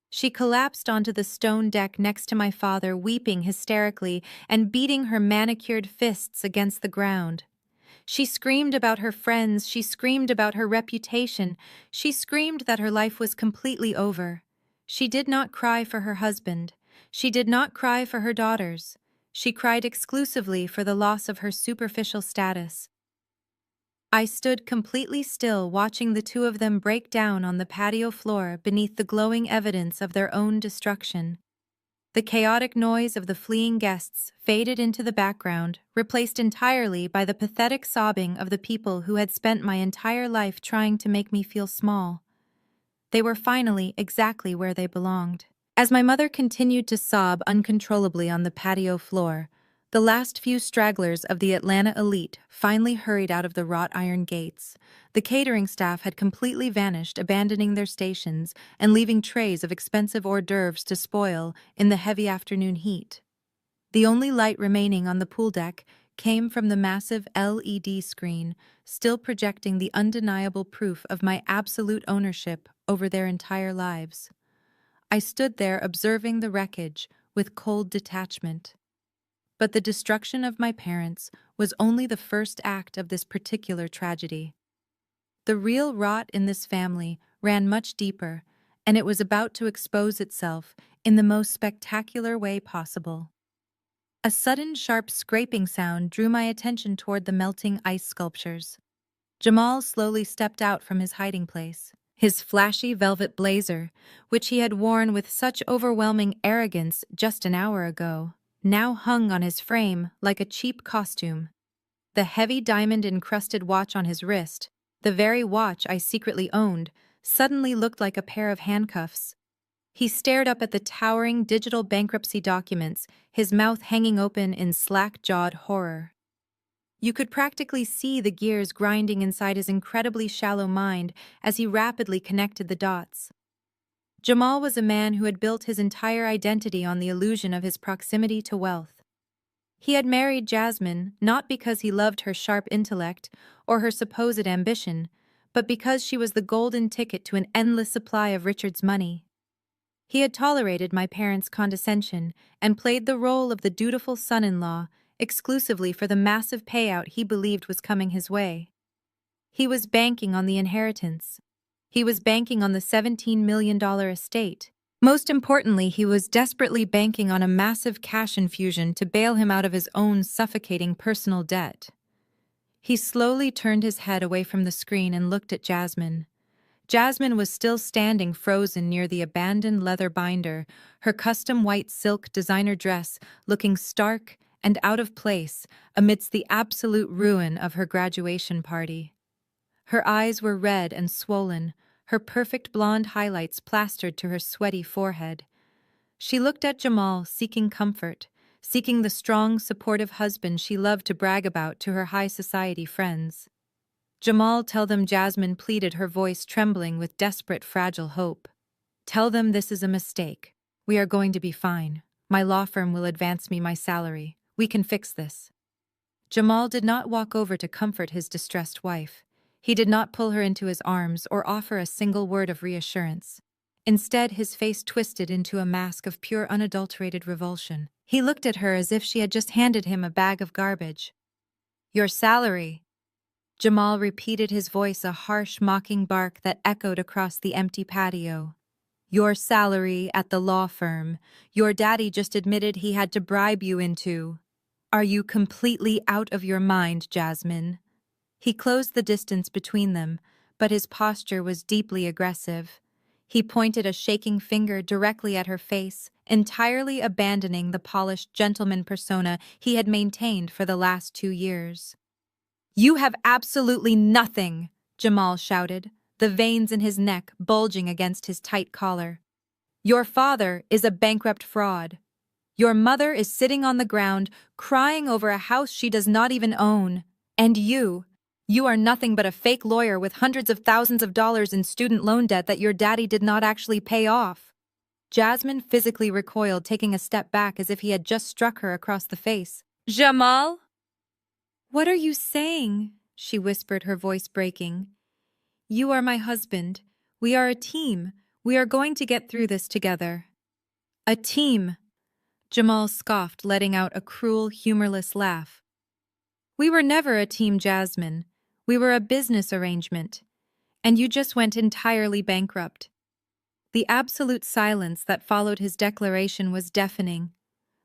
She collapsed onto the stone deck next to my father, weeping hysterically and beating her manicured fists against the ground. She screamed about her friends, she screamed about her reputation, she screamed that her life was completely over. She did not cry for her husband. She did not cry for her daughters. She cried exclusively for the loss of her superficial status. I stood completely still, watching the two of them break down on the patio floor beneath the glowing evidence of their own destruction. The chaotic noise of the fleeing guests faded into the background, replaced entirely by the pathetic sobbing of the people who had spent my entire life trying to make me feel small. They were finally exactly where they belonged. As my mother continued to sob uncontrollably on the patio floor, the last few stragglers of the Atlanta elite finally hurried out of the wrought iron gates. The catering staff had completely vanished, abandoning their stations and leaving trays of expensive hors d'oeuvres to spoil in the heavy afternoon heat. The only light remaining on the pool deck came from the massive LED screen, still projecting the undeniable proof of my absolute ownership over their entire lives. I stood there observing the wreckage with cold detachment. But the destruction of my parents was only the first act of this particular tragedy. The real rot in this family ran much deeper, and it was about to expose itself in the most spectacular way possible. A sudden sharp scraping sound drew my attention toward the melting ice sculptures. Jamal slowly stepped out from his hiding place. His flashy velvet blazer, which he had worn with such overwhelming arrogance just an hour ago, now hung on his frame like a cheap costume. The heavy diamond-encrusted watch on his wrist, the very watch I secretly owned, suddenly looked like a pair of handcuffs. He stared up at the towering digital bankruptcy documents, his mouth hanging open in slack-jawed horror. You could practically see the gears grinding inside his incredibly shallow mind as he rapidly connected the dots. Jamal was a man who had built his entire identity on the illusion of his proximity to wealth. He had married Jasmine not because he loved her sharp intellect or her supposed ambition, but because she was the golden ticket to an endless supply of Richard's money. He had tolerated my parents' condescension and played the role of the dutiful son-in-law exclusively for the massive payout he believed was coming his way. He was banking on the inheritance. He was banking on the $17 million estate. Most importantly, he was desperately banking on a massive cash infusion to bail him out of his own suffocating personal debt. He slowly turned his head away from the screen and looked at Jasmine. Jasmine was still standing frozen near the abandoned leather binder, her custom white silk designer dress looking stark and out of place amidst the absolute ruin of her graduation party. Her eyes were red and swollen, her perfect blonde highlights plastered to her sweaty forehead. She looked at Jamal, seeking comfort, seeking the strong, supportive husband she loved to brag about to her high society friends. Jamal, tell them, Jasmine pleaded, her voice trembling with desperate, fragile hope. Tell them this is a mistake. We are going to be fine. My law firm will advance me my salary. We can fix this. Jamal did not walk over to comfort his distressed wife. He did not pull her into his arms or offer a single word of reassurance. Instead, his face twisted into a mask of pure unadulterated revulsion. He looked at her as if she had just handed him a bag of garbage. Your salary. Jamal repeated, his voice a harsh, mocking bark that echoed across the empty patio. Your salary at the law firm. Your daddy just admitted he had to bribe you into. Are you completely out of your mind, Jasmine? He closed the distance between them, but his posture was deeply aggressive. He pointed a shaking finger directly at her face, entirely abandoning the polished gentleman persona he had maintained for the last 2 years. You have absolutely nothing, Jamal shouted, the veins in his neck bulging against his tight collar. Your father is a bankrupt fraud. Your mother is sitting on the ground, crying over a house she does not even own. And you are nothing but a fake lawyer with hundreds of thousands of dollars in student loan debt that your daddy did not actually pay off. Jasmine physically recoiled, taking a step back as if he had just struck her across the face. Jamal? What are you saying? She whispered, her voice breaking. You are my husband. We are a team. We are going to get through this together. A team? Jamal scoffed, letting out a cruel, humorless laugh. We were never a team, Jasmine. We were a business arrangement. And you just went entirely bankrupt. The absolute silence that followed his declaration was deafening.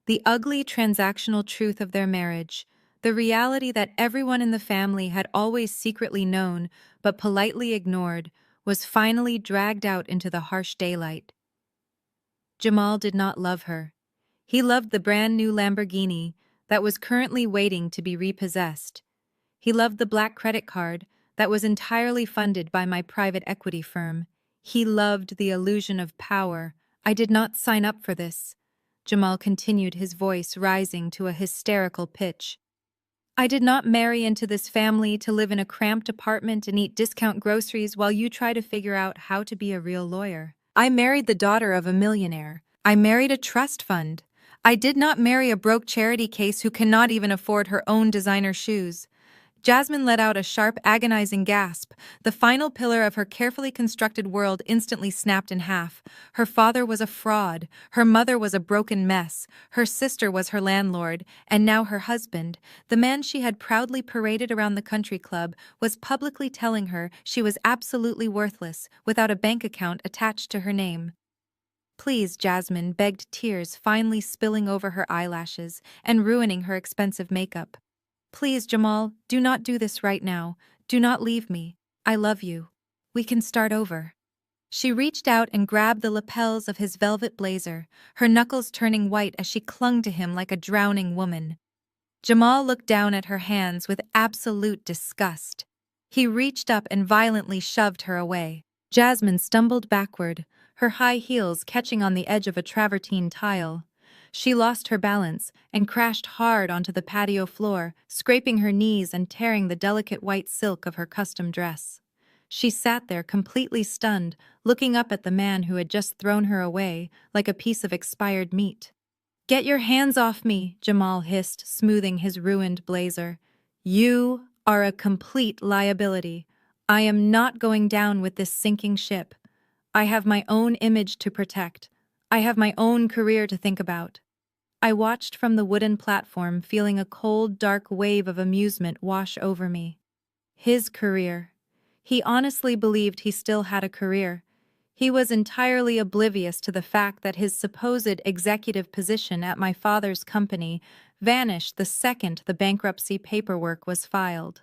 The ugly transactional truth of their marriage, the reality that everyone in the family had always secretly known but politely ignored, was finally dragged out into the harsh daylight. Jamal did not love her. He loved the brand new Lamborghini that was currently waiting to be repossessed. He loved the black credit card that was entirely funded by my private equity firm. He loved the illusion of power. I did not sign up for this, Jamal continued, his voice rising to a hysterical pitch. I did not marry into this family to live in a cramped apartment and eat discount groceries while you try to figure out how to be a real lawyer. I married the daughter of a millionaire. I married a trust fund. I did not marry a broke charity case who cannot even afford her own designer shoes. Jasmine let out a sharp, agonizing gasp. The final pillar of her carefully constructed world instantly snapped in half. Her father was a fraud, her mother was a broken mess, her sister was her landlord, and now her husband, the man she had proudly paraded around the country club, was publicly telling her she was absolutely worthless, without a bank account attached to her name. Please, Jasmine begged, tears finally spilling over her eyelashes and ruining her expensive makeup. Please, Jamal, do not do this right now. Do not leave me. I love you. We can start over. She reached out and grabbed the lapels of his velvet blazer, her knuckles turning white as she clung to him like a drowning woman. Jamal looked down at her hands with absolute disgust. He reached up and violently shoved her away. Jasmine stumbled backward, her high heels catching on the edge of a travertine tile. She lost her balance and crashed hard onto the patio floor, scraping her knees and tearing the delicate white silk of her custom dress. She sat there completely stunned, looking up at the man who had just thrown her away like a piece of expired meat. Get your hands off me, Jamal hissed, smoothing his ruined blazer. You are a complete liability. I am not going down with this sinking ship. I have my own image to protect. I have my own career to think about. I watched from the wooden platform, feeling a cold, dark wave of amusement wash over me. His career. He honestly believed he still had a career. He was entirely oblivious to the fact that his supposed executive position at my father's company vanished the second the bankruptcy paperwork was filed.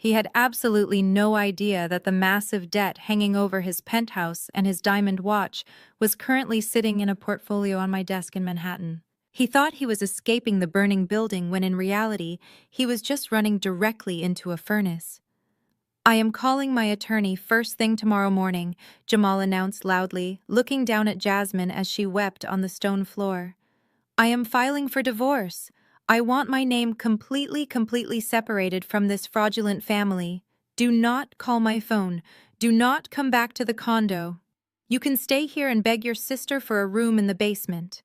He had absolutely no idea that the massive debt hanging over his penthouse and his diamond watch was currently sitting in a portfolio on my desk in Manhattan. He thought he was escaping the burning building when in reality, he was just running directly into a furnace. "I am calling my attorney first thing tomorrow morning," Jamal announced loudly, looking down at Jasmine as she wept on the stone floor. "I am filing for divorce. I want my name completely separated from this fraudulent family. Do not call my phone. Do not come back to the condo. You can stay here and beg your sister for a room in the basement."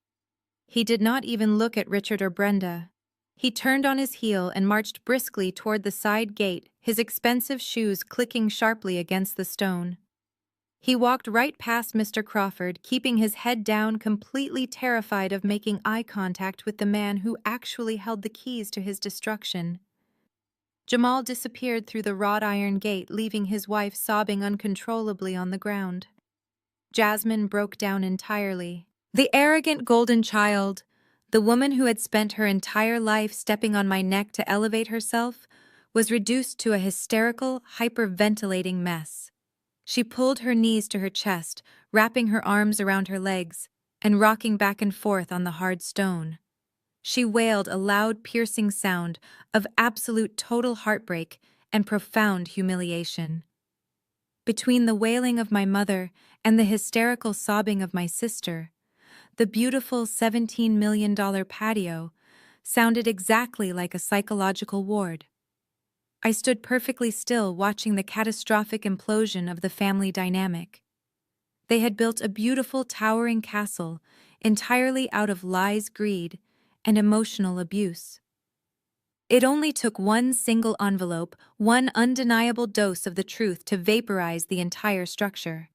He did not even look at Richard or Brenda. He turned on his heel and marched briskly toward the side gate, his expensive shoes clicking sharply against the stone. He walked right past Mr. Crawford, keeping his head down, completely terrified of making eye contact with the man who actually held the keys to his destruction. Jamal disappeared through the wrought iron gate, leaving his wife sobbing uncontrollably on the ground. Jasmine broke down entirely. The arrogant golden child, the woman who had spent her entire life stepping on my neck to elevate herself, was reduced to a hysterical, hyperventilating mess. She pulled her knees to her chest, wrapping her arms around her legs, and rocking back and forth on the hard stone. She wailed a loud, piercing sound of absolute total heartbreak and profound humiliation. Between the wailing of my mother and the hysterical sobbing of my sister, the beautiful $17 million patio sounded exactly like a psychological ward. I stood perfectly still, watching the catastrophic implosion of the family dynamic. They had built a beautiful, towering castle entirely out of lies, greed, and emotional abuse. It only took one single envelope, one undeniable dose of the truth to vaporize the entire structure.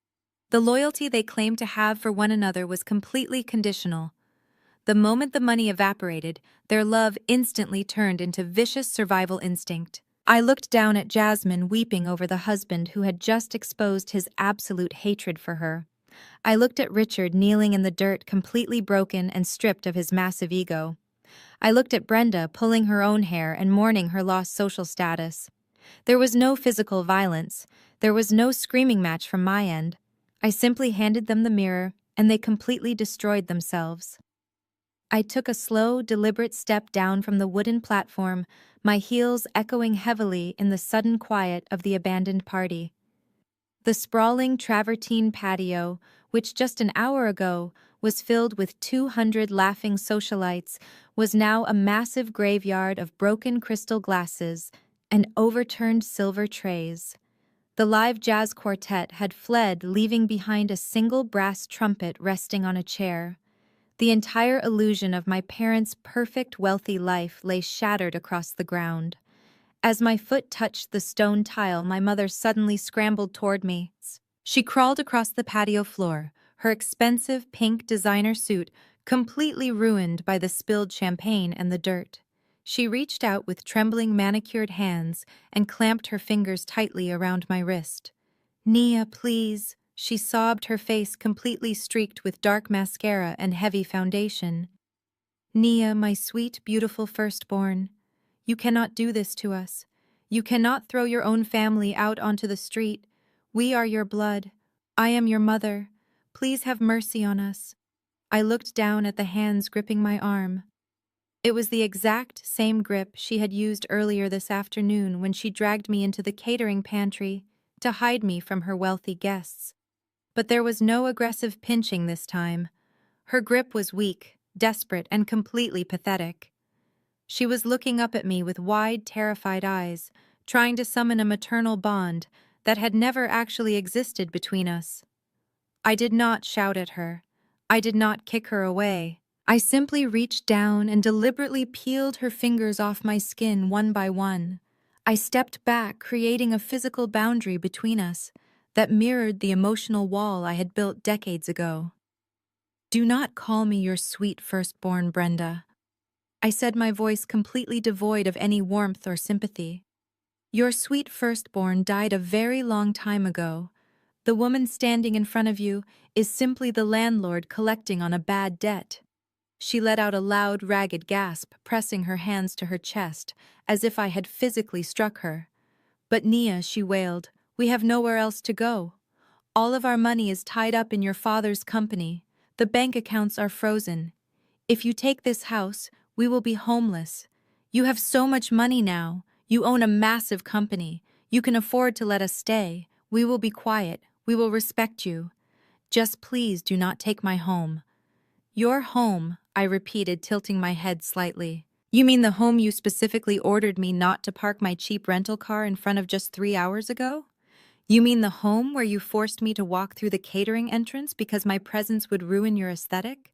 The loyalty they claimed to have for one another was completely conditional. The moment the money evaporated, their love instantly turned into vicious survival instinct. I looked down at Jasmine, weeping over the husband who had just exposed his absolute hatred for her. I looked at Richard kneeling in the dirt, completely broken and stripped of his massive ego. I looked at Brenda pulling her own hair and mourning her lost social status. There was no physical violence. There was no screaming match from my end. I simply handed them the mirror, and they completely destroyed themselves. I took a slow, deliberate step down from the wooden platform, my heels echoing heavily in the sudden quiet of the abandoned party. The sprawling travertine patio, which just an hour ago was filled with 200 laughing socialites, was now a massive graveyard of broken crystal glasses and overturned silver trays. The live jazz quartet had fled, leaving behind a single brass trumpet resting on a chair. The entire illusion of my parents' perfect, wealthy life lay shattered across the ground. As my foot touched the stone tile, my mother suddenly scrambled toward me. She crawled across the patio floor, her expensive pink designer suit completely ruined by the spilled champagne and the dirt. She reached out with trembling, manicured hands and clamped her fingers tightly around my wrist. "Nia, please," she sobbed, her face completely streaked with dark mascara and heavy foundation. "Nia, my sweet, beautiful firstborn. You cannot do this to us. You cannot throw your own family out onto the street. We are your blood. I am your mother. Please have mercy on us." I looked down at the hands gripping my arm. It was the exact same grip she had used earlier this afternoon when she dragged me into the catering pantry to hide me from her wealthy guests. But there was no aggressive pinching this time. Her grip was weak, desperate, and completely pathetic. She was looking up at me with wide, terrified eyes, trying to summon a maternal bond that had never actually existed between us. I did not shout at her. I did not kick her away. I simply reached down and deliberately peeled her fingers off my skin one by one. I stepped back, creating a physical boundary between us that mirrored the emotional wall I had built decades ago. "Do not call me your sweet firstborn, Brenda," I said, my voice completely devoid of any warmth or sympathy. "Your sweet firstborn died a very long time ago. The woman standing in front of you is simply the landlord collecting on a bad debt." She let out a loud, ragged gasp, pressing her hands to her chest, as if I had physically struck her. But Nia, she wailed, we have nowhere else to go. All of our money is tied up in your father's company. The bank accounts are frozen. If you take this house, we will be homeless. You have so much money now. You own a massive company. You can afford to let us stay. We will be quiet. We will respect you. Just please do not take my home. Your home, I repeated, tilting my head slightly. You mean the home you specifically ordered me not to park my cheap rental car in front of just 3 hours ago? You mean the home where you forced me to walk through the catering entrance because my presence would ruin your aesthetic?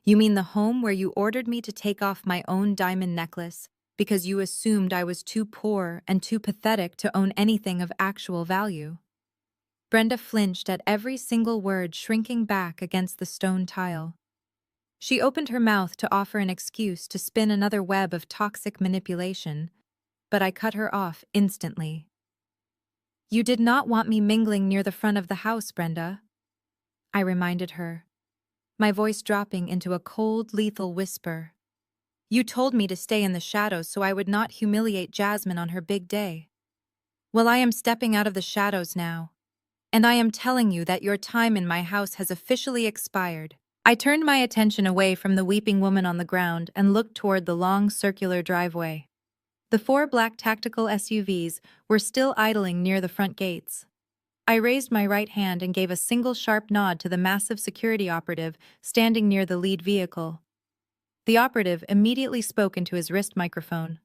You mean the home where you ordered me to take off my own diamond necklace because you assumed I was too poor and too pathetic to own anything of actual value? Brenda flinched at every single word, shrinking back against the stone tile. She opened her mouth to offer an excuse to spin another web of toxic manipulation, but I cut her off instantly. You did not want me mingling near the front of the house, Brenda, I reminded her, my voice dropping into a cold, lethal whisper. You told me to stay in the shadows so I would not humiliate Jasmine on her big day. Well, I am stepping out of the shadows now, and I am telling you that your time in my house has officially expired. I turned my attention away from the weeping woman on the ground and looked toward the long, circular driveway. The 4 black tactical SUVs were still idling near the front gates. I raised my right hand and gave a single sharp nod to the massive security operative standing near the lead vehicle. The operative immediately spoke into his wrist microphone.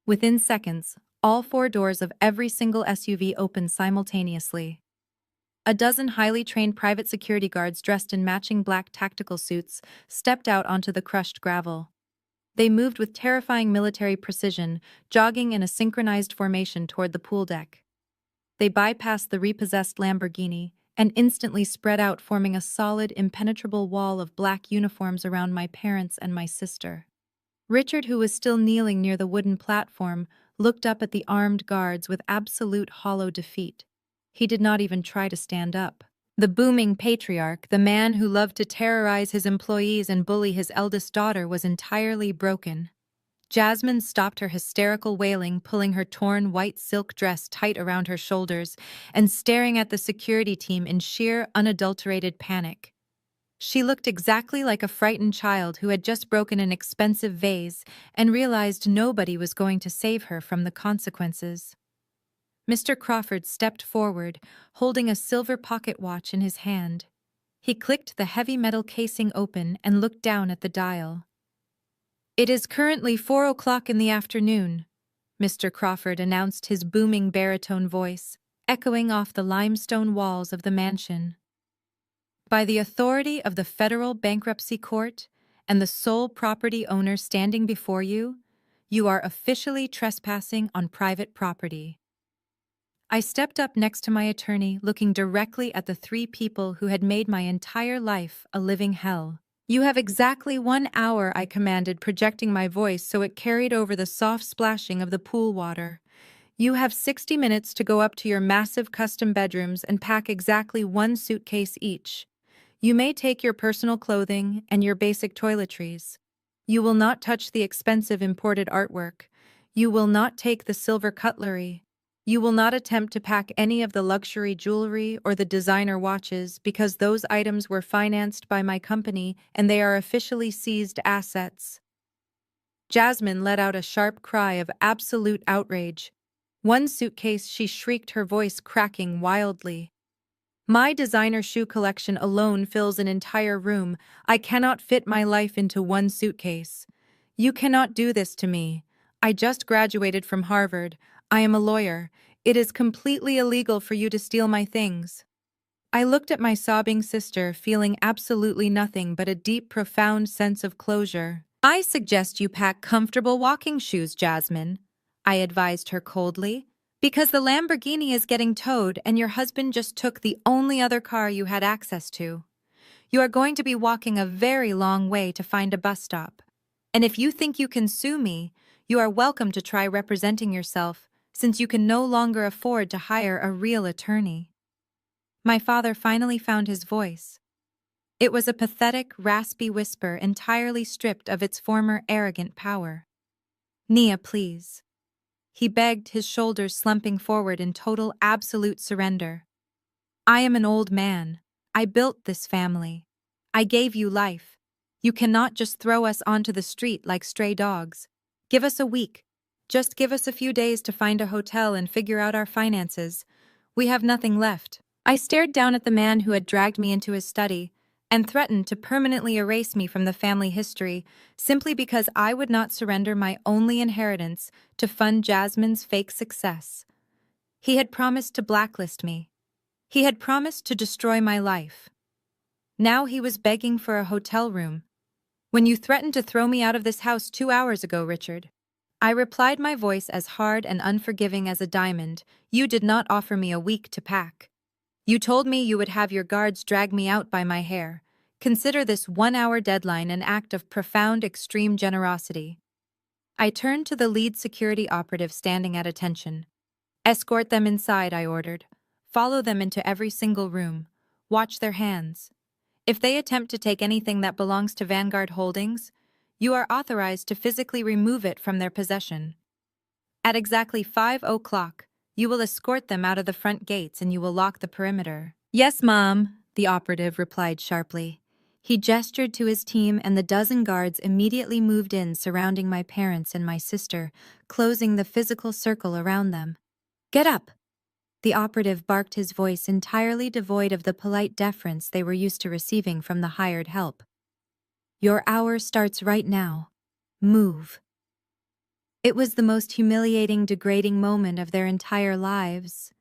Within seconds, all 4 doors of every single SUV opened simultaneously. A dozen highly trained private security guards dressed in matching black tactical suits stepped out onto the crushed gravel. They moved with terrifying military precision, jogging in a synchronized formation toward the pool deck. They bypassed the repossessed Lamborghini and instantly spread out, forming a solid, impenetrable wall of black uniforms around my parents and my sister. Richard, who was still kneeling near the wooden platform, looked up at the armed guards with absolute hollow defeat. He did not even try to stand up. The booming patriarch, the man who loved to terrorize his employees and bully his eldest daughter, was entirely broken. Jasmine stopped her hysterical wailing, pulling her torn white silk dress tight around her shoulders and staring at the security team in sheer, unadulterated panic. She looked exactly like a frightened child who had just broken an expensive vase and realized nobody was going to save her from the consequences. Mr. Crawford stepped forward, holding a silver pocket watch in his hand. He clicked the heavy metal casing open and looked down at the dial. It is currently 4 o'clock in the afternoon, Mr. Crawford announced, his booming baritone voice echoing off the limestone walls of the mansion. By the authority of the Federal Bankruptcy Court and the sole property owner standing before you, you are officially trespassing on private property. I stepped up next to my attorney, looking directly at the 3 people who had made my entire life a living hell. You have exactly 1 hour, I commanded, projecting my voice so it carried over the soft splashing of the pool water. You have 60 minutes to go up to your massive custom bedrooms and pack exactly 1 suitcase each. You may take your personal clothing and your basic toiletries. You will not touch the expensive imported artwork. You will not take the silver cutlery. You will not attempt to pack any of the luxury jewelry or the designer watches because those items were financed by my company and they are officially seized assets. Jasmine let out a sharp cry of absolute outrage. 1 suitcase, she shrieked, her voice cracking wildly. My designer shoe collection alone fills an entire room. I cannot fit my life into 1 suitcase. You cannot do this to me. I just graduated from Harvard. I am a lawyer. It is completely illegal for you to steal my things. I looked at my sobbing sister, feeling absolutely nothing but a deep, profound sense of closure. I suggest you pack comfortable walking shoes, Jasmine, I advised her coldly, because the Lamborghini is getting towed and your husband just took the only other car you had access to. You are going to be walking a very long way to find a bus stop. And if you think you can sue me, you are welcome to try representing yourself, since you can no longer afford to hire a real attorney. My father finally found his voice. It was a pathetic, raspy whisper entirely stripped of its former arrogant power. Nia, please. he begged, his shoulders slumping forward in total absolute surrender. I am an old man. I built this family. I gave you life. You cannot just throw us onto the street like stray dogs. Give us a week. Just give us a few days to find a hotel and figure out our finances. We have nothing left. I stared down at the man who had dragged me into his study and threatened to permanently erase me from the family history simply because I would not surrender my only inheritance to fund Jasmine's fake success. He had promised to blacklist me. He had promised to destroy my life. Now he was begging for a hotel room. When you threatened to throw me out of this house 2 hours ago, Richard, I replied, my voice as hard and unforgiving as a diamond, you did not offer me a week to pack. You told me you would have your guards drag me out by my hair. Consider this 1 hour deadline an act of profound, extreme generosity. I turned to the lead security operative standing at attention. Escort them inside, I ordered. Follow them into every single room. Watch their hands. If they attempt to take anything that belongs to Vanguard Holdings, you are authorized to physically remove it from their possession. At exactly 5 o'clock, you will escort them out of the front gates and you will lock the perimeter. Yes, Mom, the operative replied sharply. He gestured to his team and the dozen guards immediately moved in, surrounding my parents and my sister, closing the physical circle around them. Get up! The operative barked, his voice entirely devoid of the polite deference they were used to receiving from the hired help. Your hour starts right now. Move. It was the most humiliating, degrading moment of their entire lives.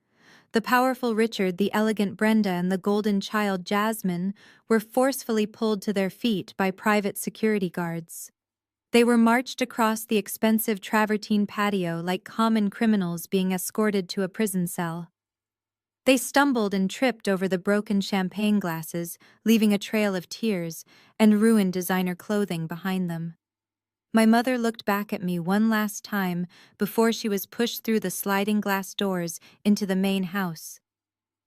The powerful Richard, the elegant Brenda, and the golden child Jasmine were forcefully pulled to their feet by private security guards. They were marched across the expensive travertine patio like common criminals being escorted to a prison cell. They stumbled and tripped over the broken champagne glasses, leaving a trail of tears and ruined designer clothing behind them. My mother looked back at me one last time before she was pushed through the sliding glass doors into the main house.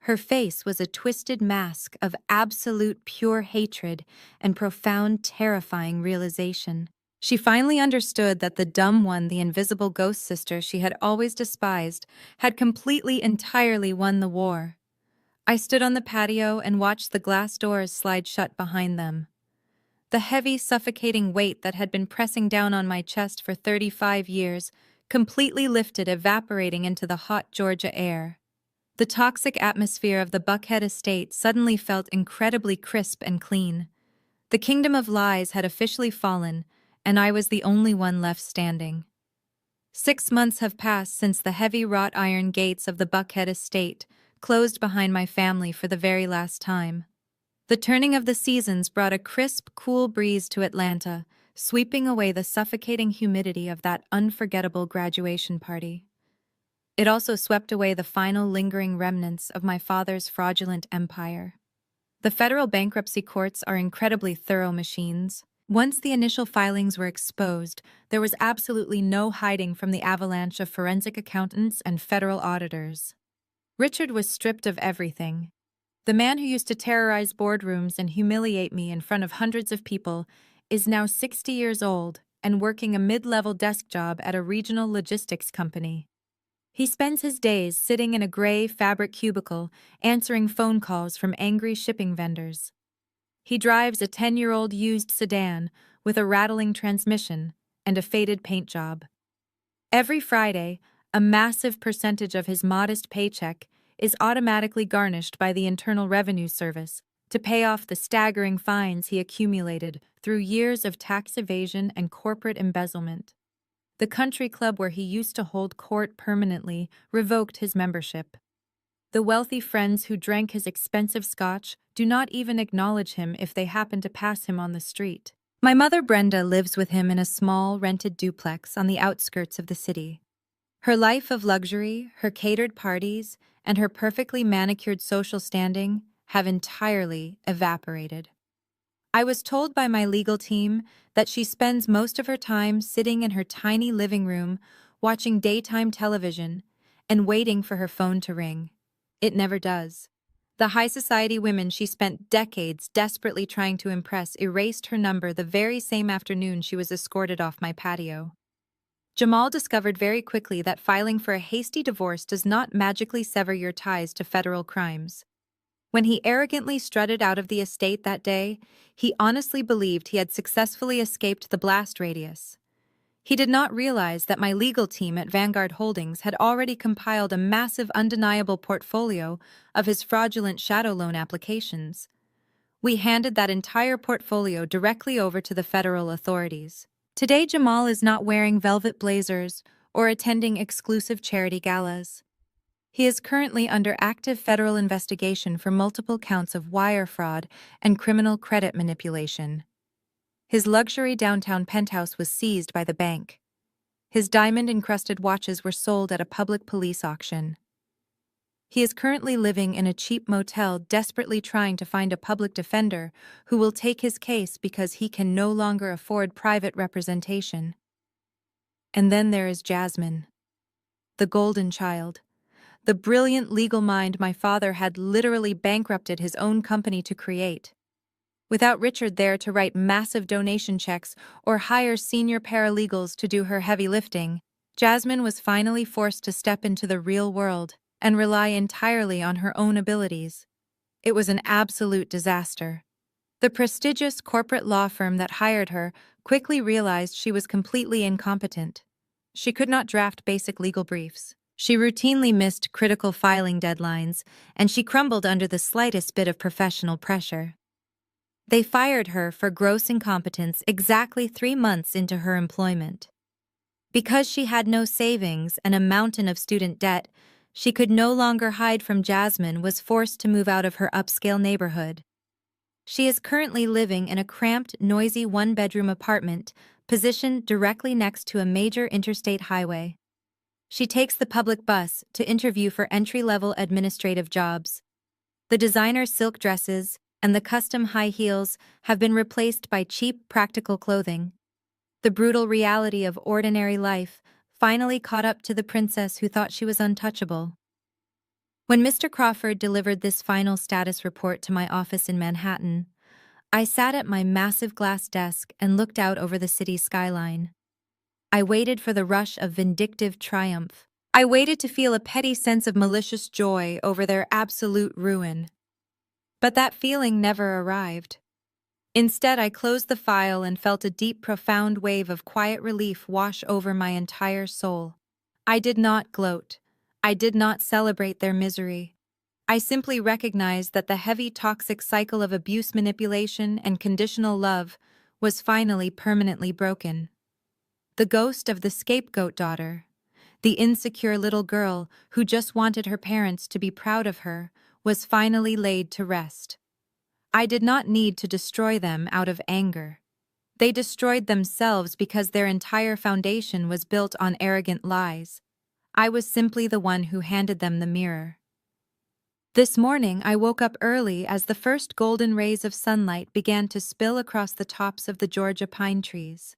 Her face was a twisted mask of absolute pure hatred and profound, terrifying realization. She finally understood that the dumb one, the invisible ghost sister she had always despised, had completely, entirely won the war. I stood on the patio and watched the glass doors slide shut behind them. The heavy, suffocating weight that had been pressing down on my chest for 35 years completely lifted, evaporating into the hot Georgia air. The toxic atmosphere of the Buckhead estate suddenly felt incredibly crisp and clean. The kingdom of lies had officially fallen, and I was the only one left standing. 6 months have passed since the heavy wrought iron gates of the Buckhead estate closed behind my family for the very last time. The turning of the seasons brought a crisp, cool breeze to Atlanta, sweeping away the suffocating humidity of that unforgettable graduation party. It also swept away the final lingering remnants of my father's fraudulent empire. The federal bankruptcy courts are incredibly thorough machines. Once the initial filings were exposed, there was absolutely no hiding from the avalanche of forensic accountants and federal auditors. Richard was stripped of everything. The man who used to terrorize boardrooms and humiliate me in front of hundreds of people is now 60 years old and working a mid-level desk job at a regional logistics company. He spends his days sitting in a gray fabric cubicle answering phone calls from angry shipping vendors. He drives a 10-year-old used sedan with a rattling transmission and a faded paint job. Every Friday, a massive percentage of his modest paycheck is automatically garnished by the Internal Revenue Service to pay off the staggering fines he accumulated through years of tax evasion and corporate embezzlement. The country club where he used to hold court permanently revoked his membership. The wealthy friends who drank his expensive scotch do not even acknowledge him if they happen to pass him on the street. My mother Brenda lives with him in a small, rented duplex on the outskirts of the city. Her life of luxury, her catered parties, and her perfectly manicured social standing have entirely evaporated. I was told by my legal team that she spends most of her time sitting in her tiny living room, watching daytime television, and waiting for her phone to ring. It never does. The high society women she spent decades desperately trying to impress erased her number the very same afternoon she was escorted off my patio. Jamal discovered very quickly that filing for a hasty divorce does not magically sever your ties to federal crimes. When he arrogantly strutted out of the estate that day, he honestly believed he had successfully escaped the blast radius. He did not realize that my legal team at Vanguard Holdings had already compiled a massive undeniable portfolio of his fraudulent shadow loan applications. We handed that entire portfolio directly over to the federal authorities. Today, Jamal is not wearing velvet blazers or attending exclusive charity galas. He is currently under active federal investigation for multiple counts of wire fraud and criminal credit manipulation. His luxury downtown penthouse was seized by the bank. His diamond-encrusted watches were sold at a public police auction. He is currently living in a cheap motel, desperately trying to find a public defender who will take his case because he can no longer afford private representation. And then there is Jasmine, the golden child, the brilliant legal mind my father had literally bankrupted his own company to create. Without Richard there to write massive donation checks or hire senior paralegals to do her heavy lifting, Jasmine was finally forced to step into the real world and rely entirely on her own abilities. It was an absolute disaster. The prestigious corporate law firm that hired her quickly realized she was completely incompetent. She could not draft basic legal briefs. She routinely missed critical filing deadlines, and she crumbled under the slightest bit of professional pressure. They fired her for gross incompetence exactly 3 months into her employment. Because she had no savings and a mountain of student debt, she could no longer hide from Jasmine was forced to move out of her upscale neighborhood. She is currently living in a cramped, noisy one-bedroom apartment positioned directly next to a major interstate highway. She takes the public bus to interview for entry-level administrative jobs. The designer silk dresses and the custom high heels have been replaced by cheap, practical clothing. The brutal reality of ordinary life finally caught up to the princess who thought she was untouchable. When Mr. Crawford delivered this final status report to my office in Manhattan, I sat at my massive glass desk and looked out over the city skyline. I waited for the rush of vindictive triumph. I waited to feel a petty sense of malicious joy over their absolute ruin. But that feeling never arrived. Instead, I closed the file and felt a deep, profound wave of quiet relief wash over my entire soul. I did not gloat. I did not celebrate their misery. I simply recognized that the heavy, toxic cycle of abuse, manipulation, and conditional love was finally permanently broken. The ghost of the scapegoat daughter, the insecure little girl who just wanted her parents to be proud of her, was finally laid to rest. I did not need to destroy them out of anger. They destroyed themselves because their entire foundation was built on arrogant lies. I was simply the one who handed them the mirror. This morning, I woke up early as the first golden rays of sunlight began to spill across the tops of the Georgia pine trees.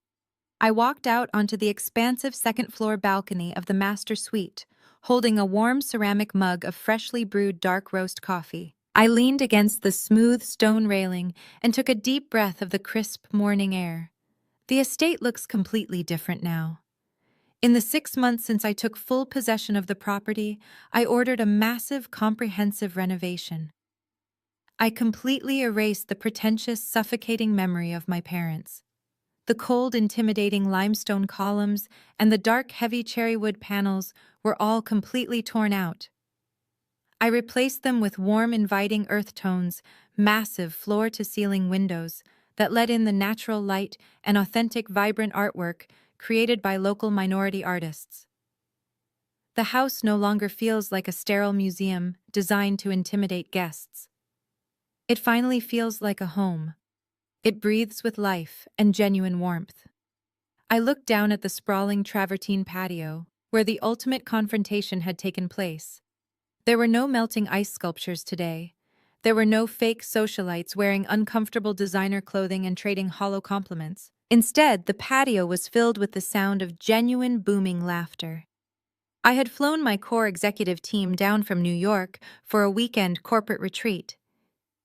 I walked out onto the expansive second-floor balcony of the master suite, holding a warm ceramic mug of freshly brewed dark roast coffee. I leaned against the smooth stone railing and took a deep breath of the crisp morning air. The estate looks completely different now. In the 6 months since I took full possession of the property, I ordered a massive, comprehensive renovation. I completely erased the pretentious, suffocating memory of my parents. The cold, intimidating limestone columns and the dark, heavy cherrywood panels were all completely torn out. I replaced them with warm, inviting earth tones, massive floor-to-ceiling windows that let in the natural light and authentic, vibrant artwork created by local minority artists. The house no longer feels like a sterile museum designed to intimidate guests. It finally feels like a home. It breathes with life and genuine warmth. I looked down at the sprawling travertine patio, where the ultimate confrontation had taken place. There were no melting ice sculptures today. There were no fake socialites wearing uncomfortable designer clothing and trading hollow compliments. Instead, the patio was filled with the sound of genuine, booming laughter. I had flown my core executive team down from New York for a weekend corporate retreat.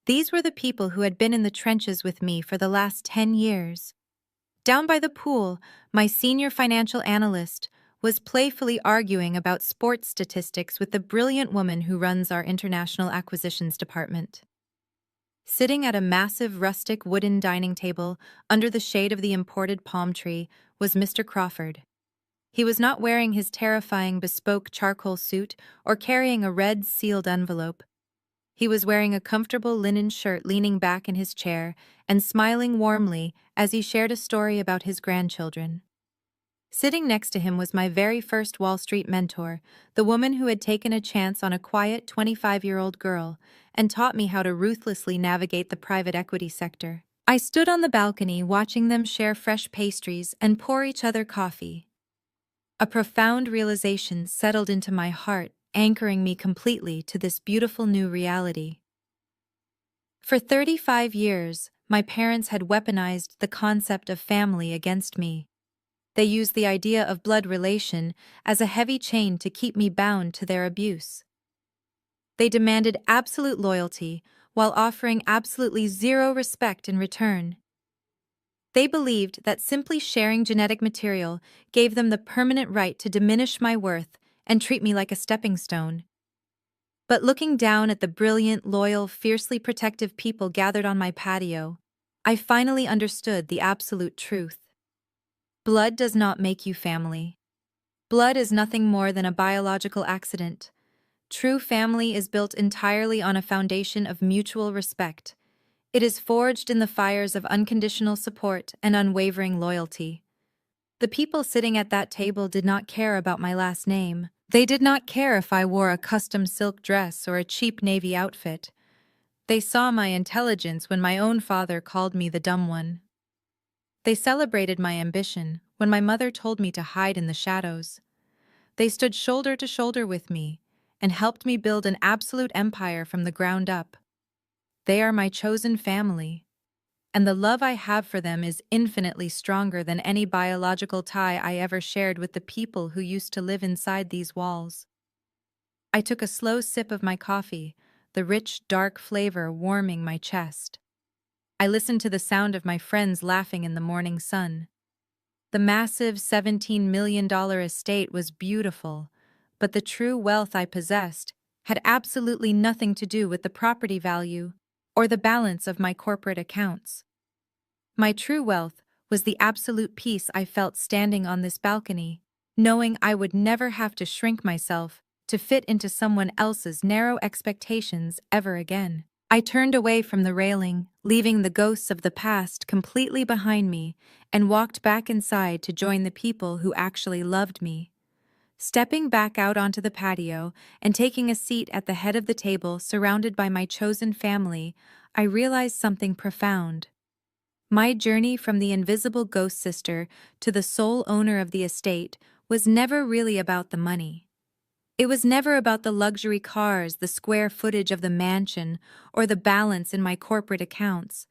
These were the people who had been in the trenches with me for the last 10 years. Down by the pool, my senior financial analyst was playfully arguing about sports statistics with the brilliant woman who runs our international acquisitions department. Sitting at a massive rustic wooden dining table under the shade of the imported palm tree was Mr. Crawford. He was not wearing his terrifying bespoke charcoal suit or carrying a red sealed envelope. He was wearing a comfortable linen shirt, leaning back in his chair and smiling warmly as he shared a story about his grandchildren. Sitting next to him was my very first Wall Street mentor, the woman who had taken a chance on a quiet 25-year-old girl and taught me how to ruthlessly navigate the private equity sector. I stood on the balcony watching them share fresh pastries and pour each other coffee. A profound realization settled into my heart, anchoring me completely to this beautiful new reality. For 35 years, my parents had weaponized the concept of family against me. They used the idea of blood relation as a heavy chain to keep me bound to their abuse. They demanded absolute loyalty while offering absolutely zero respect in return. They believed that simply sharing genetic material gave them the permanent right to diminish my worth and treat me like a stepping stone. But looking down at the brilliant, loyal, fiercely protective people gathered on my patio, I finally understood the absolute truth. Blood does not make you family. Blood is nothing more than a biological accident. True family is built entirely on a foundation of mutual respect. It is forged in the fires of unconditional support and unwavering loyalty. The people sitting at that table did not care about my last name. They did not care if I wore a custom silk dress or a cheap navy outfit. They saw my intelligence when my own father called me the dumb one. They celebrated my ambition when my mother told me to hide in the shadows. They stood shoulder to shoulder with me and helped me build an absolute empire from the ground up. They are my chosen family, and the love I have for them is infinitely stronger than any biological tie I ever shared with the people who used to live inside these walls. I took a slow sip of my coffee, the rich, dark flavor warming my chest. I listened to the sound of my friends laughing in the morning sun. The massive $17 million estate was beautiful, but the true wealth I possessed had absolutely nothing to do with the property value or the balance of my corporate accounts. My true wealth was the absolute peace I felt standing on this balcony, knowing I would never have to shrink myself to fit into someone else's narrow expectations ever again. I turned away from the railing, leaving the ghosts of the past completely behind me, and walked back inside to join the people who actually loved me. Stepping back out onto the patio and taking a seat at the head of the table surrounded by my chosen family, I realized something profound. My journey from the invisible ghost sister to the sole owner of the estate was never really about the money. It was never about the luxury cars, the square footage of the mansion, or the balance in my corporate accounts.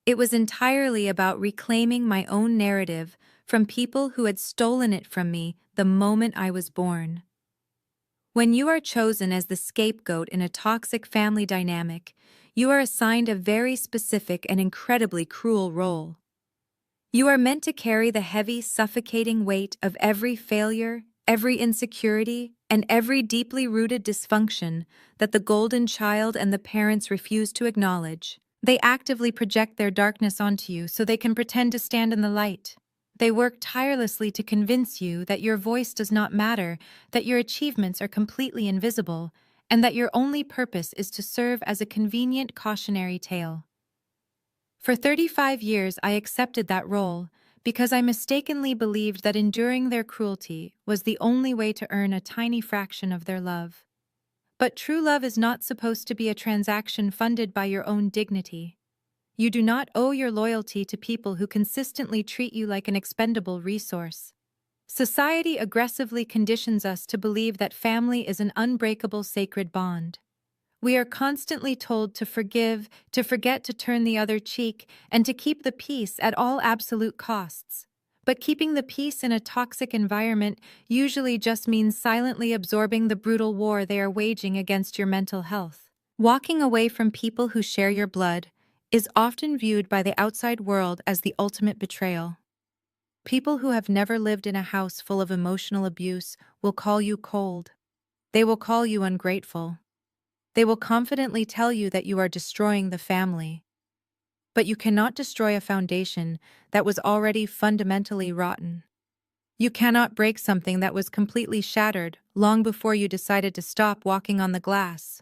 It was entirely about reclaiming my own narrative from people who had stolen it from me the moment I was born. When you are chosen as the scapegoat in a toxic family dynamic, you are assigned a very specific and incredibly cruel role. You are meant to carry the heavy, suffocating weight of every failure, every insecurity, and every deeply rooted dysfunction that the golden child and the parents refuse to acknowledge. They actively project their darkness onto you so they can pretend to stand in the light. They work tirelessly to convince you that your voice does not matter, that your achievements are completely invisible, and that your only purpose is to serve as a convenient cautionary tale. For 35 years, I accepted that role because I mistakenly believed that enduring their cruelty was the only way to earn a tiny fraction of their love. But true love is not supposed to be a transaction funded by your own dignity. You do not owe your loyalty to people who consistently treat you like an expendable resource. Society aggressively conditions us to believe that family is an unbreakable sacred bond. We are constantly told to forgive, to forget to turn the other cheek, and to keep the peace at all absolute costs. But keeping the peace in a toxic environment usually just means silently absorbing the brutal war they are waging against your mental health. Walking away from people who share your blood is often viewed by the outside world as the ultimate betrayal. People who have never lived in a house full of emotional abuse will call you cold. They will call you ungrateful. They will confidently tell you that you are destroying the family. But you cannot destroy a foundation that was already fundamentally rotten. You cannot break something that was completely shattered long before you decided to stop walking on the glass.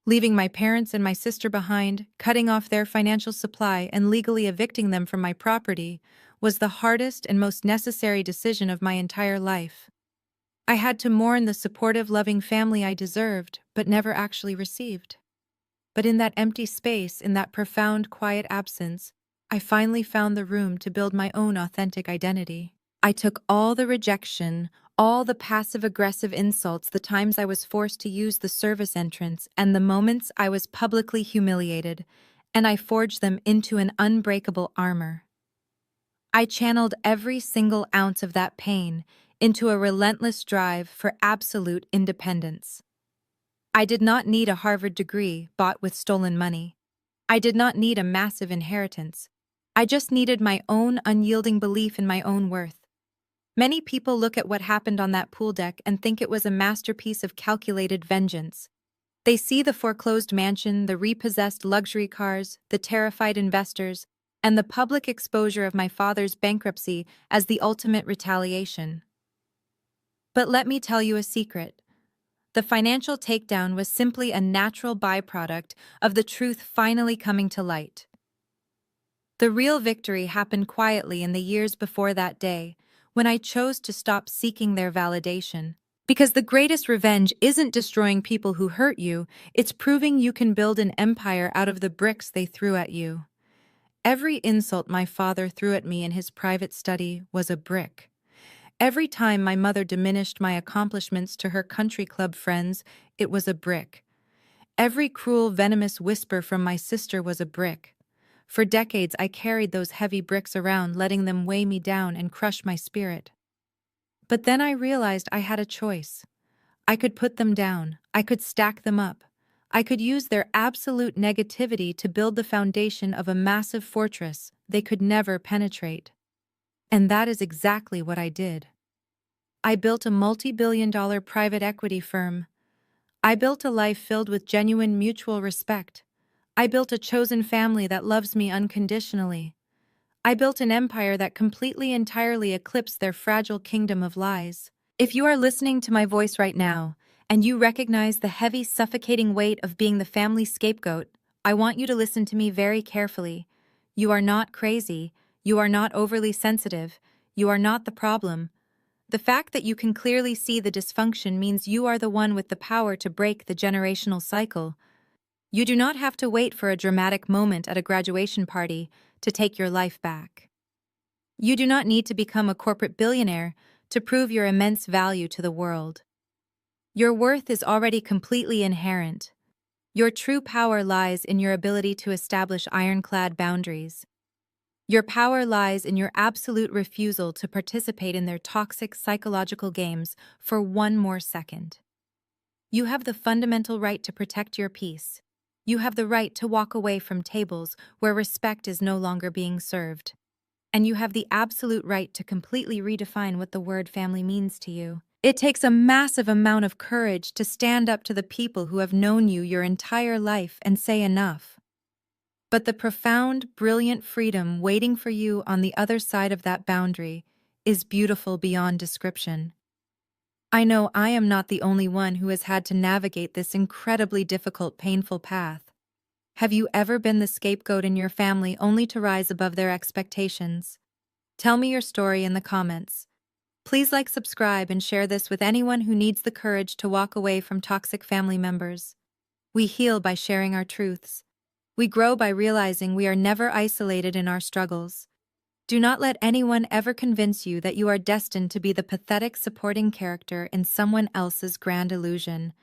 Leaving my parents and my sister behind, cutting off their financial supply, and legally evicting them from my property was the hardest and most necessary decision of my entire life. I had to mourn the supportive, loving family I deserved, but never actually received. But in that empty space, in that profound, quiet absence, I finally found the room to build my own authentic identity. I took all the rejection, all the passive-aggressive insults, the times I was forced to use the service entrance, and the moments I was publicly humiliated, and I forged them into an unbreakable armor. I channeled every single ounce of that pain into a relentless drive for absolute independence. I did not need a Harvard degree bought with stolen money. I did not need a massive inheritance. I just needed my own unyielding belief in my own worth. Many people look at what happened on that pool deck and think it was a masterpiece of calculated vengeance. They see the foreclosed mansion, the repossessed luxury cars, the terrified investors, and the public exposure of my father's bankruptcy as the ultimate retaliation. But let me tell you a secret. The financial takedown was simply a natural byproduct of the truth finally coming to light. The real victory happened quietly in the years before that day, when I chose to stop seeking their validation. Because the greatest revenge isn't destroying people who hurt you, it's proving you can build an empire out of the bricks they threw at you. Every insult my father threw at me in his private study was a brick. Every time my mother diminished my accomplishments to her country club friends, it was a brick. Every cruel, venomous whisper from my sister was a brick. For decades, I carried those heavy bricks around, letting them weigh me down and crush my spirit. But then I realized I had a choice. I could put them down. I could stack them up. I could use their absolute negativity to build the foundation of a massive fortress they could never penetrate. And that is exactly what I did. I built a multi-billion-dollar private equity firm. I built a life filled with genuine mutual respect. I built a chosen family that loves me unconditionally. I built an empire that completely, entirely eclipsed their fragile kingdom of lies. If you are listening to my voice right now, and you recognize the heavy, suffocating weight of being the family scapegoat, I want you to listen to me very carefully. You are not crazy. You are not overly sensitive. You are not the problem. The fact that you can clearly see the dysfunction means you are the one with the power to break the generational cycle. You do not have to wait for a dramatic moment at a graduation party to take your life back. You do not need to become a corporate billionaire to prove your immense value to the world. Your worth is already completely inherent. Your true power lies in your ability to establish ironclad boundaries. Your power lies in your absolute refusal to participate in their toxic psychological games for one more second. You have the fundamental right to protect your peace. You have the right to walk away from tables where respect is no longer being served. And you have the absolute right to completely redefine what the word family means to you. It takes a massive amount of courage to stand up to the people who have known you your entire life and say enough. But the profound, brilliant freedom waiting for you on the other side of that boundary is beautiful beyond description. I know I am not the only one who has had to navigate this incredibly difficult, painful path. Have you ever been the scapegoat in your family only to rise above their expectations? Tell me your story in the comments. Please like, subscribe, and share this with anyone who needs the courage to walk away from toxic family members. We heal by sharing our truths. We grow by realizing we are never isolated in our struggles. Do not let anyone ever convince you that you are destined to be the pathetic supporting character in someone else's grand illusion.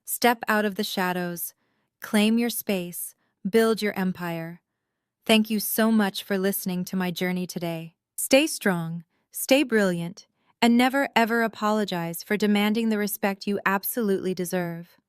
Step out of the shadows, claim your space, build your empire. Thank you so much for listening to my journey today. Stay strong, stay brilliant, and never ever apologize for demanding the respect you absolutely deserve.